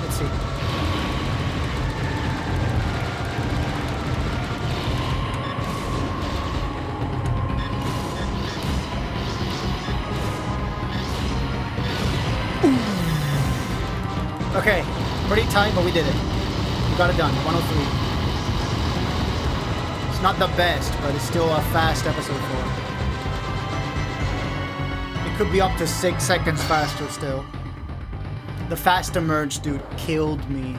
Let's see. Okay, pretty tight, but we did it. We got it done. 103. It's not the best, but it's still a fast episode 4. It could be up to 6 seconds faster still. The fast emerge, dude, killed me.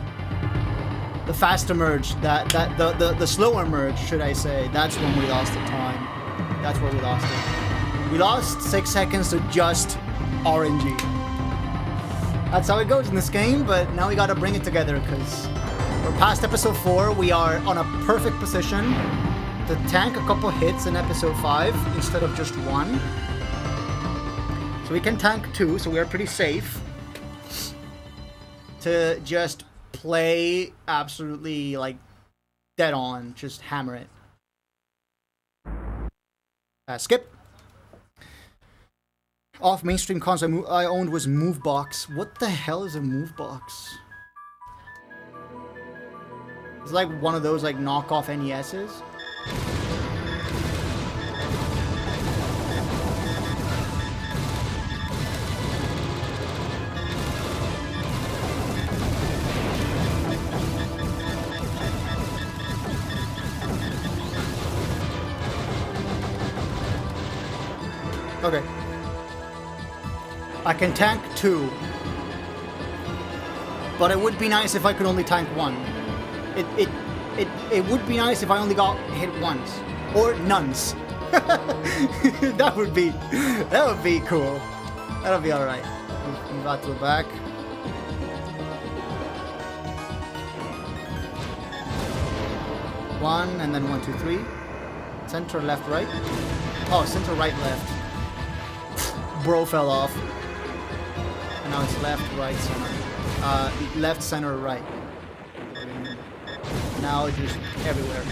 The fast emerge, the slower merge, should I say, that's when we lost the time. That's where we lost it. We lost 6 seconds to just RNG. That's how it goes in this game, but now we gotta bring it together because we're past episode 4. We are on a perfect position to tank a couple hits in episode 5 instead of just 1. So we can tank 2, so we are pretty safe to just play absolutely like dead on, just hammer it. Skip. Off mainstream console I owned was Movebox. What the hell is a Movebox? It's like one of those like knockoff NESs. Okay. I can tank 2. But it would be nice if I could only tank 1. It would be nice if I only got hit once. or nuns. that would be cool. That'll be all right. Move out to the back. One, and then 1, 2, 3. Center, left, right. Oh, center, right, left. Bro fell off. And now it's left, right, center. Left, center, right. Now it's just everywhere.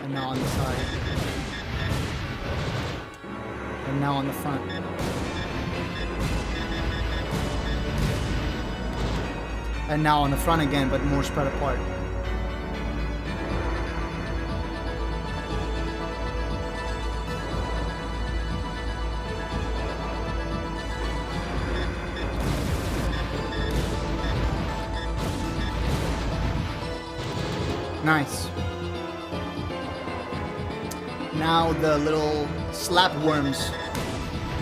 And now on the side. And now on the front. And now on the front again, but more spread apart. Nice. Now the little slap worms.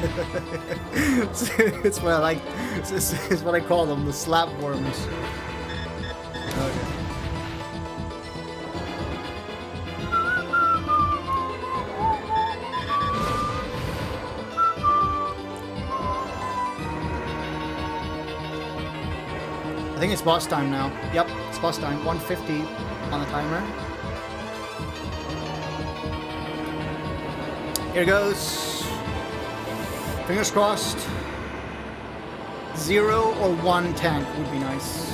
it's what I like. It's what I call them, the slap worms. Okay. I think it's boss time now. Yep, it's boss time. 150 on the timer. Here goes. Fingers crossed. 0 or 1 tank would be nice.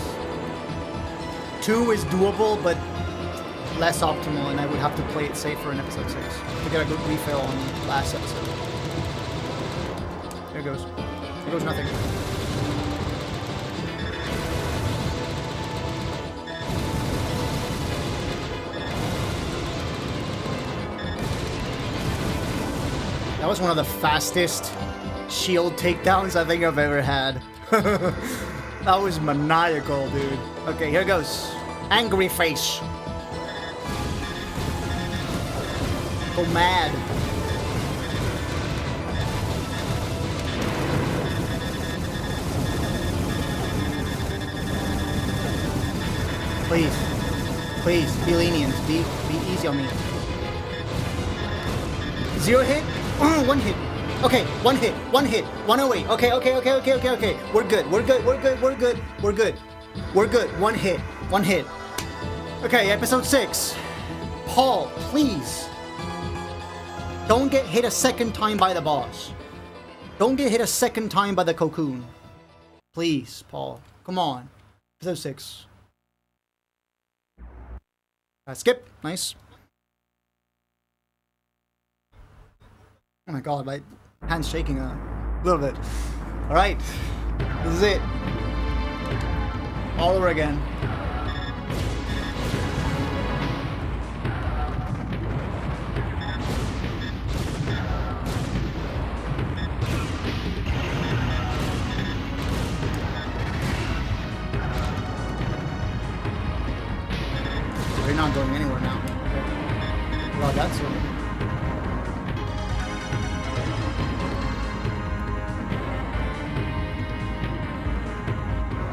2 is doable, but less optimal, and I would have to play it safer in episode 6 to get a good refill on the last episode. Here goes. Here goes nothing. That was one of the fastest shield takedowns I think I've ever had. That was maniacal, dude. Okay, here goes. Angry face. Go mad. Please. Please, be lenient. Be easy on me. 0 hit? 1 hit. Okay, 1 hit. 1 hit. 108. Okay. We're good. We're good. 1 hit. 1 hit. Okay, episode 6. Paul, please. Don't get hit a second time by the boss. Don't get hit a second time by the cocoon. Please, Paul. Come on. Episode 6. Skip. Nice. Oh my god, my hand's shaking a little bit. Alright. This is it. All over again. We're not going anywhere now. Well, that's it.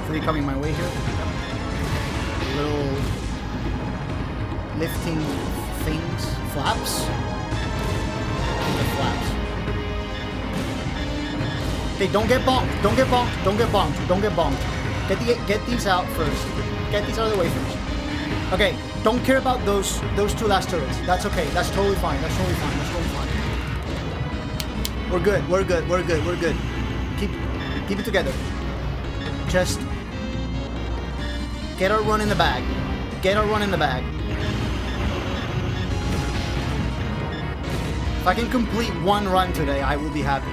3 coming my way here. Little lifting things. Flaps? The flaps. Okay, don't get bonked. Don't get bonked. Don't get bonked. Don't get bonked. Get these out first. Get these out of the way first. Okay, don't care about those 2 last turrets. That's okay. That's totally fine. That's totally fine. That's totally fine. We're good. We're good. We're good. We're good. Keep it together. Just get our run in the bag. Get our run in the bag. If I can complete 1 run today, I will be happy.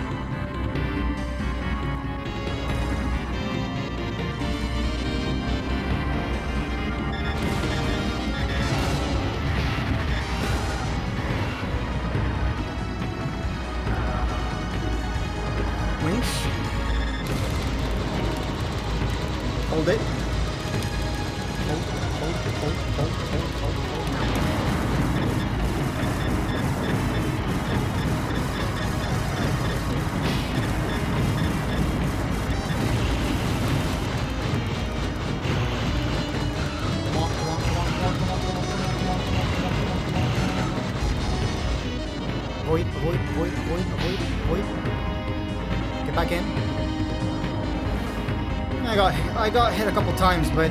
Wings. Hold it. Hold. Come on. Wait. Get back in. I got hit a couple times, but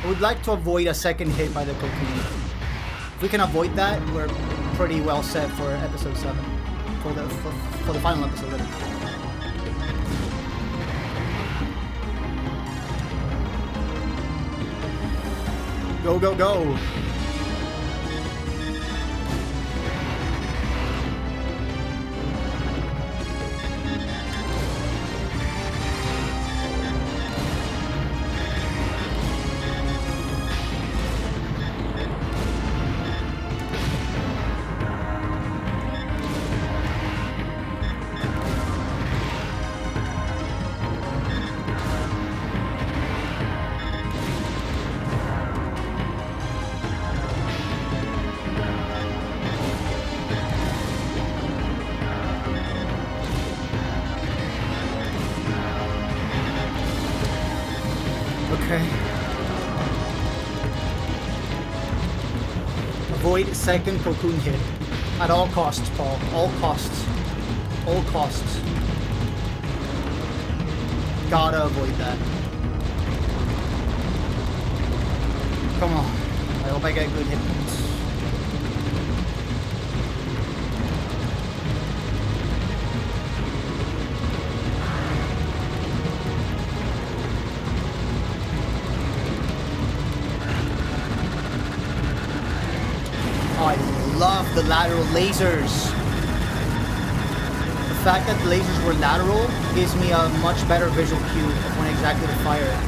I would like to avoid a second hit by the cocoon. If we can avoid that, we're pretty well set for episode 7. For the final episode of it. Go, go, go! Okay. Avoid second cocoon hit. At all costs, Paul. All costs. All costs. Gotta avoid that. Come on. I hope I get good hit points. I love the lateral lasers. The fact that the lasers were lateral gives me a much better visual cue of when exactly to fire it.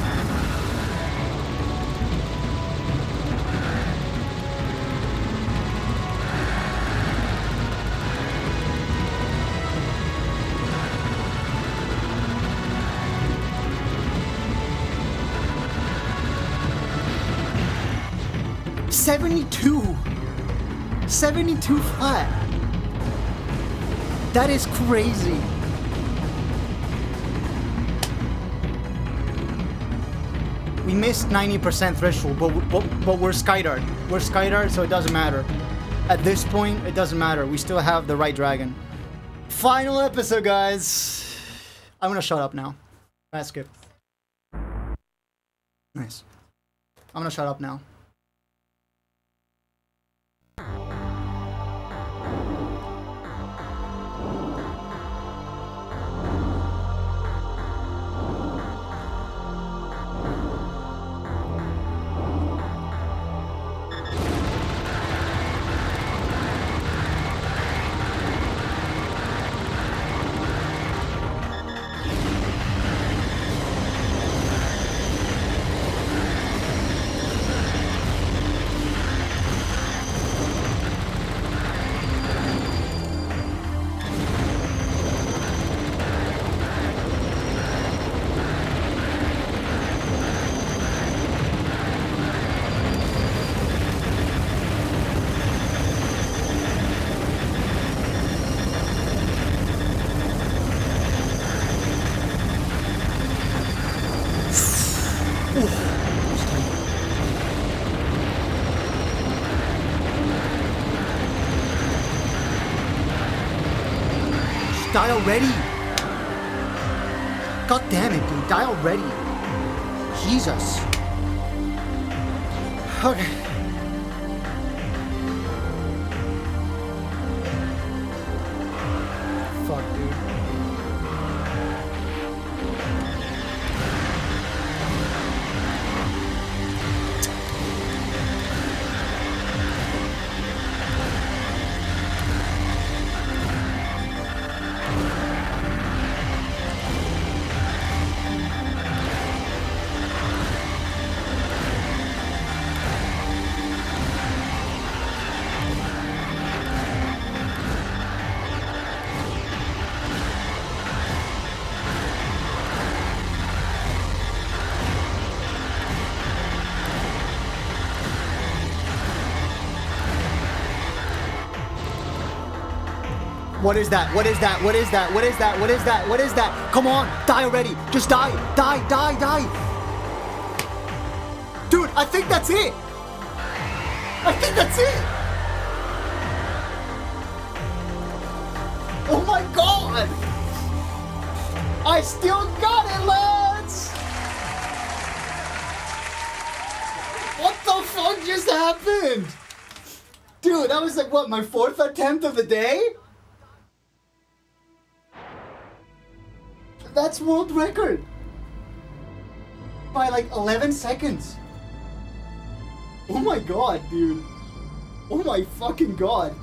$72 flat. That is crazy. We missed 90% threshold, but we're skydart. We're skydart, so it doesn't matter. At this point, it doesn't matter. We still have the right dragon. Final episode, guys. I'm gonna shut up now. Fast skip. Nice. I'm gonna shut up now. Die already! God damn it, dude. Die already. Jesus. Okay. Fuck, dude. What is that? What is that? What is that? What is that? What is that? What is that? Come on, die already. Just die. Die, die, die. Dude, I think that's it. I think that's it. I still got it, lads! What the fuck just happened? Dude, that was like, what, my 4th attempt of the day? That's world record. By like 11 seconds. Oh my god, dude. Oh my fucking god.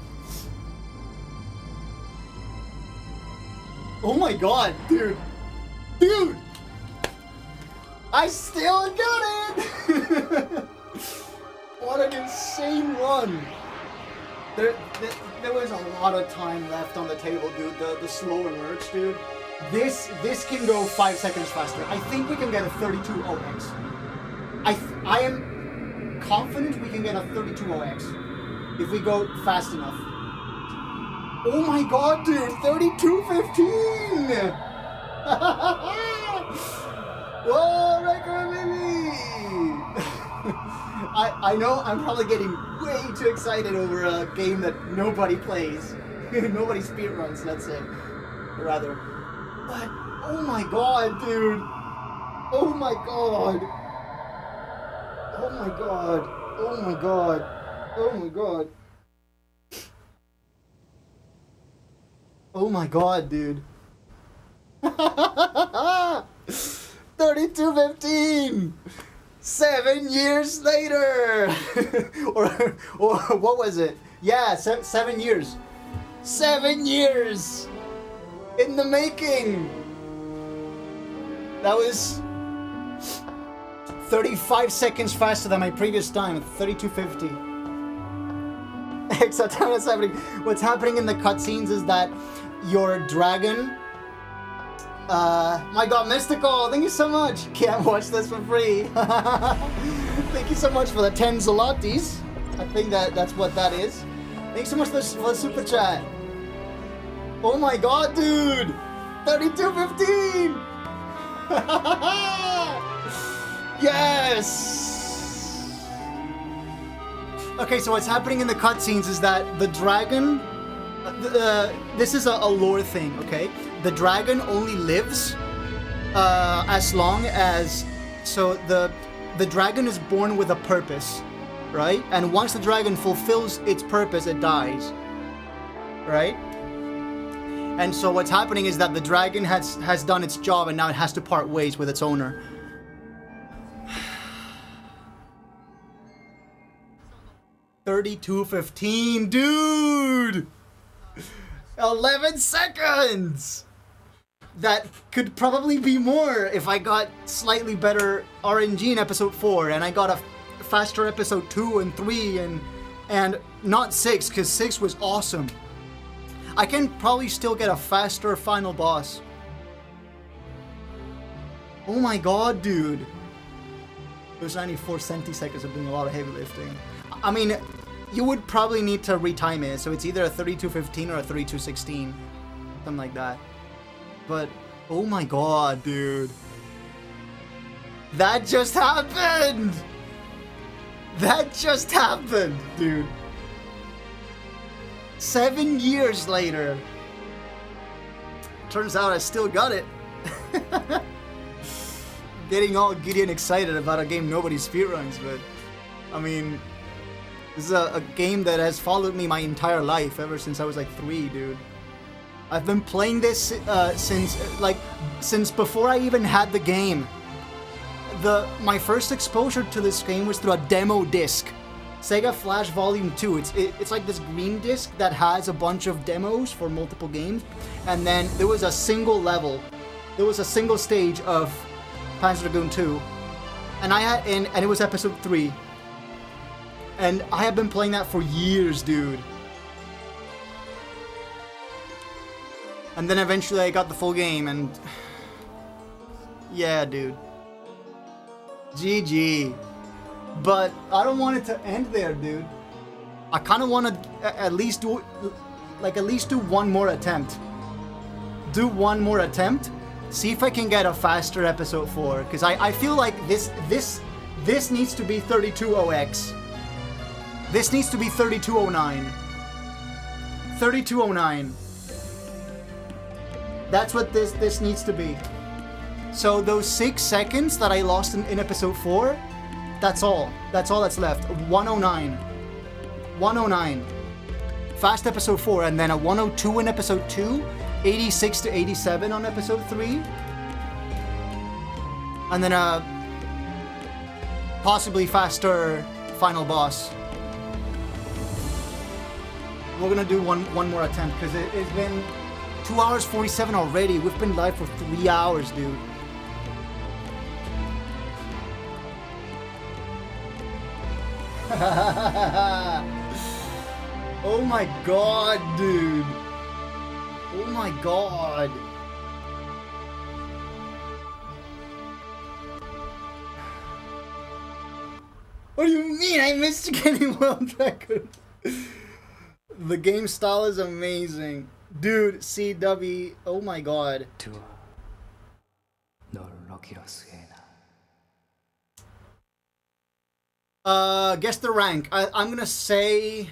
Oh my god, dude. Dude! I still got it! What an insane run. There was a lot of time left on the table, dude. The slower merch, dude. This can go 5 seconds faster. I think we can get a 32OX. I am confident we can get a 32OX if we go fast enough. Oh my god, dude, 32:15! Whoa, record, baby! I know I'm probably getting way too excited over a game that nobody plays. Nobody speedruns, let's say. Rather. But, oh my god, dude! Oh my god! Oh my god! Oh my god! Oh my god! Oh my god, dude. 32:15! 7 years later! or what was it? Yeah, 7 years. 7 years! In the making! That was 35 seconds faster than my previous time at 32:50. Except what's happening. What's happening in the cutscenes is that your dragon. My god, Mystical, thank you so much. Can't watch this for free. Thank you so much for the 10 zlotys. I think that's what that is. Thanks so much for the super chat. Oh my god, dude! 32:15! Yes! Okay, so what's happening in the cutscenes is that the dragon... this is a lore thing, okay? The dragon only lives as long as... So the dragon is born with a purpose, right? And once the dragon fulfills its purpose, it dies, right? And so what's happening is that the dragon has done its job and now it has to part ways with its owner. $32.15, dude! 11 seconds! That could probably be more if I got slightly better RNG in episode 4 and I got a faster episode 2 and 3 and not 6, because 6 was awesome. I can probably still get a faster final boss. Oh my god, dude. There's 94 centiseconds of doing a lot of heavy lifting. I mean, you would probably need to retime it, so it's either a 32:15 or a 32:16. Something like that. But, oh my god, dude. That just happened! That just happened, dude. 7 years later. Turns out I still got it. Getting all giddy and excited about a game nobody speedruns, but I mean, this is a game that has followed me my entire life, ever since I was like 3, dude. I've been playing this since before I even had the game. My first exposure to this game was through a demo disc. Sega Flash Volume 2. It's like this green disc that has a bunch of demos for multiple games, and then there was a single level. There was a single stage of Panzer Dragoon 2, and it was episode 3. And I have been playing that for years, dude. And then eventually I got the full game, and yeah, dude. GG. But I don't want it to end there, dude. I kind of want to at least do one more attempt. Do one more attempt. See if I can get a faster episode 4, because I feel like this needs to be 32OX. This needs to be 3209. 3209. That's what this needs to be. So those 6 seconds that I lost in episode 4, that's all. That's all that's left. 109. 109. Fast episode 4, and then a 102 in episode 2, 86 to 87 on episode 3, and then a possibly faster final boss. We're gonna do one more attempt because it's been 2 hours 47 already. We've been live for 3 hours, dude. Oh my god, dude. Oh my god. What do you mean? I missed getting world record. The game style is amazing. Dude, CW. Oh my god. Guess the rank. I'm gonna say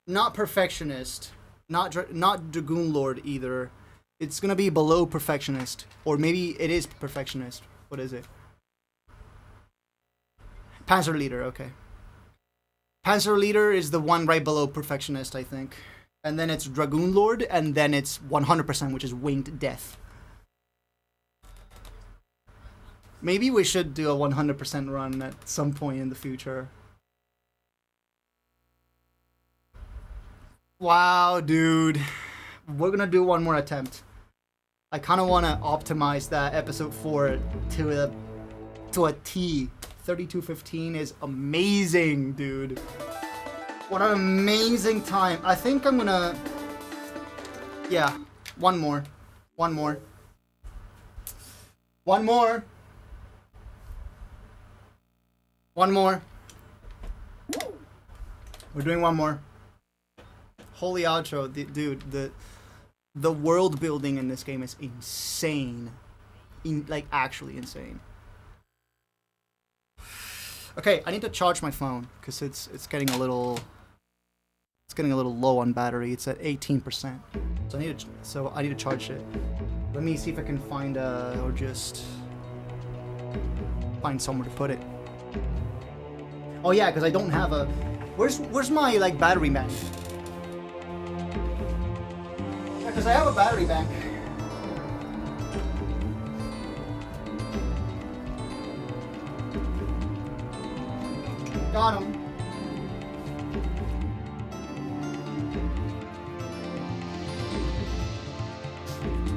not perfectionist. Not Dragoon Lord either. It's gonna be below perfectionist. Or maybe it is perfectionist. What is it? Panzer Leader, okay. Panzer Leader is the one right below perfectionist, I think. And then it's Dragoon Lord, and then it's 100%, which is Winged Death. Maybe we should do a 100% run at some point in the future. Wow, dude. We're gonna do one more attempt. I kind of want to optimize that episode 4 to a T. 32:15 is amazing, dude. What an amazing time. I think I'm gonna... Yeah, one more. One more. One more. One more. We're doing one more. Holy outro, dude. The world building in this game is insane. Like actually insane. Okay, I need to charge my phone because it's getting a little low on battery. It's at 18%. So I need to charge it. Let me see if I can find or just find somewhere to put it. Oh yeah, because I don't have a... Where's my like battery bank? Yeah, because I have a battery bank. Got him.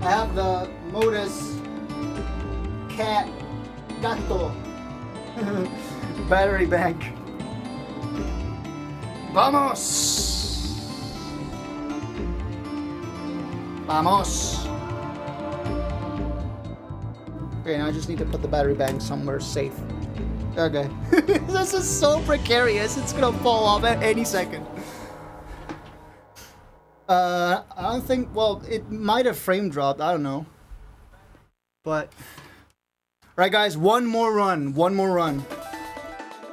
I have the modus cat gato battery bank. Vamos! Vamos! Okay, now I just need to put the battery bank somewhere safe. Okay. This is so precarious. It's gonna fall off at any second. I don't think... Well, it might have frame dropped. I don't know. But... Alright, guys. One more run. One more run.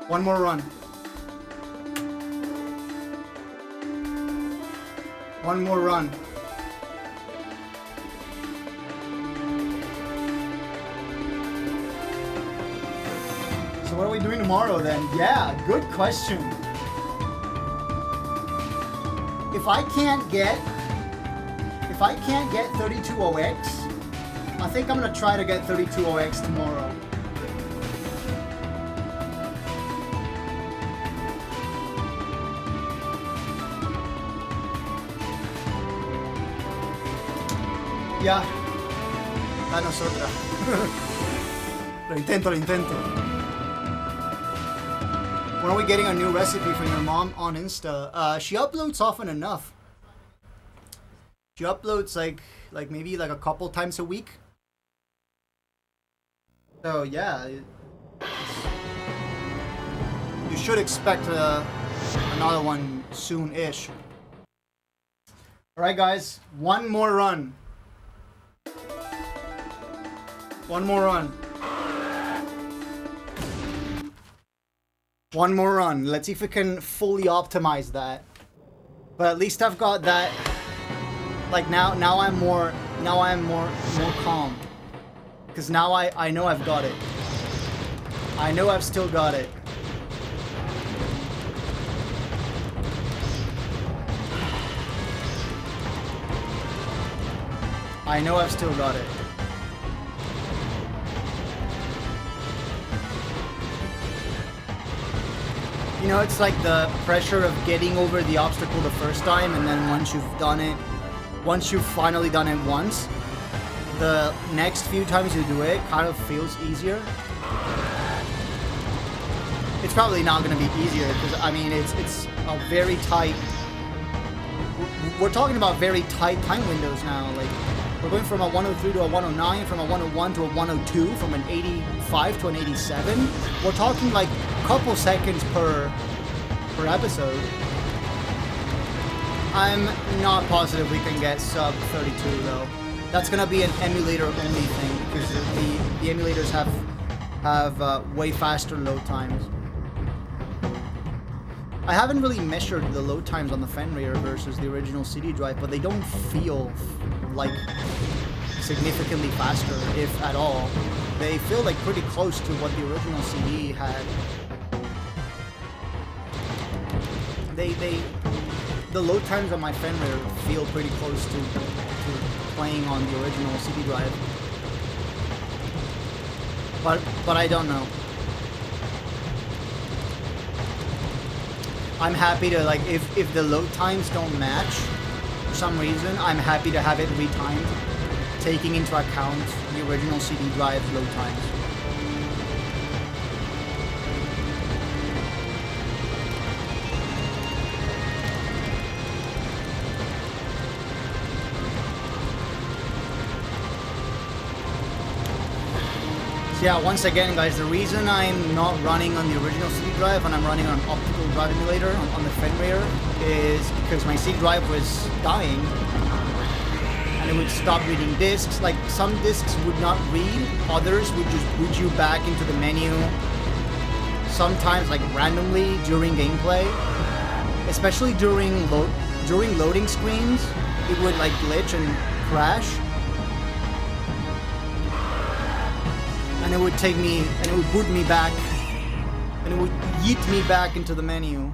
One more run. One more run. So what are we doing tomorrow then? Yeah, good question. If I can't get 32OX, I think I'm gonna try to get 32OX tomorrow. Ya. Ah, no es otra. Lo intento. When are we getting a new recipe from your mom on Insta? She uploads often enough. She uploads like maybe like a couple times a week. So yeah, you should expect another one soon-ish. Alright guys, one more run. One more run. One more run. Let's see if we can fully optimize that. But at least I've got that. Like now I'm more calm. Because now I know I've got it. I know I've still got it. I know I've still got it. You know, it's like the pressure of getting over the obstacle the first time, and then once you've done it, once you've finally done it once, the next few times you do it kind of feels easier. It's probably not going to be easier because, I mean, it's a very tight... We're talking about very tight time windows now. Like, we're going from a 103 to a 109, from a 101 to a 102, from an 85 to an 87. We're talking like a couple seconds per episode. I'm not positive we can get sub 32 though. That's gonna be an emulator only thing because the emulators have way faster load times. I haven't really measured the load times on the Fenrir versus the original CD drive, but they don't feel like significantly faster, if at all. They feel like pretty close to what the original CD had. The load times on my Fenrir feel pretty close to playing on the original CD drive. But I don't know. I'm happy to, like, if the load times don't match for some reason, I'm happy to have it retimed, taking into account the original CD drive load times. So yeah, once again guys, the reason I'm not running on the original CD drive and I'm running on an optical drive emulator on the Fenrir is because my CD drive was dying and it would stop reading discs. Like, some discs would not read, others would just put you back into the menu, sometimes like randomly during gameplay, especially during loading screens. It would like glitch and crash. And it would take me, and it would boot me back, and it would yeet me back into the menu.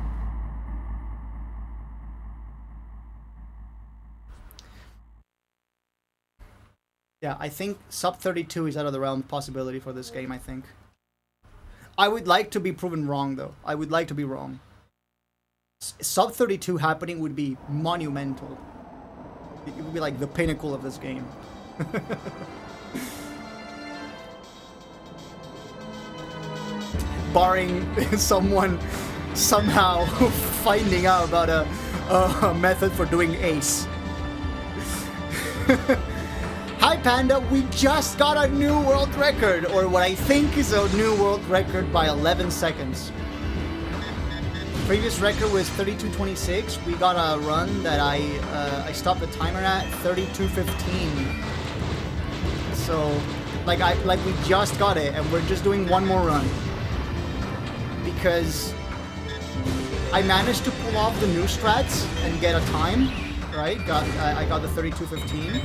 Yeah, I think sub 32 is out of the realm of possibility for this game, I think. I would like to be proven wrong, though. I would like to be wrong. Sub 32 happening would be monumental. It would be like the pinnacle of this game. Barring someone somehow finding out about a method for doing ace. Hi Panda, we just got a new world record, or what I think is a new world record by 11 seconds. Previous record was 32:26. We got a run that I stopped the timer at 32:15. So like we just got it, and we're just doing one more run. Because I managed to pull off the new strats and get a time, right? I got the 32:15,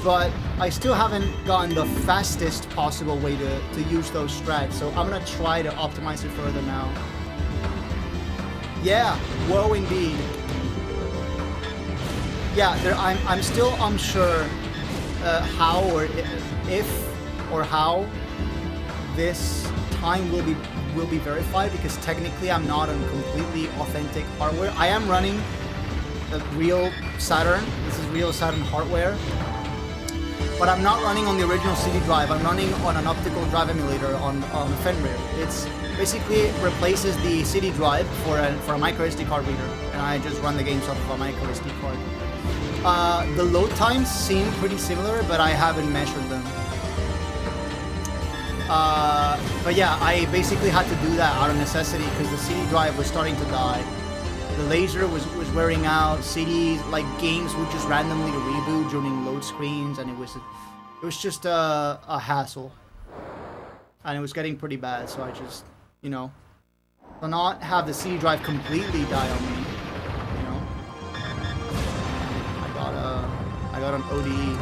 but I still haven't gotten the fastest possible way to use those strats. So I'm gonna try to optimize it further now. Yeah, whoa, indeed. Yeah, I'm still unsure how or if or how this time will be verified, because technically I'm not on completely authentic hardware. I am running a real Saturn. This is real Saturn hardware, but I'm not running on the original CD drive. I'm running on an optical drive emulator on Fenrir. It's basically replaces the CD drive for a micro SD card reader, and I just run the games off of a micro SD card. The load times seem pretty similar, but I haven't measured them. But yeah, I basically had to do that out of necessity because the CD drive was starting to die. The laser was wearing out. CDs, like games, would just randomly reboot during load screens, and it was just a hassle. And it was getting pretty bad, so I just, you know, to not have the CD drive completely die on me, you know. I got an ODE.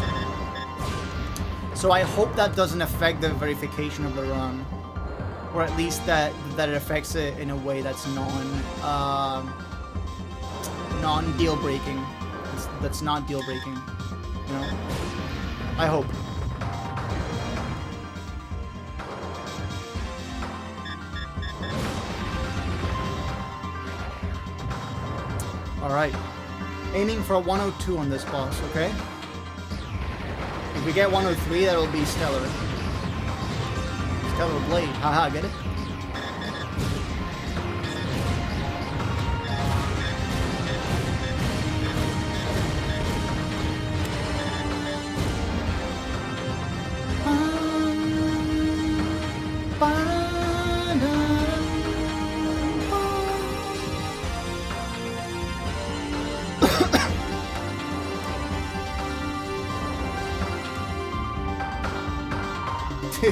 So I hope that doesn't affect the verification of the run, or at least that it affects it in a way that's non deal breaking. That's not deal breaking. You know, I hope. All right, aiming for a 102 on this boss. Okay. If we get 103, that'll be stellar. Stellar blade. Haha, get it?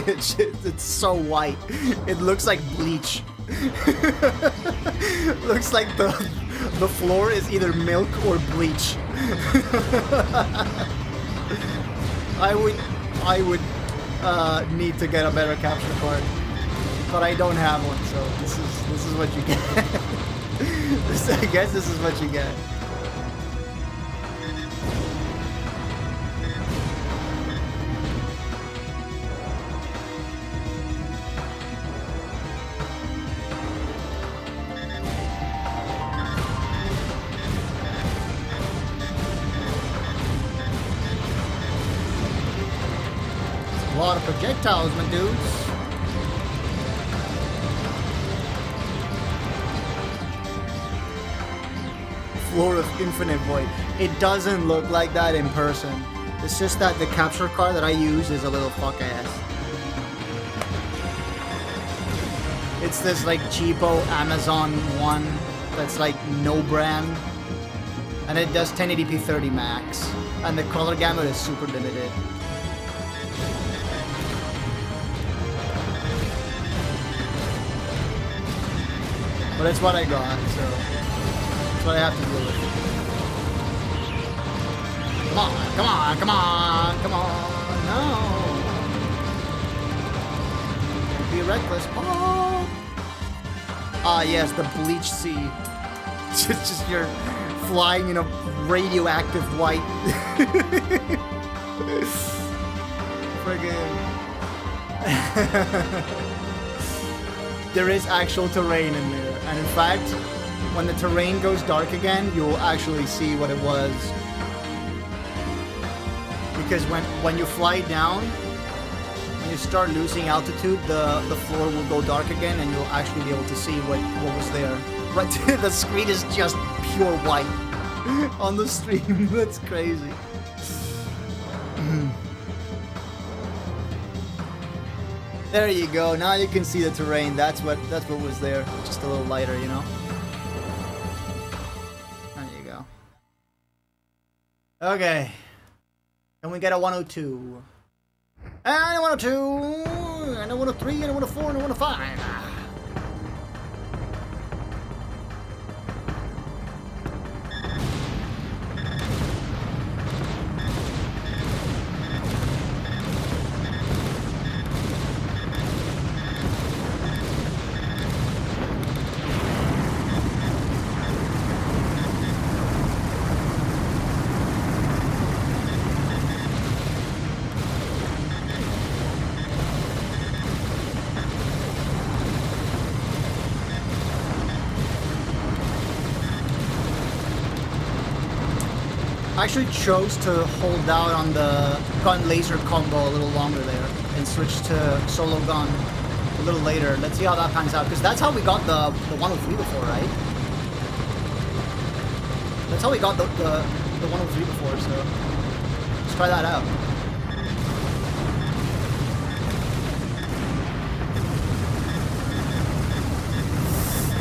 It's so white. It looks like bleach. Looks like the floor is either milk or bleach. I would need to get a better capture card, but I don't have one, so this is what you get. I guess this is what you get. A lot of projectiles, my dudes. Floor of infinite void. It doesn't look like that in person. It's just that the capture card that I use is a little fuck ass. It's this like cheapo Amazon one that's like no brand. And it does 1080p 30 max. And the color gamut is super limited. But it's what I got, so that's what I have to deal with. Come on, come on, come on, come on, no. Be reckless. Oh. Ah, yes, the bleach sea. Just you're flying in a radioactive white. Friggin'. There is actual terrain in there. And in fact, when the terrain goes dark again, you'll actually see what it was. Because when you fly down, when you start losing altitude, the floor will go dark again and you'll actually be able to see what was there. Right, the screen is just pure white on the stream. That's crazy. There you go. Now you can see the terrain. That's what was there. Just a little lighter, you know. There you go. Okay. Can we get a 102? And a 102, and a 103, and a 104, and a 105. I actually chose to hold down on the gun laser combo a little longer there and switch to solo gun a little later. Let's see how that pans out, because that's how we got the 103 before, right? That's how we got the 103 before, so let's try that out.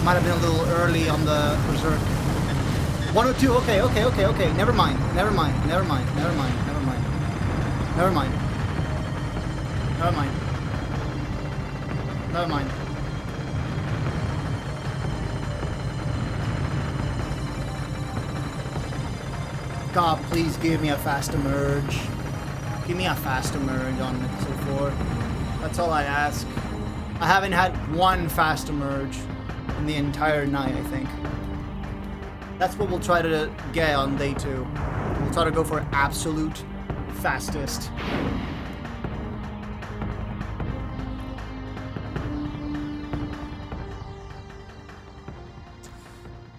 Might have been a little early on the berserk. 102, okay. Never mind. Never mind. God, please give me a fast emerge. Give me a fast emerge on episode 4. That's all I ask. I haven't had one fast emerge in the entire night, I think. That's what we'll try to get on day 2. We'll try to go for absolute fastest.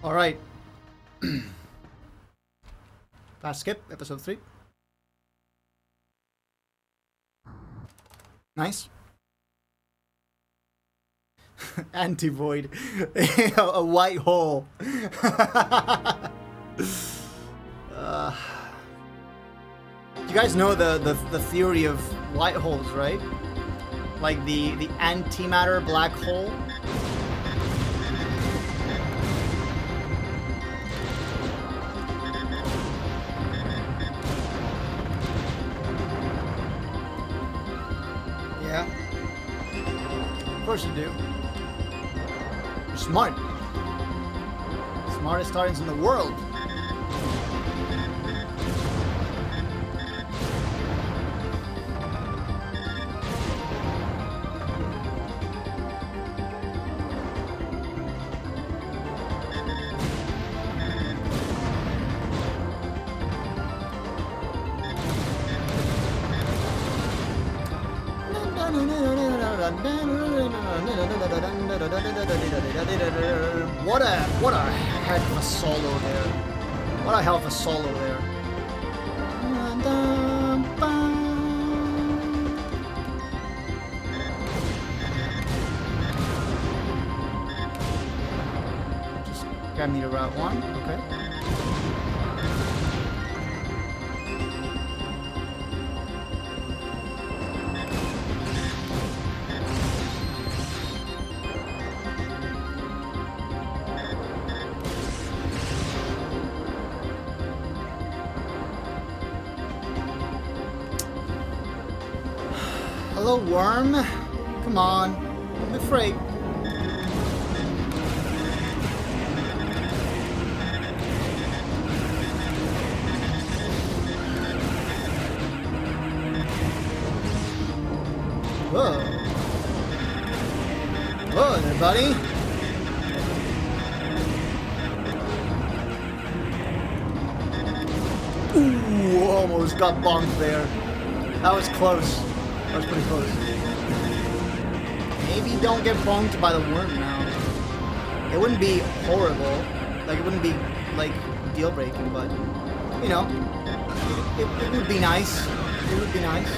Alright. Fast skip, episode 3. Nice. Anti-void. A white hole. You guys know the theory of white holes, right? Like the antimatter black hole. Yeah. Of course you do. You're smart. Smartest audience in the world. What a heck of a solo there. What a hell of a solo there. Just grab me to Route 1, okay. Hello, worm. Come on. I'm afraid. Whoa. Whoa there, buddy. Ooh, almost got bonked there. That was close. That was pretty close. Maybe don't get bonked by the worm now. It wouldn't be horrible. Like, it wouldn't be, like, deal-breaking, but, you know, it would be nice. It would be nice.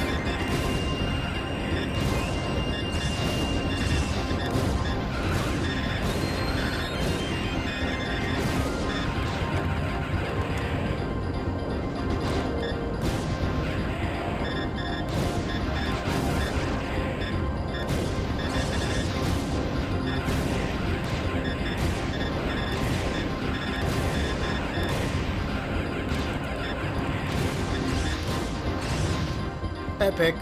Epic.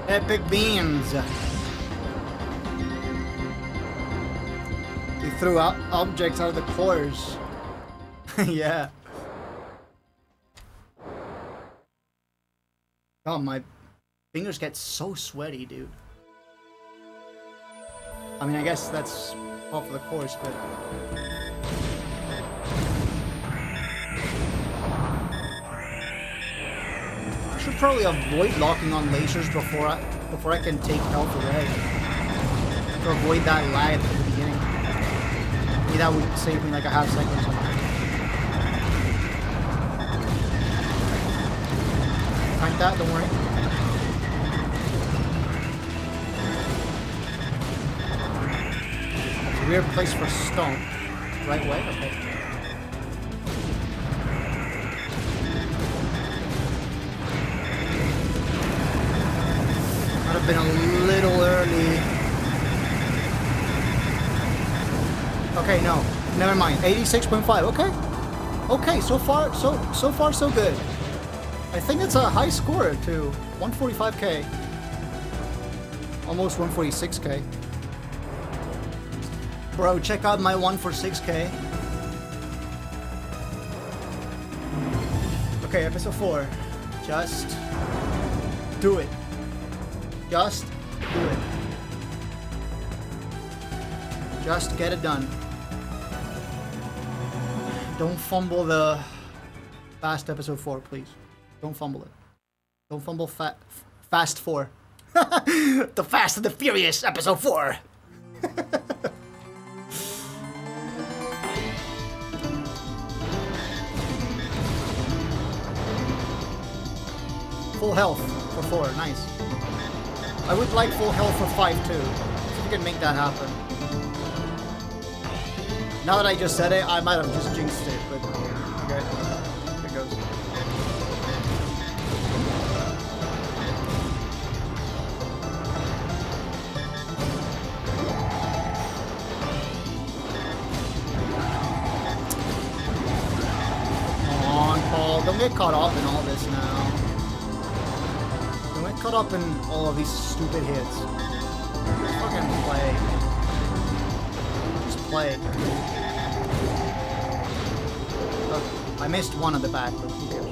Epic beans. He threw out objects out of the cores. Yeah. Oh, my fingers get so sweaty, dude. I mean, I guess that's part of the course, but... I should probably avoid locking on lasers before I can take health away. To avoid that lag at the beginning. Maybe that would save me like a half second or something. Tank that, don't worry. It's a weird place for stone. Right way? Okay. Might have been a little early. Okay, no. Never mind. 86.5. Okay. Okay, so far so good. I think it's a high score too. 145k. Almost 146k. Bro, check out my 146k. Okay, episode 4. Just do it. Just do it. Just get it done. Don't fumble the Fast episode 4, please. Don't fumble it. Don't fumble Fast 4. The Fast and the Furious episode 4. Full health for 4, nice. I would like full health for 5 too. If you can make that happen. Now that I just said it, I might have just jinxed it, but okay. Here it goes. Come on, Paul. Don't get caught up in all this now. Don't get caught up in all of these stupid hits. Just fucking play. Just play. Oh, I missed one at the back, but who cares?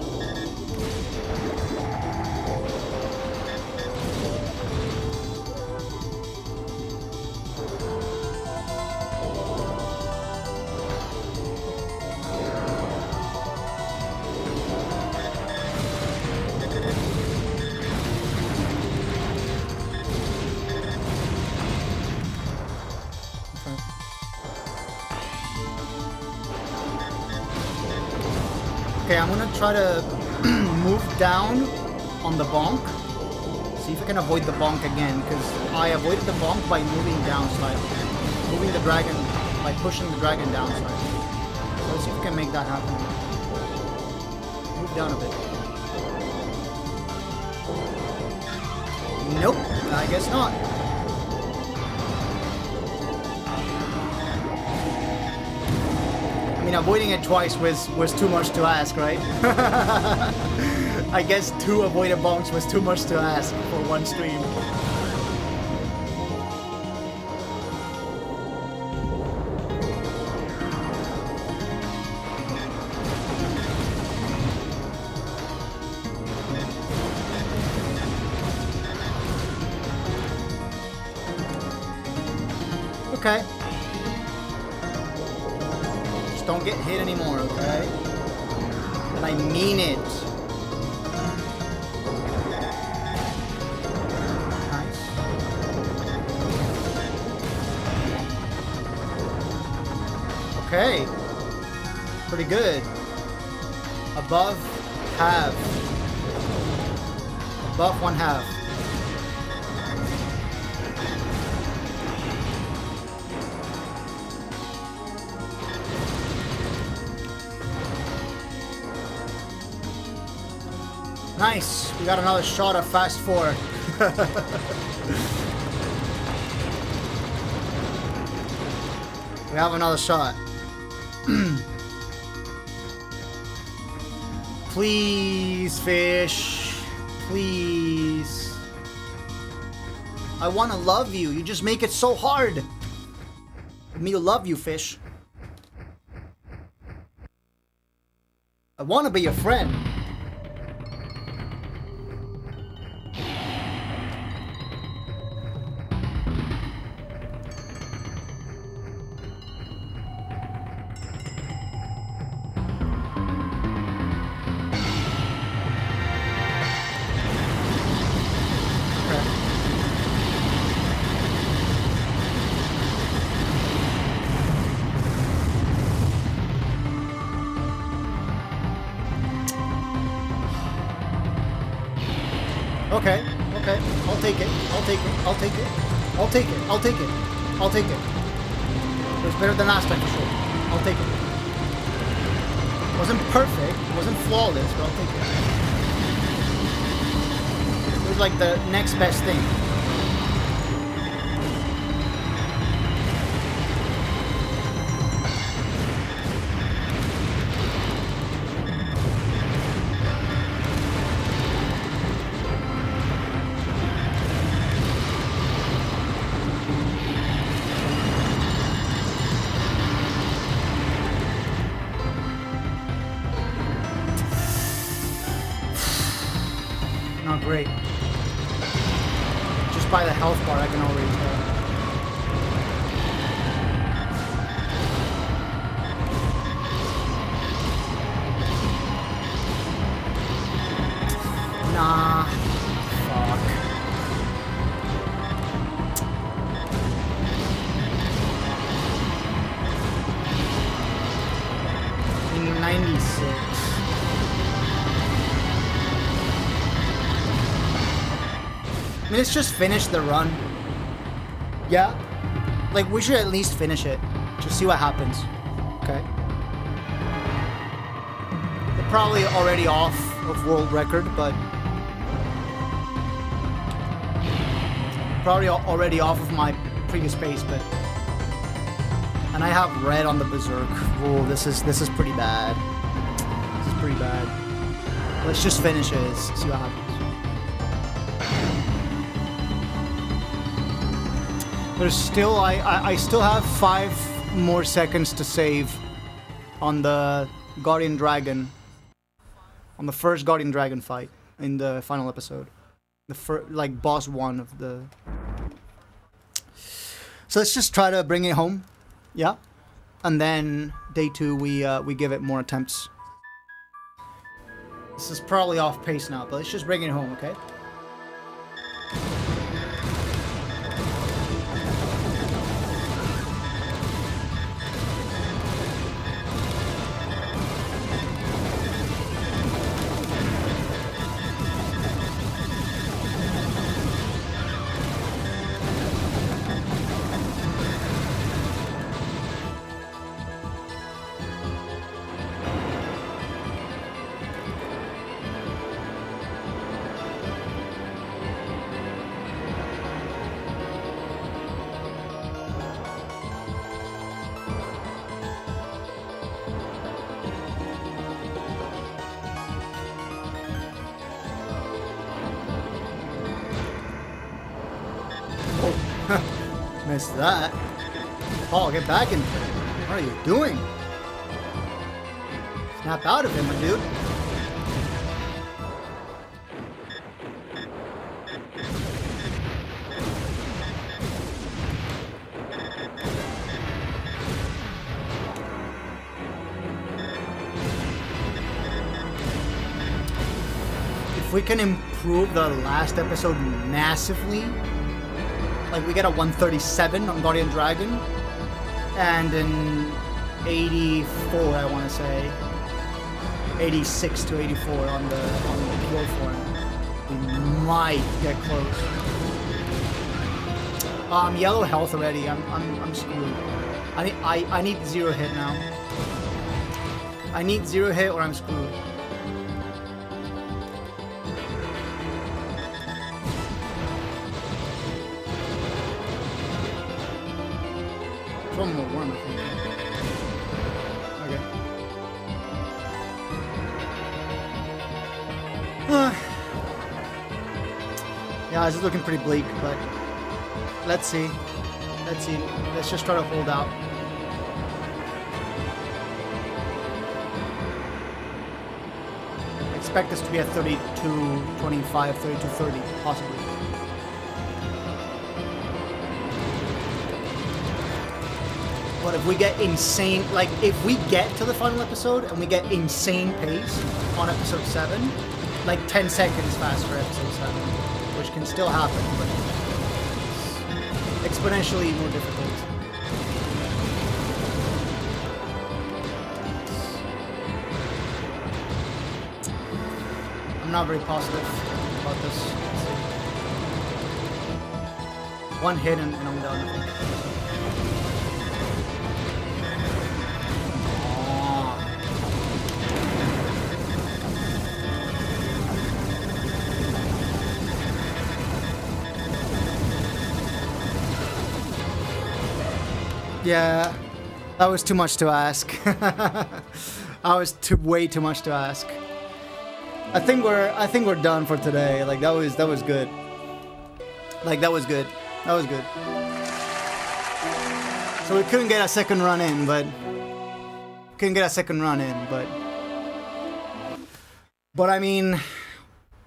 Okay, I'm gonna try to move down on the bonk. See if I can avoid the bonk again, because I avoided the bonk by moving down slightly. Moving the dragon, by pushing the dragon down slightly. So let's see if we can make that happen. Move down a bit. Nope, I guess not. I mean, avoiding it twice was too much to ask, right? I guess 2 avoided bonks was too much to ask for one stream. Okay. Don't get hit anymore, okay? And I mean it. Nice. Okay. Pretty good. Above half. Above 1/2. Nice. We got another shot of Fast 4. We have another shot. Please, fish. Please. I want to love you. You just make it so hard. For me to love you, fish. I want to be your friend. Okay, okay, I'll take it, I'll take it, I'll take it, I'll take it, I'll take it, I'll take it. It was better than last time for sure. I'll take it. It wasn't perfect, it wasn't flawless, but I'll take it. It was like the next best thing. great. Just by the health bar, I can already tell. Nah. Fuck. 96. I mean, let's just finish the run. Yeah? Like, we should at least finish it. Just see what happens. Okay? We're probably already off of world record, but... Probably already off of my previous pace, but... And I have red on the Berserk. Whoa, this is pretty bad. This is pretty bad. Let's just finish it. See what happens. There's still, I still have 5 more seconds to save on the Guardian Dragon. On the first Guardian Dragon fight in the final episode. Like boss 1 of the... So let's just try to bring it home. Yeah. And then day 2 we give it more attempts. This is probably off pace now, but let's just bring it home, okay? Missed that. Paul, get back in there. What are you doing? Snap out of him, my dude. If we can improve the last episode massively, like we get a 137 on Guardian Dragon, and an 84, I want to say, 86 to 84 on the pure form. We might get close. Yellow health already. I'm screwed. I need 0 hit now. I need 0 hit or I'm screwed. One more worm, I think. Okay. Yeah, this is looking pretty bleak, but let's see. Let's see. Let's just try to hold out. I expect this to be a 32-25, 32-30, possibly. But if we get insane, like if we get to the final episode and we get insane pace on episode 7, like 10 seconds faster episode 7, which can still happen, but it's exponentially more difficult. I'm not very positive about this. One hit and I'm done, I think. Yeah, that was too much to ask. Way too much to ask. I think we're done for today. Like that was good. Like that was good. That was good. So we couldn't get a second run in, but but I mean,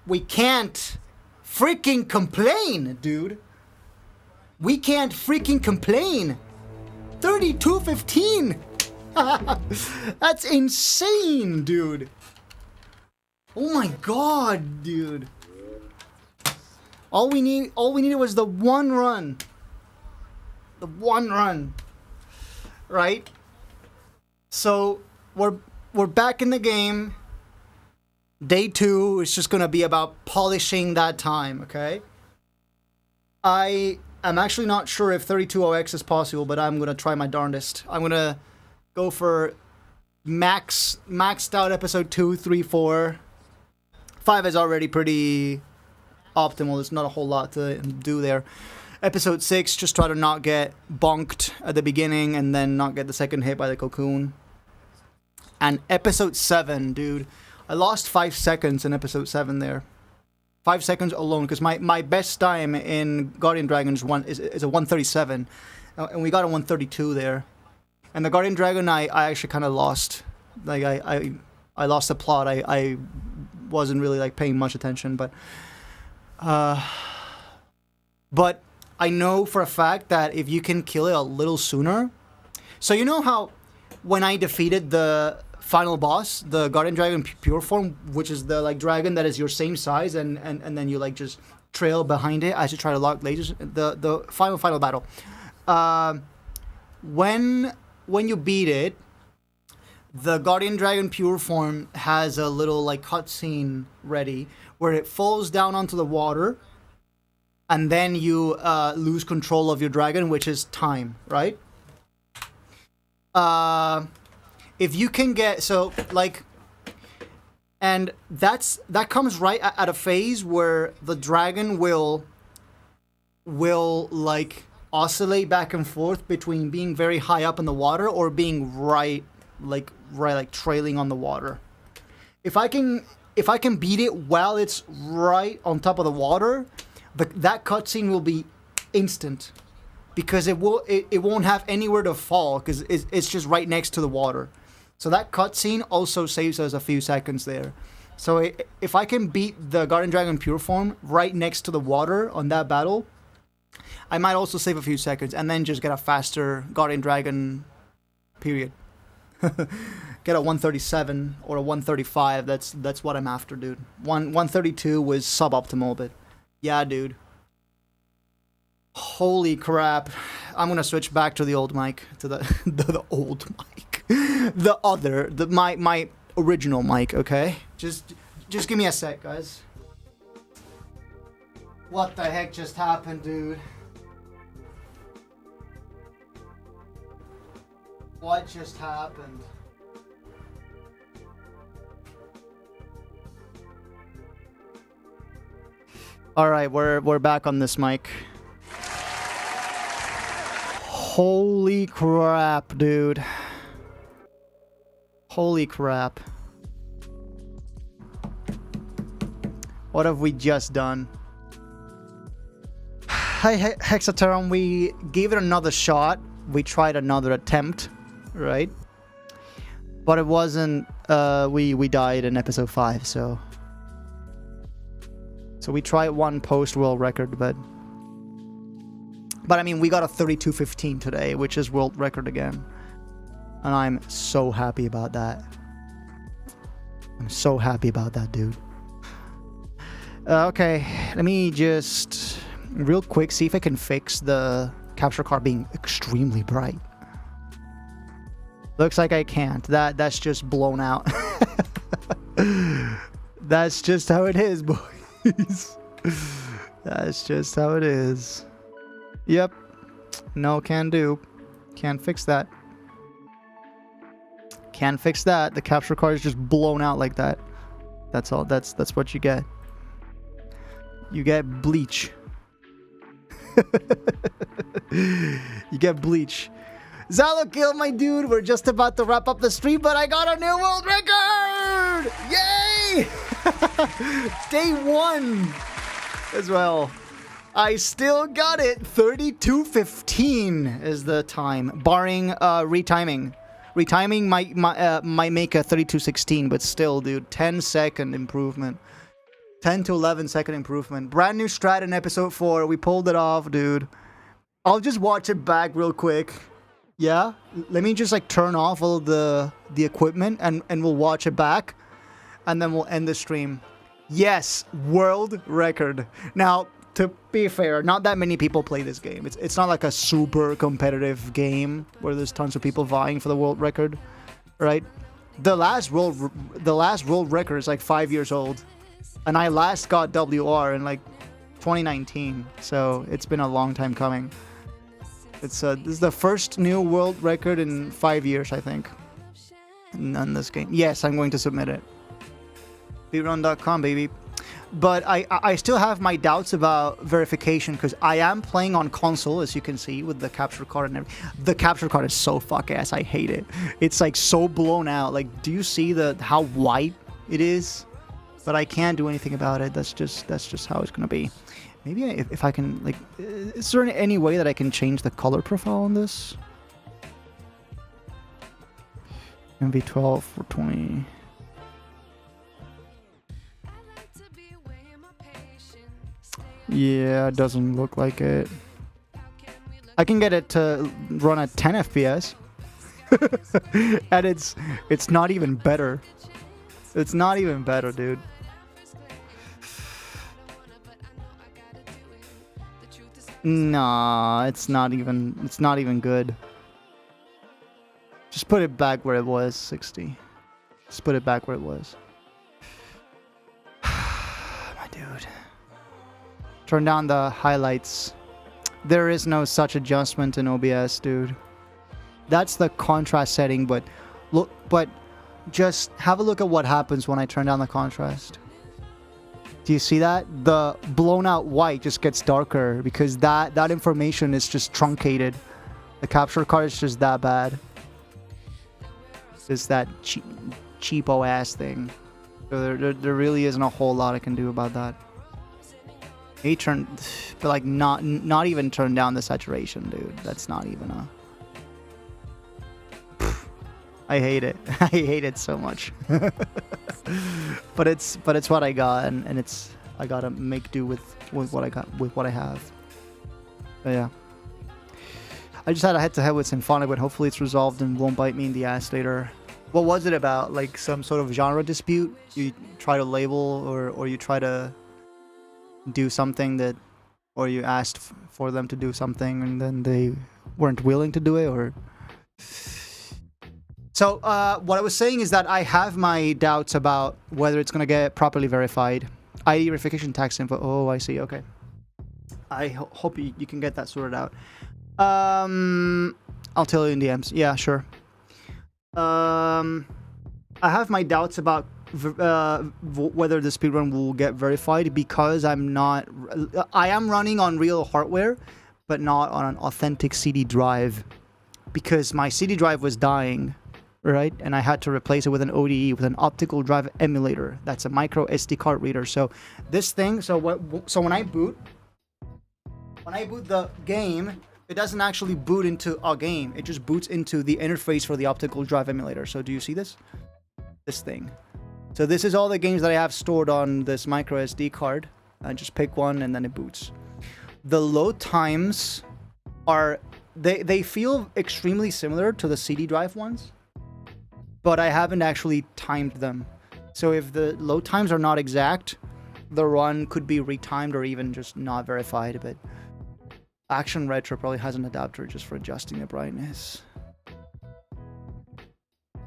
we can't freaking complain, dude. We can't freaking complain. 32:15. That's insane, dude. Oh my god, dude. All we needed was the one run. The one run. Right? So we're back in the game. Day 2 is just gonna be about polishing that time, okay? I'm actually not sure if 32:0x is possible, but I'm gonna try my darndest. I'm gonna go for maxed out episode 2, 3, 4. 5 is already pretty optimal. There's not a whole lot to do there. Episode 6, just try to not get bonked at the beginning and then not get the second hit by the cocoon. And episode 7, dude. I lost 5 seconds in episode 7 there. 5 seconds alone, because my best time in Guardian Dragon is a 137. And we got a 132 there. And the Guardian Dragon, I actually kind of lost. Like, I lost the plot. I wasn't really, like, paying much attention, but I know for a fact that if you can kill it a little sooner... So you know how when I defeated the final boss, the Guardian Dragon Pure Form, which is the like dragon that is your same size, and then you like just trail behind it as you try to lock lasers. The final battle. When you beat it, the Guardian Dragon Pure Form has a little like cutscene ready where it falls down onto the water, and then you lose control of your dragon, which is time, right? If you can get and that comes right at a phase where the dragon will like oscillate back and forth between being very high up in the water or being right trailing on the water. If I can beat it while it's right on top of the water, that cutscene will be instant, because it won't have anywhere to fall, because it's just right next to the water. So that cutscene also saves us a few seconds there. So if I can beat the Guardian Dragon Pure Form right next to the water on that battle, I might also save a few seconds and then just get a faster Guardian Dragon period. Get a 137 or a 135. That's what I'm after, dude. 132 was suboptimal, but yeah, dude. Holy crap. I'm gonna switch back to the old mic, to the old mic. My original mic, okay? Just give me a sec, guys. What the heck just happened, dude? What just happened? Alright, we're back on this mic. Holy crap, dude. Holy crap. What have we just done? Hi, Hexateron, we gave it another shot. We tried another attempt, right? But it wasn't, we died in episode 5, so we tried one post-world record, but I mean, we got a 32:15 today, which is world record again. And I'm so happy about that. I'm so happy about that, dude. Okay, let me just real quick see if I can fix the capture card being extremely bright. Looks like I can't. That's just blown out. That's just how it is, boys. That's just how it is. Yep. No can do. Can't fix that. Can't fix that. The capture card is just blown out like that. That's all. That's what you get. You get bleach. You get bleach. Zalo killed my dude. We're just about to wrap up the stream, but I got a new world record! Yay! Day 1 as well. I still got it. 32:15 is the time, barring retiming. Retiming might make a 32:16, but still, dude, 10-second improvement. 10 to 11 second improvement. Brand new strat in episode 4. We pulled it off, dude. I'll just watch it back real quick. Yeah? Let me just like turn off all the equipment and we'll watch it back. And then we'll end the stream. Yes, world record. Now, to be fair, not that many people play this game. It's not like a super competitive game where there's tons of people vying for the world record, right? The last world record is like 5 years old, and I last got WR in like 2019, so it's been a long time coming. This is the first new world record in 5 years, I think, in this game. Yes, I'm going to submit it. Speedrun.com, baby. But I still have my doubts about verification because I am playing on console, as you can see, with the capture card and everything. The capture card is so fuck ass. I hate it. It's like so blown out. Like, do you see how white it is? But I can't do anything about it. That's just how it's gonna be. Maybe if I can, like, is there any way that I can change the color profile on this? MV12 for 20. Yeah, it doesn't look like it. I can get it to run at 10 FPS. And it's not even better. It's not even better, dude. Nah, it's not even good. Just put it back where it was, 60. Just put it back where it was. My dude. Turn down the highlights. There is no such adjustment in OBS, dude. That's the contrast setting, but just have a look at what happens when I turn down the contrast. Do you see that? The blown out white just gets darker because that information is just truncated. The capture card is just that bad. It's that cheapo ass thing. So there really isn't a whole lot I can do about that. But like not even turn down the saturation, dude. That's not even a. I hate it. I hate it so much. but it's what I got, and I gotta make do with what I got, with what I have. But yeah. I just had a head-to-head with Symphonic, but hopefully it's resolved and won't bite me in the ass later. What was it about? Like some sort of genre dispute? You try to label or you try to do something that, or you asked for them to do something and then they weren't willing to do it, or... So, what I was saying is that I have my doubts about whether it's going to get properly verified. ID verification tax info. Oh, I see. Okay. I hope you can get that sorted out. I'll tell you in DMs. Yeah, sure. I have my doubts about whether the speedrun will get verified because I am running on real hardware, but not on an authentic CD drive because my CD drive was dying. Right, and I had to replace it with an ODE, with an optical drive emulator. That's a micro SD card reader. So this thing, so when I boot the game, it doesn't actually boot into a game. It just boots into the interface for the optical drive emulator. So do you see this? This thing. So this is all the games that I have stored on this micro SD card. I just pick one and then it boots. The load times are they feel extremely similar to the CD drive ones. But I haven't actually timed them. So if the load times are not exact, the run could be retimed or even just not verified. But Action Retro probably has an adapter just for adjusting the brightness.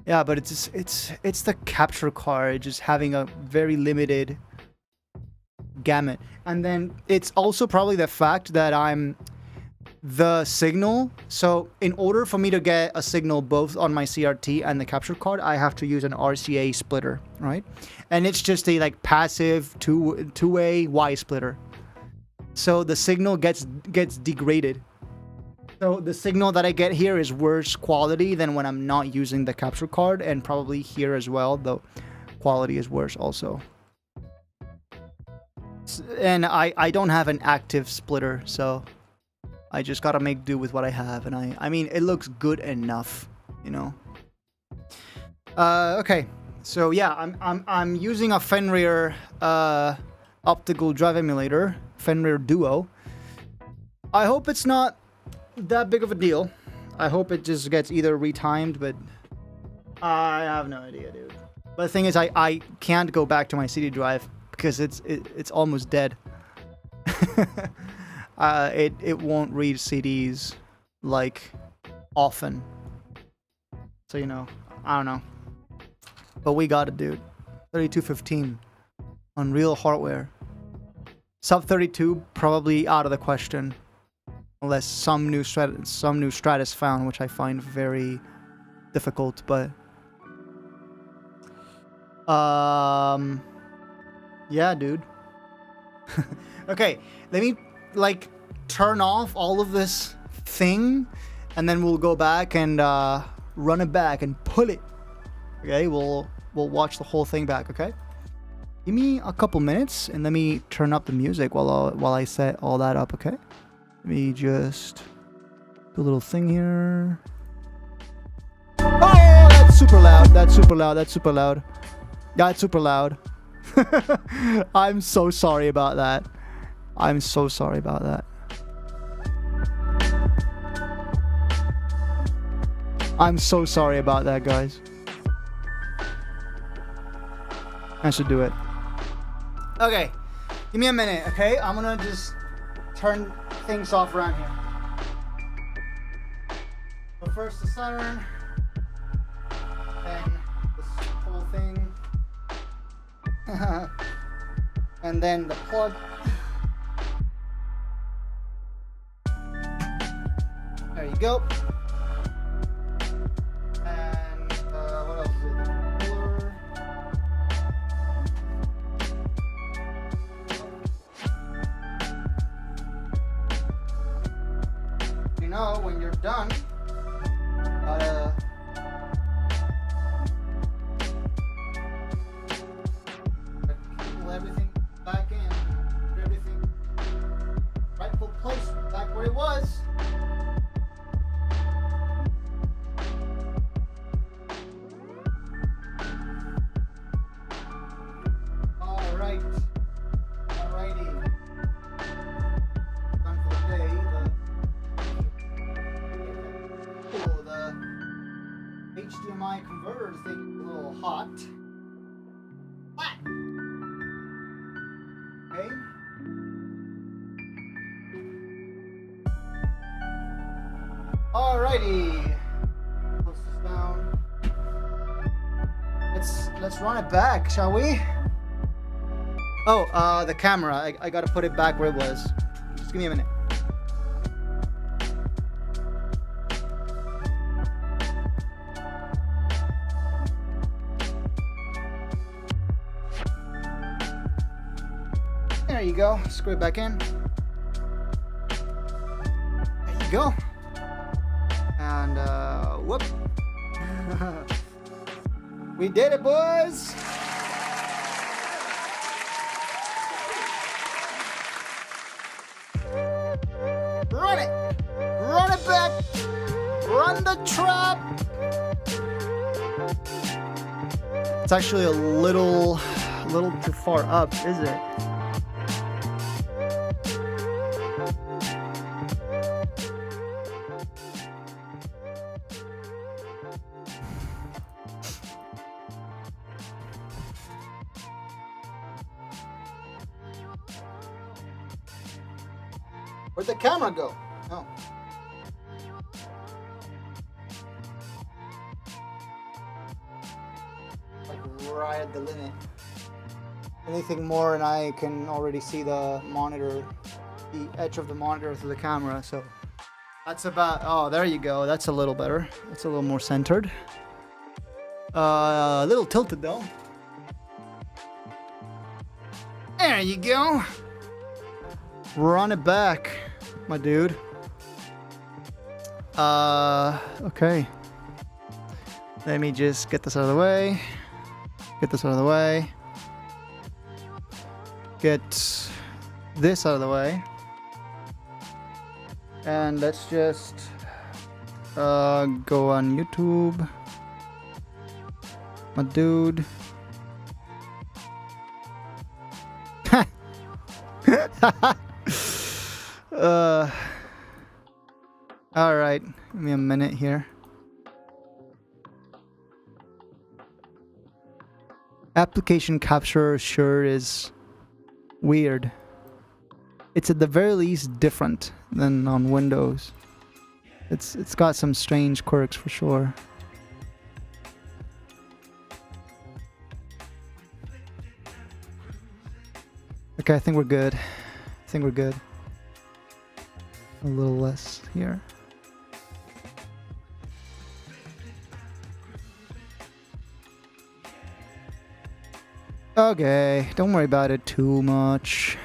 Yeah, but it's the capture card just having a very limited gamut. And then it's also probably the fact that the signal, so in order for me to get a signal both on my CRT and the capture card, I have to use an RCA splitter, right? And it's just a like passive two-way Y splitter. So the signal gets degraded. So the signal that I get here is worse quality than when I'm not using the capture card, and probably here as well, the quality is worse also. And I don't have an active splitter, so I just gotta make do with what I have, and I mean, it looks good enough, you know. Okay, so yeah, I'm using a Fenrir optical drive emulator, Fenrir Duo. I hope it's not that big of a deal. I hope it just gets either retimed, but I have no idea, dude. But the thing is, I can't go back to my CD drive because it's almost dead. It won't read CDs like often. So you know, I don't know. But we got it, dude. 3215 on real hardware. Sub 32 probably out of the question, unless some new strat is found, which I find very difficult. But yeah, dude. Okay, let me like turn off all of this thing, and then we'll go back and run it back and pull it. Okay, we'll watch the whole thing back. Okay, give me a couple minutes and let me turn up the music while I set all that up. Okay, let me just do a little thing here. Oh, that's super loud. That's super loud. That's super loud. Yeah, it's super loud. I'm so sorry about that. I'm so sorry about that. I'm so sorry about that, guys. I should do it. Okay, give me a minute, okay? I'm gonna just turn things off around here. So first the Saturn, then this whole thing, and then the plug. There you go. And what else is it? The cooler. You know, when you're done, pull everything back in, put everything rightful place, back where it was. HDMI converter thing is a little hot. What? Okay. Alrighty. Close this down. Let's run it back, shall we? Oh, the camera. I gotta put it back where it was. Just give me a minute. There you go. Screw it back in. There you go. And whoop. We did it, boys. Run it. Run it back. Run the trap. It's actually a little too far up, is it? Where'd the camera go? Oh. Like right at the limit. Anything more and I can already see the monitor, the edge of the monitor through the camera, so that's about, oh, there you go. That's a little better. That's a little more centered. A little tilted though. There you go. Run it back, my dude. Okay. Let me just get this out of the way. Get this out of the way. Get this out of the way. And let's just go on YouTube. My dude. All right, give me a minute here. Application capture sure is weird. It's at the very least different than on Windows. It's got some strange quirks for sure. Okay, I think we're good. I think we're good. A little less here. Okay, don't worry about it too much.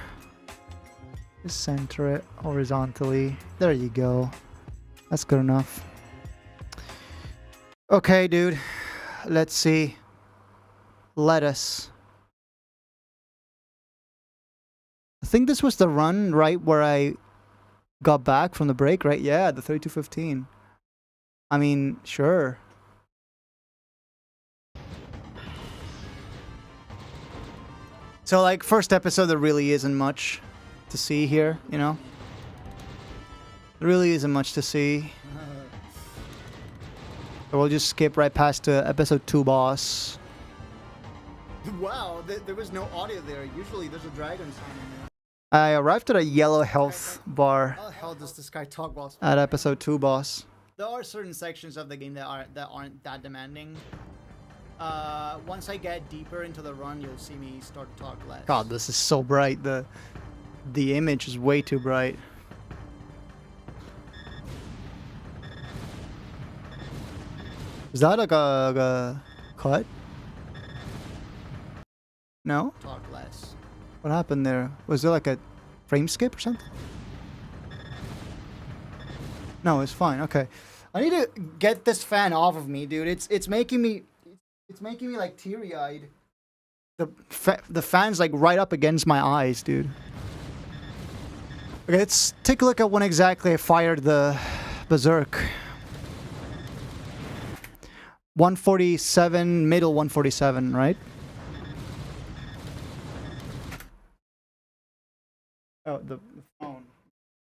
Just center it horizontally. There you go. That's good enough. Okay, dude. Let's see. Lettuce. I think this was the run, right, where I got back from the break, right? Yeah, the 32:15. I mean, sure. So, like, first episode, there really isn't much to see here, you know? There really isn't much to see. So we'll just skip right past to episode 2 boss. Wow, there was no audio there. Usually there's a dragon sound in there. I arrived at a yellow health bar. How the hell does this guy talk, boss? At episode 2 boss. There are certain sections of the game that aren't that demanding. Once I get deeper into the run, you'll see me start to talk less. God, this is so bright. The image is way too bright. Is that like a cut? No? Talk less. What happened there? Was there like a frame skip or something? No, it's fine. Okay. I need to get this fan off of me, dude. It's making me like teary-eyed. The fan's like right up against my eyes, dude. Okay, let's take a look at when exactly I fired the Berserk. 147, middle 147, right? Oh, the phone.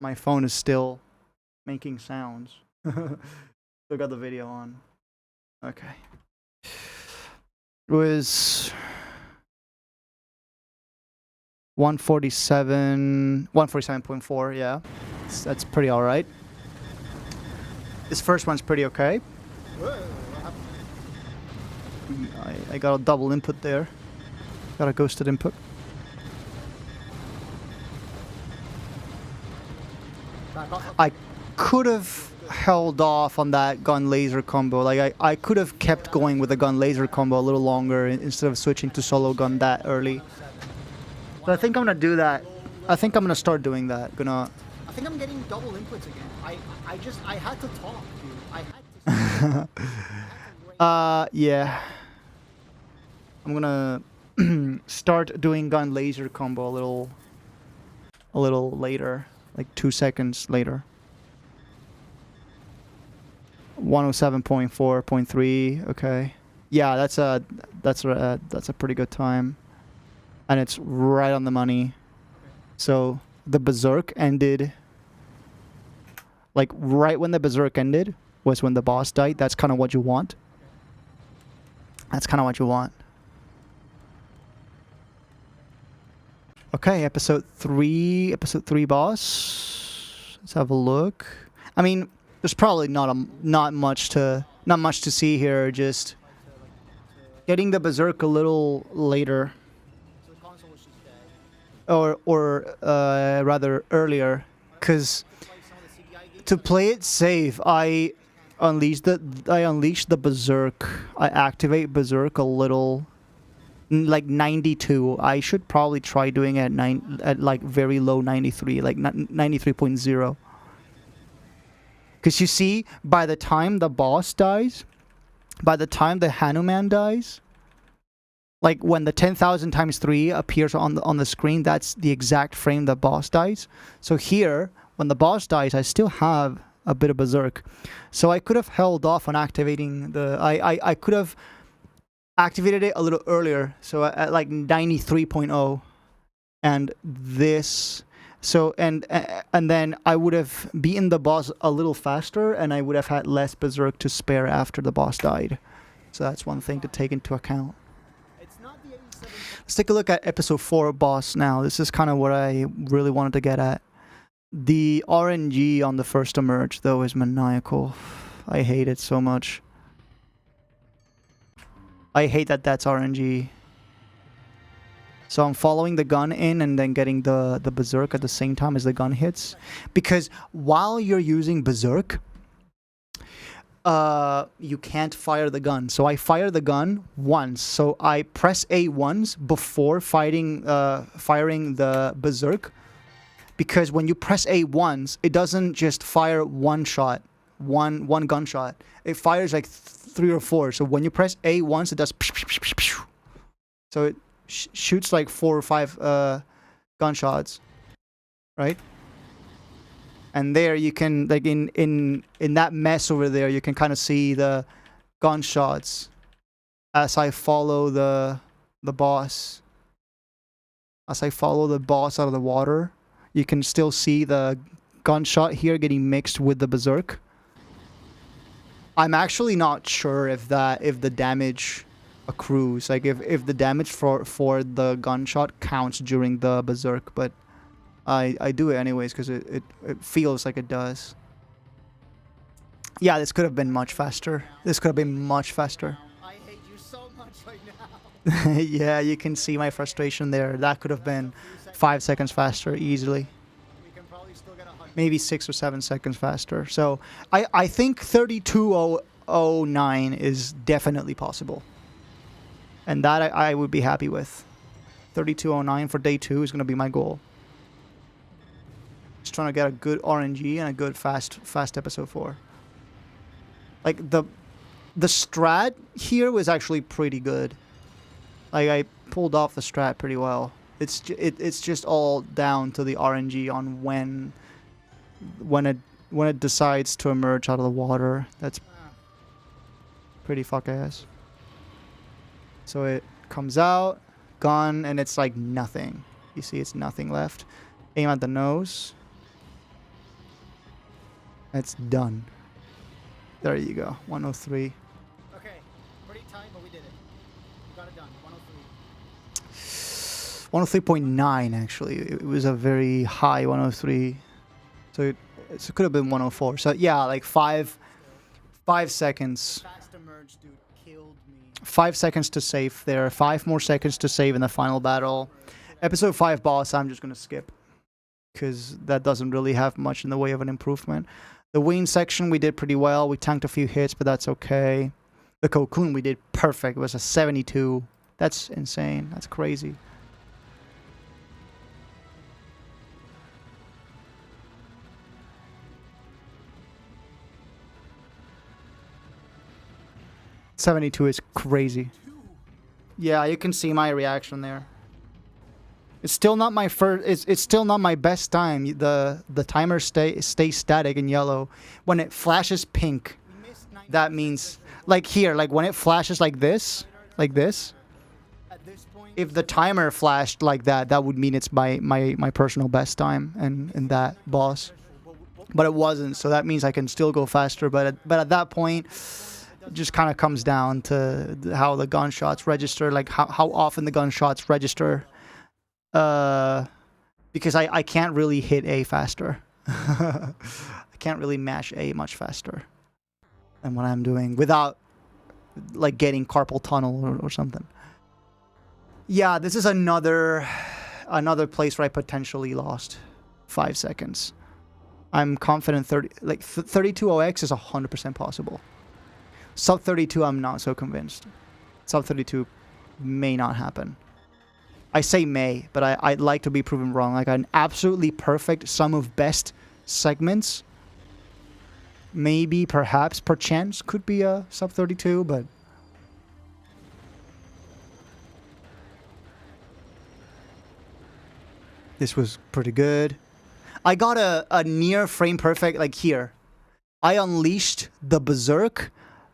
My phone is still making sounds. Still got the video on. Okay. It was 147.4, yeah. That's pretty alright. This first one's pretty okay. I got a double input there. Got a ghosted input. I could have held off on that gun laser combo. Like I could have kept going with the gun laser combo a little longer instead of switching to solo gun that early. But I think I'm gonna do that. I think I'm gonna start doing that. I think I'm getting double inputs again. I had to talk, dude. I had to. Yeah. I'm gonna start doing gun laser combo a little later, like 2 seconds later. 107.4.3. Okay. Yeah, that's a pretty good time, and it's right on the money. So the Berserk ended. Like right when the Berserk ended was when the boss died. That's kind of what you want. That's kind of what you want. Okay, episode 3 boss. Let's have a look. I mean, there's probably not much to see here. Just getting the Berserk a little later, or rather earlier, because to play it safe, I unleash the Berserk. I activate Berserk a little. Like 92. I should probably try doing it at like very low 93, like 93.0. Because you see, by the time the boss dies, by the time the Hanuman dies, like when the 10,000 times 3 appears on the screen, that's the exact frame the boss dies. So here, when the boss dies, I still have a bit of Berserk. So I could have held off on activating the... I could have activated it a little earlier, so at like 93.0, and this So and then I would have beaten the boss a little faster, and I would have had less berserk to spare after the boss died. So that's one thing to take into account. Let's take a look at episode 4 boss now. This is kind of what I really wanted to get at. The RNG on the first emerge though is maniacal. I hate it so much. I hate that that's RNG. So I'm following the gun in and then getting the berserk at the same time as the gun hits. Because while you're using berserk, you can't fire the gun. So I fire the gun once. So I press A once before firing the berserk. Because when you press A once, it doesn't just fire one shot, one gunshot. It fires like 3 or 4. So when you press A once, it does. So it shoots like 4 or 5 gunshots, right? And there you can, like in that mess over there, you can kind of see the gunshots as I follow the boss. As I follow the boss out of the water, you can still see the gunshot here getting mixed with the berserk. I'm actually not sure if the damage accrues, like if the damage for the gunshot counts during the berserk, but I do it anyways because it feels like it does. Yeah, this could have been much faster. This could have been much faster. I hate you so much right now. Yeah, you can see my frustration there. That could have been 5 seconds faster easily. We can probably still get 100. Maybe 6 or 7 seconds faster. So I think 32:09 is definitely possible. And that I would be happy with. 32:09 for day 2 is going to be my goal. Just trying to get a good RNG and a good fast episode 4. Like the strat here was actually pretty good. Like I pulled off the strat pretty well. It's just all down to the RNG on when it decides to emerge out of the water. That's pretty fuck ass. So it comes out, gun, and it's like nothing. You see, it's nothing left. Aim at the nose. It's done. There you go. 103. Okay, pretty tight, but we did it. We got it done. 103. 103.9 actually. It was a very high 103. So it could have been 104. So yeah, like 5 seconds. Fast emerge, dude, killed me. 5 seconds to save there. 5 more seconds to save in the final battle. Episode 5 boss, I'm just going to skip. Because that doesn't really have much in the way of an improvement. The wing section, we did pretty well. We tanked a few hits, but that's okay. The cocoon, we did perfect. It was a 72. That's insane. That's crazy. $72 is crazy. Yeah, you can see my reaction there. It's still not my first. It's still not my best time. The timer stays static in yellow. When it flashes pink, that means like here, like when it flashes like this. If the timer flashed like that, that would mean it's my personal best time in that boss. But it wasn't, so that means I can still go faster. But at that point, it just kind of comes down to how the gunshots register, like how often the gunshots register. Because I can't really hit A faster. I can't really mash A much faster than what I'm doing without like getting carpal tunnel or something. Yeah, this is another place where I potentially lost 5 seconds. I'm confident 32:0x is 100% possible. Sub 32, I'm not so convinced. Sub 32 may not happen. I say may, but I'd like to be proven wrong. Like an absolutely perfect sum of best segments. Maybe, perhaps, perchance could be a sub 32, but... This was pretty good. I got a near frame perfect, like here. I unleashed the berserk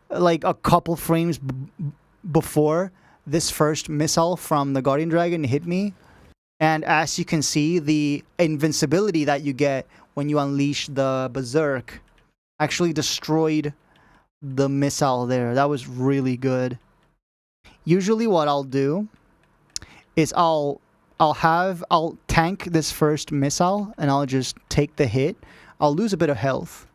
like a couple frames before this first missile from the Guardian Dragon hit me. And as you can see, the invincibility that you get when you unleash the Berserk actually destroyed the missile there. That was really good. Usually what I'll do is I'll tank this first missile and I'll just take the hit. I'll lose a bit of health.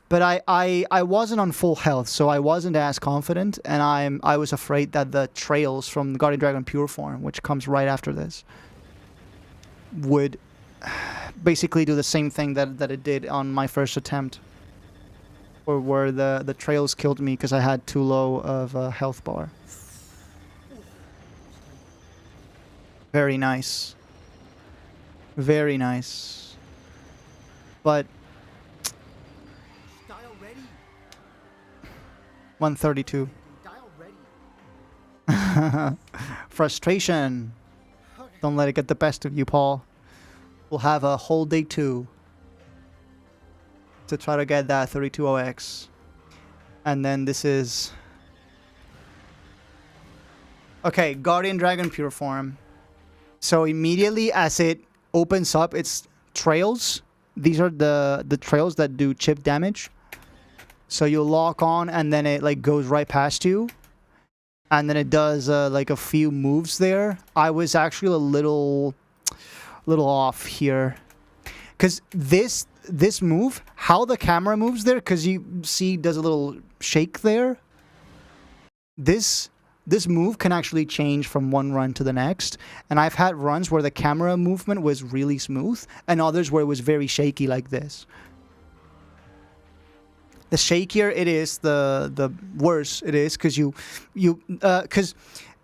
But I wasn't on full health, so I wasn't as confident, and I was afraid that the trails from the Guardian Dragon Pure Form, which comes right after this, would basically do the same thing that it did on my first attempt. Or where the trails killed me because I had too low of a health bar. Very nice. Very nice. But 132. Frustration. Don't let it get the best of you, Paul. We'll have a whole day 2 to try to get that 32OX. And then this is... Okay, Guardian Dragon Pure Form. So immediately as it opens up its trails, these are the trails that do chip damage. So you lock on and then it like goes right past you. And then it does like a few moves there. I was actually a little off here. Because this move, how the camera moves there, because you see does a little shake there. This move can actually change from one run to the next. And I've had runs where the camera movement was really smooth and others where it was very shaky like this. The shakier it is, the worse it is, because because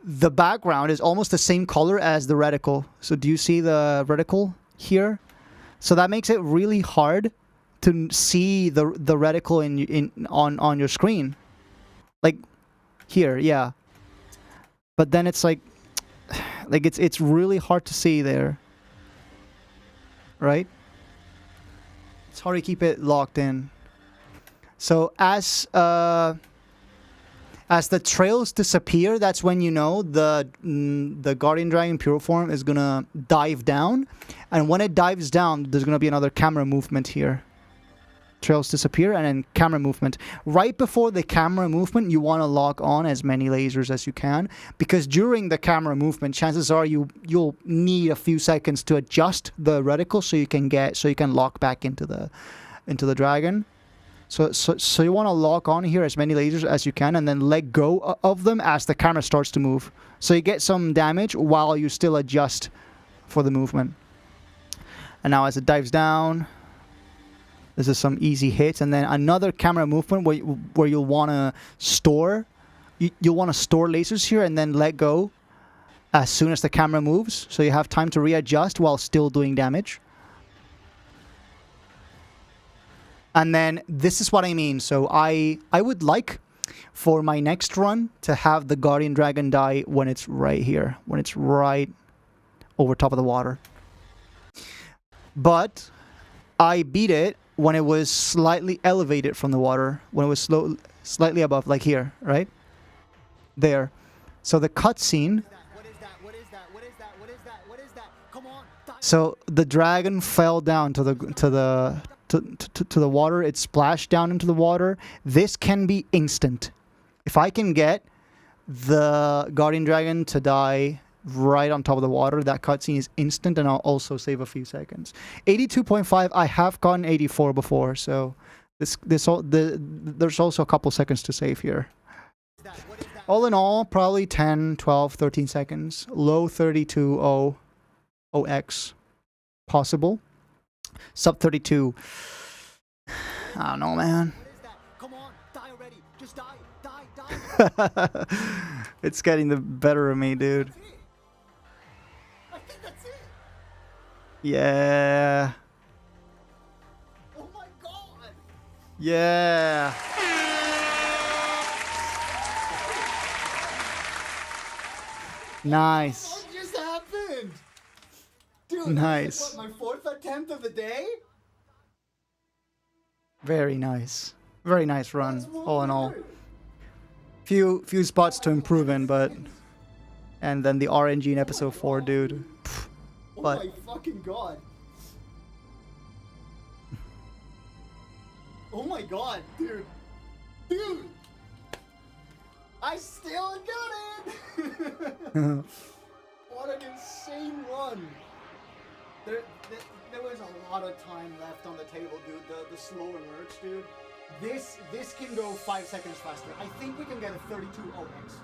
the background is almost the same color as the reticle. So do you see the reticle here? So that makes it really hard to see the reticle on your screen, like here, yeah. But then it's like it's really hard to see there, right? It's hard to keep it locked in. So as the trails disappear, that's when you know the Guardian Dragon Pure Form is gonna dive down, and when it dives down, there's gonna be another camera movement here. Trails disappear and then camera movement. Right before the camera movement, you want to lock on as many lasers as you can, because during the camera movement, chances are you'll need a few seconds to adjust the reticle so you can lock back into the dragon. So you want to lock on here as many lasers as you can and then let go of them as the camera starts to move. So you get some damage while you still adjust for the movement. And now as it dives down, this is some easy hits, and then another camera movement where you'll want to store. You'll want to store lasers here and then let go as soon as the camera moves, so you have time to readjust while still doing damage. And then this is what I mean. So I would like for my next run to have the Guardian Dragon die when it's right here, when it's right over top of the water. But I beat it when it was slightly elevated from the water, when it was slightly above, like here, right? There. So the cutscene. What is that? What is that? What is that? What is that? What is that? Come on. So the dragon fell down to the water. It splashed down into the water. This can be instant. If I can get the Guardian Dragon to die right on top of the water, that cutscene is instant, and I'll also save a few seconds. 82.5. I have gotten 84 before, so there's also a couple seconds to save here. All in all, probably 10, 12, 13 seconds. Low 32OX possible. Sub 32. I don't know, man. Come on, die already. Just die. It's getting the better of me, dude. I think that's it. Yeah. Oh my god. Yeah. Nice. What just happened? Dude, Nice. This is what, my fourth attempt of the day? Very nice. Very nice run, That's all in all. weird. Few spots to improve in, but... And then the RNG in episode 4, dude. Pff, Oh But my fucking god. Oh my god, dude. Dude! I still got it! What an insane run. There was a lot of time left on the table, dude. The slow emerge, dude. This can go 5 seconds faster. I think we can get a 32 OX.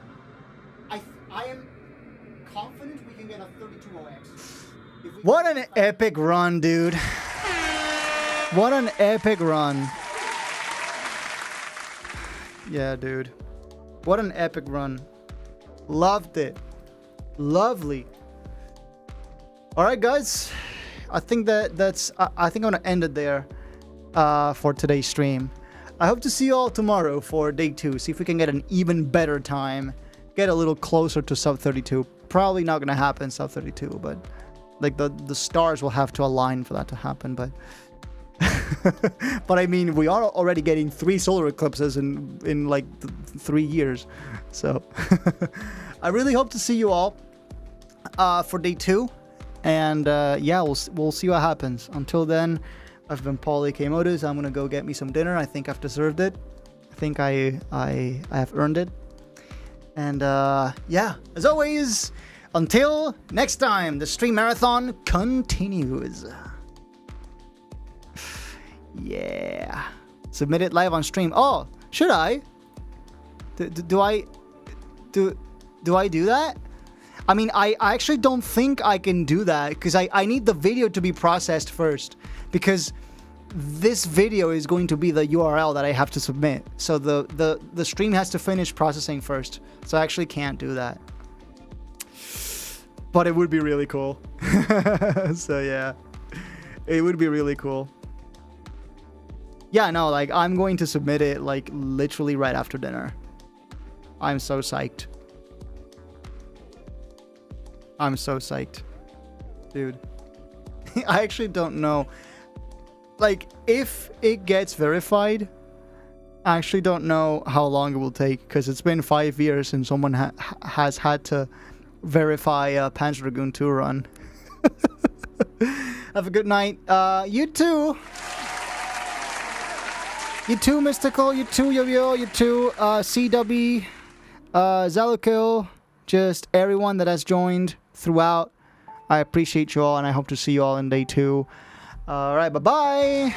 I am confident we can get a 32 OX. what an epic run, dude. What an epic run. Yeah, dude. What an epic run. Loved it. Lovely. All right, guys. I think I think I'm gonna end it there for today's stream. I hope to see you all tomorrow for day 2. See if we can get an even better time. Get a little closer to sub 32. Probably not gonna happen sub 32, but like the stars will have to align for that to happen. But but I mean, we are already getting 3 solar eclipses in like 3 years. So I really hope to see you all for day 2. And yeah, we'll see what happens. Until then, I've been Paul aka Modus. I'm gonna go get me some dinner. I think I've deserved it. I think I have earned it. And yeah, as always, until next time, the stream marathon continues. Yeah. Submit it live on stream. Oh, should I? Do I do that? I mean, I actually don't think I can do that because I need the video to be processed first, because this video is going to be the URL that I have to submit. So the stream has to finish processing first. So I actually can't do that. But it would be really cool. So yeah, it would be really cool. Yeah, no, like I'm going to submit it like literally right after dinner. I'm so psyched. I'm so psyched. Dude. I actually don't know. Like, if it gets verified, I actually don't know how long it will take, because it's been 5 years since someone has had to verify a Panzer Dragoon 2 run. Have a good night. You too. You too, Mystical. You too, Yo-Yo. You too, CW. Zalukil. Just everyone that has joined throughout. I appreciate you all, and I hope to see you all in day 2. All right, bye-bye.